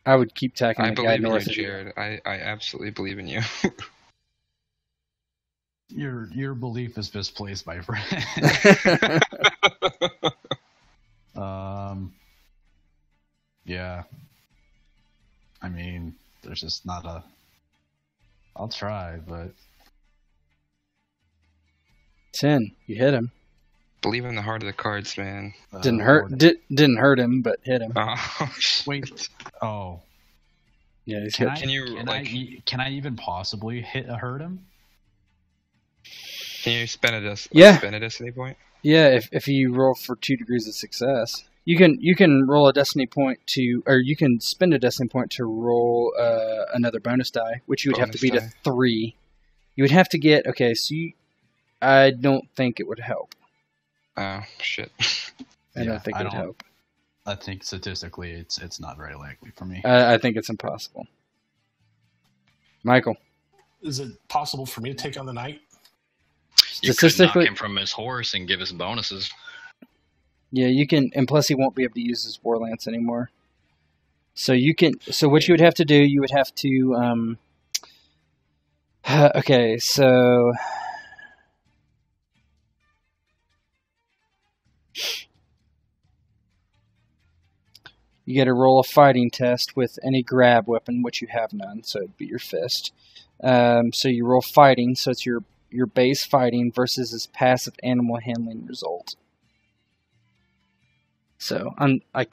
I would keep tacking the guy north of you. Jared. I absolutely believe in you. Your belief is misplaced, my friend. Yeah. I mean, there's just not a... I'll try, but... 10. You hit him. Believe in the heart of the cards, man. Didn't hurt him, but hit him. Oh, wait. Oh. Yeah, he's hit. Can I even possibly hurt him? Can you spend a destiny point? Yeah, if you roll for 2 degrees of success, you can roll a destiny point or you can spend a destiny point to roll another bonus die, which you would have to beat a 3. You would have to get I don't think it would help. Oh shit! I don't think it would help. I think statistically, it's not very likely for me. I think it's impossible. Michael, is it possible for me to take on the knight? You could knock him from his horse and give us bonuses. Yeah, you can, and plus he won't be able to use his war lance anymore. So you can. So what you would have to do, you would have to. Okay, so You get to roll a fighting test with any grab weapon, which you have none, so it'd be your fist. So you roll fighting, so it's your base fighting versus his passive animal handling result. So I'm not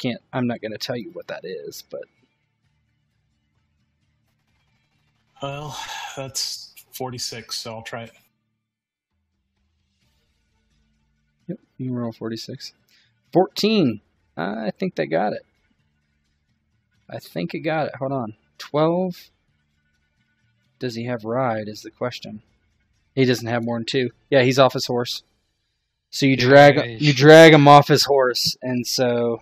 going to tell you what that is, but Well, that's 46, so I'll try it. yep, you can roll 46. 14. I think they got it. Hold on. 12. Does he have ride is the question. He doesn't have more than 2. Yeah, he's off his horse. So you drag him off his horse, and so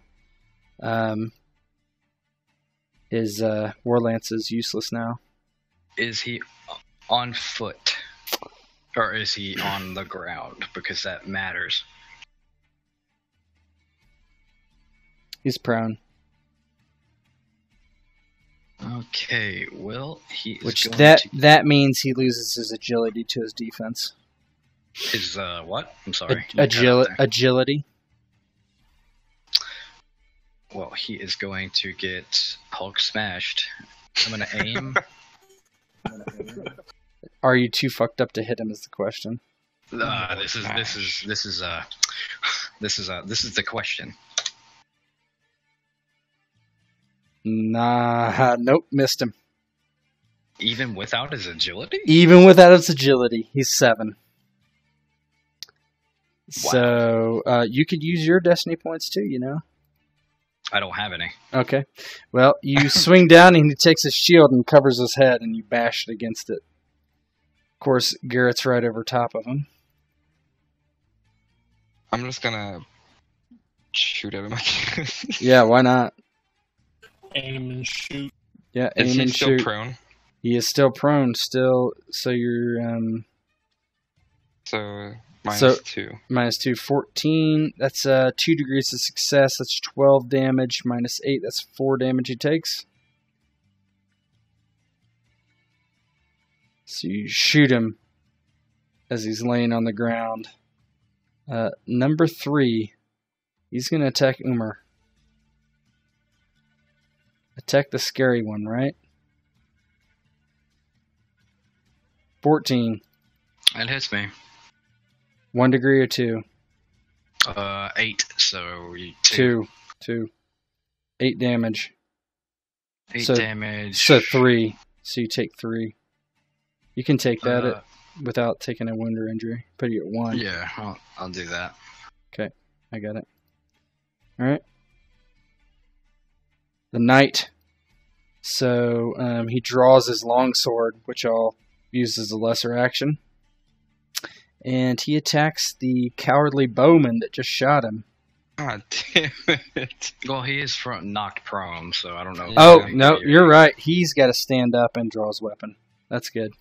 his war lance is useless now. Is he on foot? Or is he on the ground? Because that matters. He's prone. Okay, well, he is Which going that means he loses his agility to his defense. His, what? I'm sorry. You cut out there. Agility. Well, he is going to get Hulk smashed. I'm going to aim. Are you too fucked up to hit him is the question. This is the question. Nah, nope, missed him. Even without his agility? Even without his agility, he's 7. Wow. So you could use your destiny points too, you know. I don't have any. Okay. Well, you swing down and he takes his shield and covers his head and you bash it against it. Of course, Garrett's right over top of him. I'm just gonna shoot at him. Yeah, why not? Aim and shoot. Yeah, Is aim he and still shoot. prone? He is still prone, so you're So So- -2. -2, 14. That's 2 degrees of success. That's 12 damage. -8. That's 4 damage he takes. So you shoot him as he's laying on the ground. Number 3. He's going to attack Umar. Attack the scary one, right? 14. That hits me. 1 degree or 2? 8, so 2. 8 damage. 8 So- damage. So 3. So you take 3. You can take that Uh, without taking a wound or injury. Put you at 1. Yeah, I'll do that. Okay, I got it. Alright. The knight. So he draws his longsword, which I'll use as a lesser action. And he attacks the cowardly bowman that just shot him. God damn it. Well, he is knocked prone, so I don't know. Oh, if no, you're right. He's got to stand up and draw his weapon. That's good. Is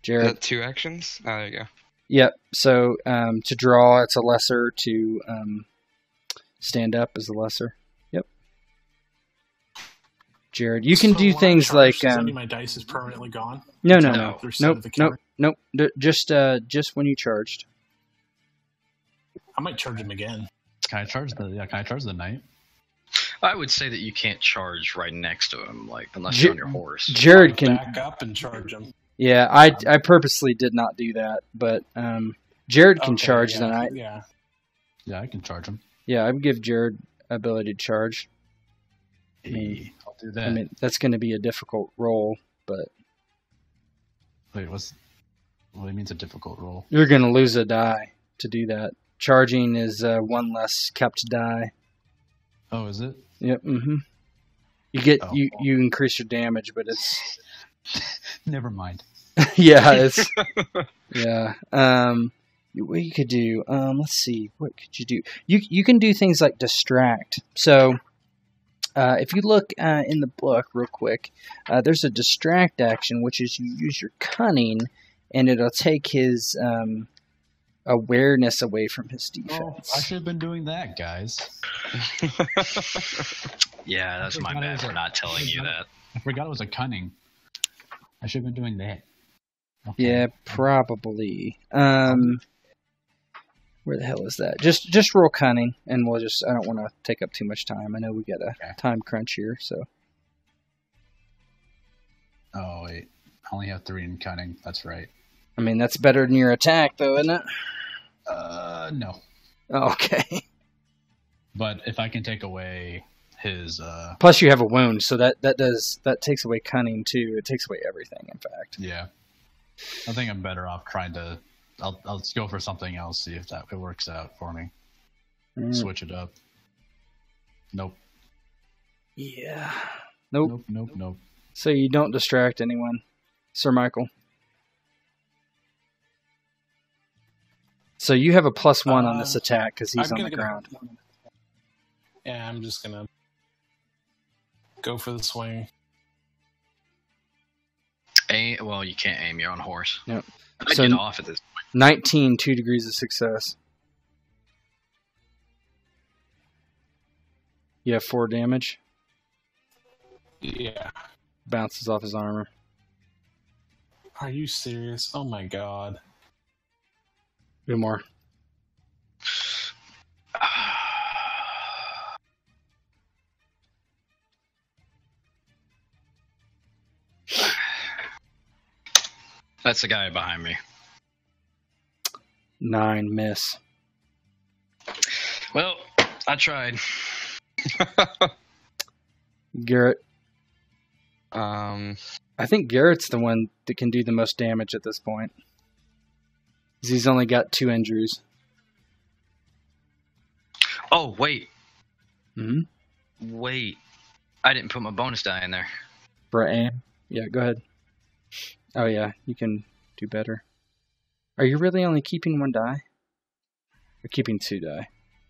Jared. that 2 actions? Oh, there you go. Yep. So to draw, it's a lesser. To stand up is a lesser. Yep. Jared, you can So do when I things charge, like does that mean my dice is permanently gone? no. There's some of the counter. Nope. Just when you charged. I might charge him again. Can I charge the knight? I would say that you can't charge right next to him, like unless you're on your horse. Jared can. Back up and charge him. Yeah, I purposely did not do that, but Jared can Okay, charge yeah, the knight. Yeah. Yeah, I can charge him. Yeah, I would give Jared ability to charge. Hey, I'll do that. I mean, that's going to be a difficult roll, but Wait, what do you mean it's a difficult roll? you're going to lose a die to do that. Charging is 1 less kept die. Oh, is it? Yep. Mm-hmm. You get Oh. you increase your damage, but it's Never mind. yeah, it's yeah. What you could do? Let's see. What could you do? You can do things like distract. So, if you look in the book real quick, there's a distract action, which is you use your cunning, and it'll take his awareness away from his Oh, defense. I should have been doing that, guys. Yeah, that's my bad for not telling you that. I forgot it was a cunning. I should have been doing that. Okay. Yeah, probably. Where the hell is that? Just roll cunning, and we'll just. I don't want to take up too much time. I know we got a time crunch here, so. Oh wait, I only have 3 in cunning. That's right. I mean, that's better than your attack, though, isn't it? No. Okay. But if I can take away his. Plus, you have a wound, so that takes away cunning too. It takes away everything. In fact. Yeah. I think I'm better off trying to. I'll just go for something else. See if it works out for me. Switch it up. Nope. Yeah. Nope. Nope. So you don't distract anyone, Sir Michael. So you have a +1 on this attack because he's on the ground. Yeah, I'm just gonna go for the swing. Well, you can't aim. You're on a horse. Yep. I So get off at this point. 19, 2 degrees of success. You have 4 damage. Yeah. Bounces off his armor. Are you serious? Oh my god. 2 more. That's the guy behind me. 9, miss. Well, I tried. Garrett. Um, I think Garrett's the one that can do the most damage at this point. 'Cause he's only got 2 injuries. Oh, wait. Mm-hmm. Wait. I didn't put my bonus die in there. For aim? Yeah, go ahead. Oh yeah, you can do better. Are you really only keeping 1 die? Or keeping 2 die?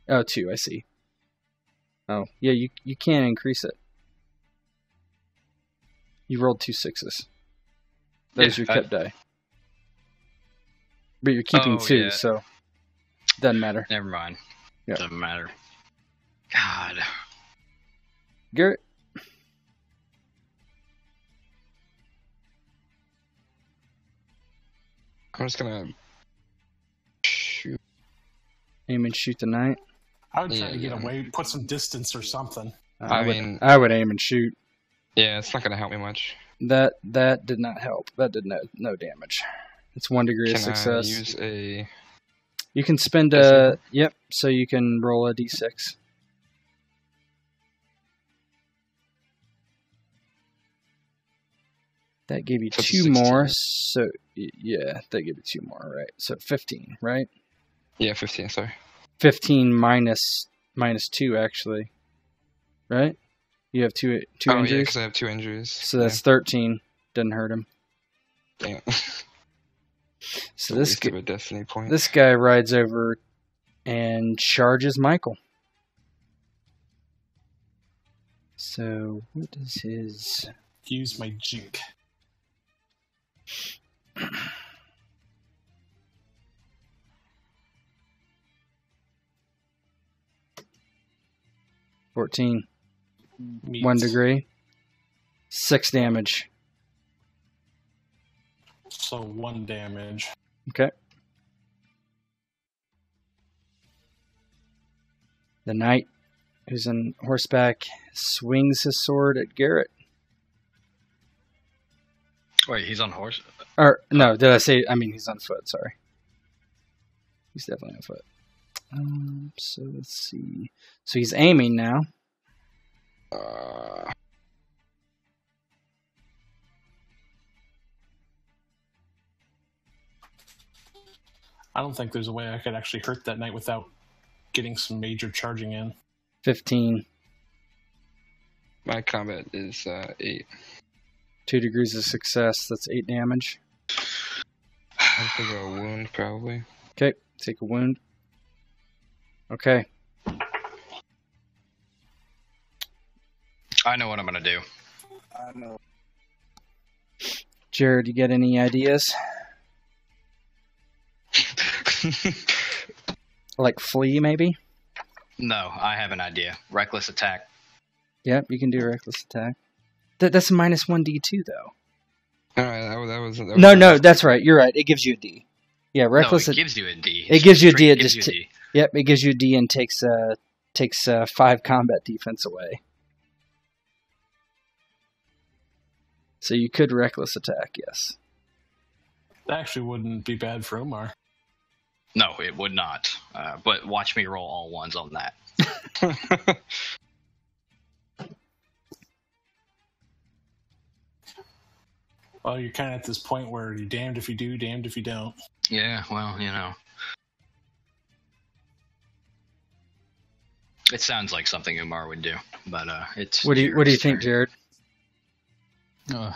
Oh, 2, I see. Oh, yeah, you can increase it. You rolled 2 6s. Those are your kept die. But you're keeping 2, so doesn't matter. Never mind. Yeah. Doesn't matter. God. Garrett? I'm just gonna shoot. Aim and shoot the knight. I would try to get away, put some distance or something. I would aim and shoot. Yeah, it's not gonna help me much. That did not help. That did no damage. It's 1 degree of success. Can I use a... You can spend a... Yep, so you can roll a d6. That gave you So 2 more, so... Yeah, that gave you 2 more, right? So 15, right? Yeah, 15, sorry. 15 minus 2, actually. Right? You have 2 injuries? Oh, yeah, because I have 2 injuries. So that's 13. Doesn't hurt him. Damn. So This give a destiny point. This guy rides over and charges Michael. So what is his? Use my jink. $14. Meets. 1 degree. 6 damage. So 1 damage. Okay. The knight, who's on horseback, swings his sword at Garrett. Wait, he's on horse? Or, no, did I say... I mean, he's on foot, sorry. He's definitely on foot. So, let's see. So, he's aiming now. I don't think there's a way I could actually hurt that knight without getting some major charging in. 15. My combat is 8. 2 degrees of success. That's 8 damage. I'll take a wound, probably. Okay, take a wound. Okay. I know what I'm going to do. I know. Jared, you got any ideas? Like flee, maybe? No, I have an idea. Reckless attack. Yep, you can do a reckless attack. That's a minus 1d2, though. Alright, that was No, that's right. You're right. It gives you a D. Yeah, reckless. No, it gives you a D. It gives you a D. It It gives just you a D. Yep, it gives you a D and takes 5 combat defense away. So you could reckless attack, yes. That actually wouldn't be bad for Omar. No, it would not. But watch me roll all ones on that. Well, you're kind of at this point where you're damned if you do, damned if you don't. Yeah, well, you know. It sounds like something Umar would do, but it's. What do you think, Jared? Jared?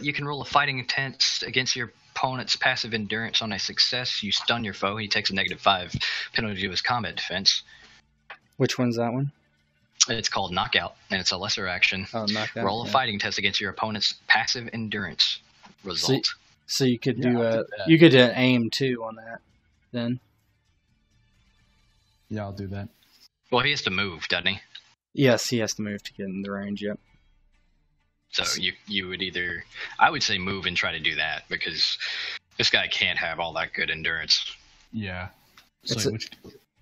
You can roll a fighting intent against your opponent's passive endurance on a success. You stun your foe. He takes a -5 penalty to his combat defense. Which one's that one? It's called knockout, and it's a lesser action. Oh, knockout. Roll a fighting test against your opponent's passive endurance result. So you could do you could aim too on that, then. Yeah, I'll do that. Well, he has to move, doesn't he? Yes, he has to move to get in the range. Yep. So you would either, I would say, move and try to do that, because this guy can't have all that good endurance. Yeah. So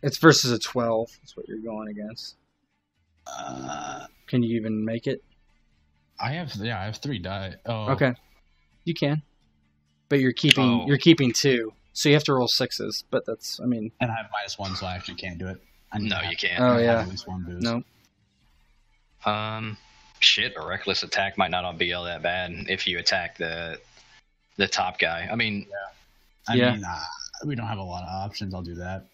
it's versus a 12. That's what you're going against. Can you even make it? I have 3 die. Oh, okay. You can, but you're keeping 2, so you have to roll 6s. But that's, I mean, and I have -1, so I actually can't do it. No, you can't. Oh yeah. At least 1 boost. No. Shit, a reckless attack might not be all that bad if you attack the top guy. I mean, I mean, we don't have a lot of options. I'll do that.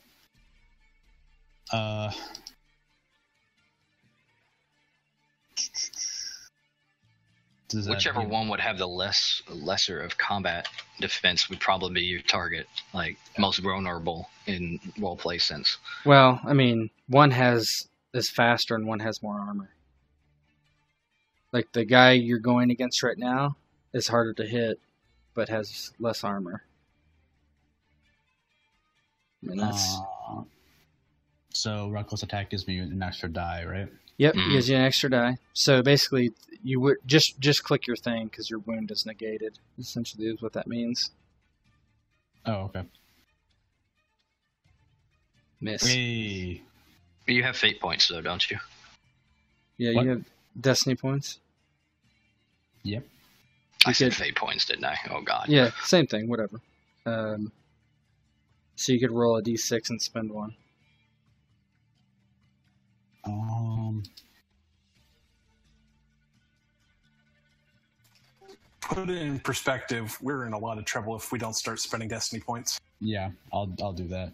Whichever one would have the lesser of combat defense would probably be your target, like most vulnerable in roleplay sense. Well, I mean, one is faster and one has more armor. Like the guy you're going against right now is harder to hit, but has less armor. I mean, that's... So reckless attack gives me an extra die, right? Yep, it gives you an extra die. So basically, you would just click your thing because your wound is negated. Essentially, is what that means. Oh, okay. Miss. Hey. You have fate points, though, don't you? Yeah, What? you have destiny points. Yep. I said fate points, didn't I? Oh, God. Yeah, same thing, whatever. So you could roll a d6 and spend 1. Put it in perspective, we're in a lot of trouble if we don't start spending destiny points. Yeah, I'll do that.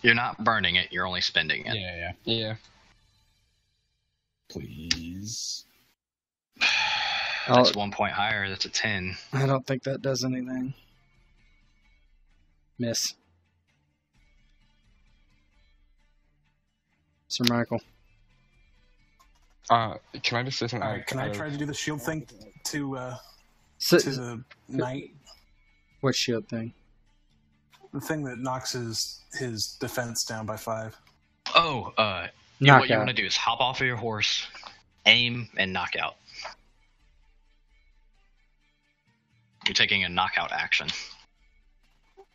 You're not burning it, you're only spending it. Yeah. Please. That's 1 point higher, that's a 10. I don't think that does anything. Miss. Sir Michael. Can I just say something? Alright, can I try to do the shield thing to So, the knight? what shield thing? The thing that knocks his defense down by 5. Oh, what you Knockout. want to do is hop off of your horse, aim, and knock out. You're taking a knockout action.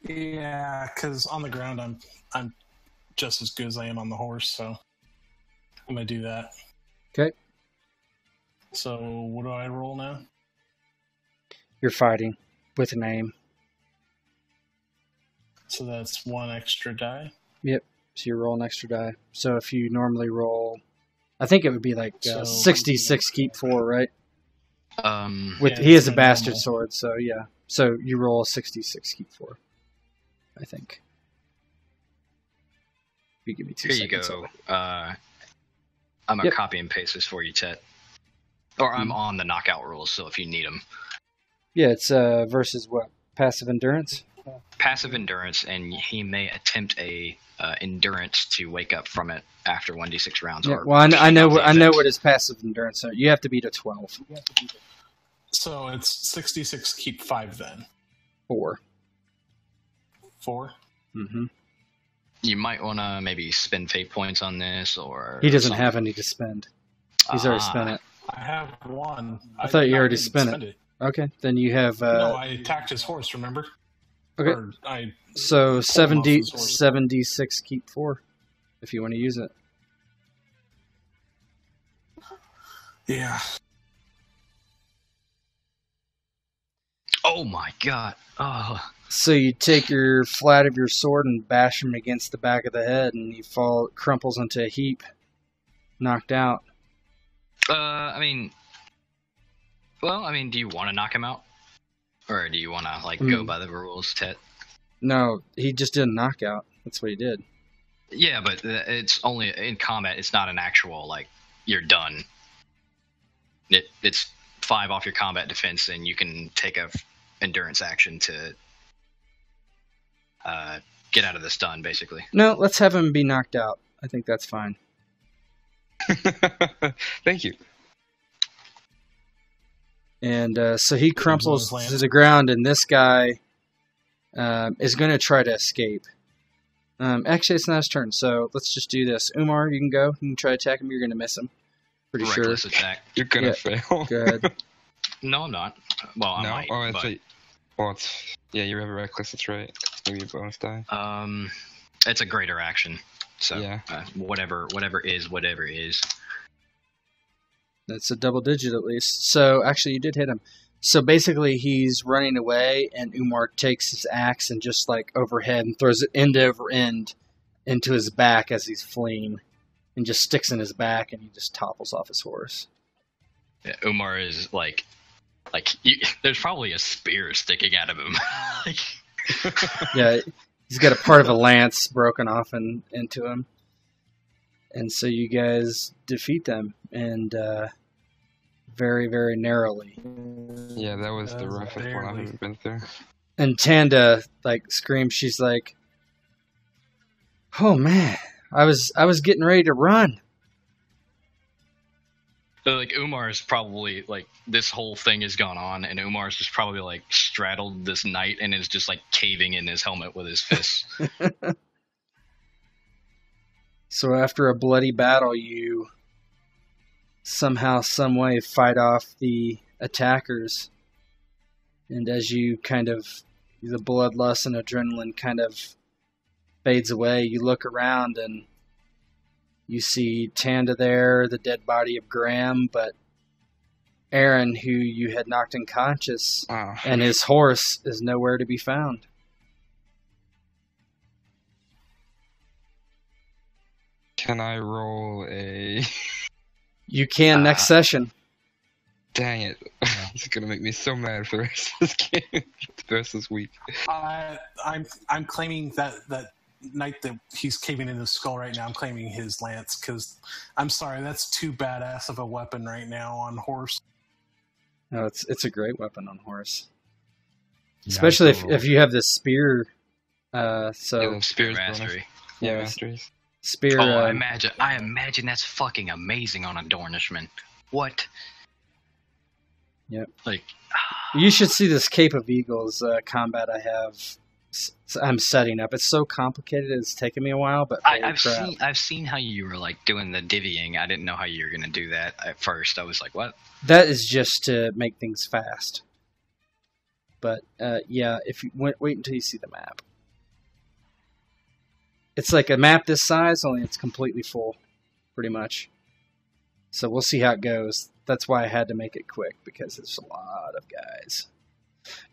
Yeah, because on the ground I'm just as good as I am on the horse, so I'm gonna do that. Okay. So what do I roll now? You're fighting with an aim. So that's 1 extra die. Yep. So you roll an extra die. So if you normally roll, I think it would be like 66 keep 4, right? He has a bastard sword, so yeah. So you roll a 66 keep 4, I think. You give me 2 Here you seconds. go. I'm going to copy and paste this for you, Tet. Or I'm on the knockout rules, so if you need them. Yeah, it's versus what? Passive endurance? Passive endurance, and he may attempt a endurance to wake up from it after 1d6 rounds. Yeah, or well, I know what his passive endurance is. You have to beat a 12. So it's 66 keep 5 then. 4. 4? Mm-hmm. You might want to maybe spend fate points on this, or He doesn't something. have any to spend. He's already spent it. I have one. I thought you already didn't spent it. Okay, then you have. No, I attacked his horse. Remember? Okay. Or I So pulled 7D, him off his horse. 7d6 keep 4 if you want to use it. Yeah. Oh my god. Oh. So you take your flat of your sword and bash him against the back of the head, and he crumples into a heap, knocked out. I mean, do you want to knock him out? Or do you want to, go by the rules, Tet? No, he just did a knockout. That's what he did. Yeah, but it's only in combat. It's not an actual, you're done. It's 5 off your combat defense, and you can take a endurance action to get out of the stun, basically. No, let's have him be knocked out. I think that's fine. Thank you. And so he crumples to the ground, and this guy is going to try to escape. Actually, it's not his turn, so let's just do this. Umar, you can go. You can try to attack him. You're going to miss him. Pretty Reckless sure. attack. You're gonna fail. Go ahead. No, I'm not. Well, I No? might. Oh, that's but, right. Well, you have a reckless, that's right. Maybe a bonus die. it's a greater action. So, Yeah. whatever is. That's a double digit at least. So actually, you did hit him. So basically, he's running away, and Umar takes his axe and just overhead and throws it end over end into his back as he's fleeing, and just sticks in his back, and he just topples off his horse. Yeah, Umar is there's probably a spear sticking out of him. Yeah, he's got a part of a lance broken off into him. And so you guys defeat them, and very, very narrowly. Yeah, that was the roughest one I've barely. ever been through. And Tanda screams. She's like, "Oh man, I was getting ready to run." So, Umar is probably this whole thing has gone on, and Umar's just probably straddled this knight and is just caving in his helmet with his fists. So after a bloody battle, you somehow, some way fight off the attackers. And as you the bloodlust and adrenaline kind of fades away, you look around and you see Tanda there, the dead body of Graham, but Aeron, who you had knocked unconscious, Wow. and his horse is nowhere to be found. Can I roll a... You can next session. Dang it. It's gonna make me so mad for the rest of this game. The rest of this week. I'm claiming that knight that he's caving in his skull right now. I'm claiming his lance because I'm sorry, that's too badass of a weapon right now on horse. No, it's a great weapon on horse, Yeah, especially totally. if you have this spear. So Yeah, spears Mastery. Yeah, Yeah. masteries. spear. I imagine that's fucking amazing on a Dornishman. What? Yep. Like, You should see this Cape of Eagles combat I have. I'm setting up. It's so complicated. It's taken me a while, but holy crap. I've seen how you were like doing the divvying. I didn't know how you were gonna do that at first. I was like, what? That is just to make things fast. But yeah, if you wait until you see the map. It's like a map this size, only it's completely full, pretty much. So we'll see how it goes. That's why I had to make it quick, because there's a lot of guys.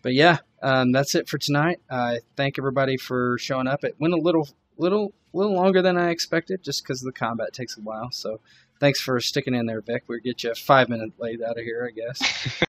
But yeah, that's it for tonight. I thank everybody for showing up. It went a little longer than I expected, just because the combat takes a while. So thanks for sticking in there, Vic. We'll get you 5 minutes late out of here, I guess.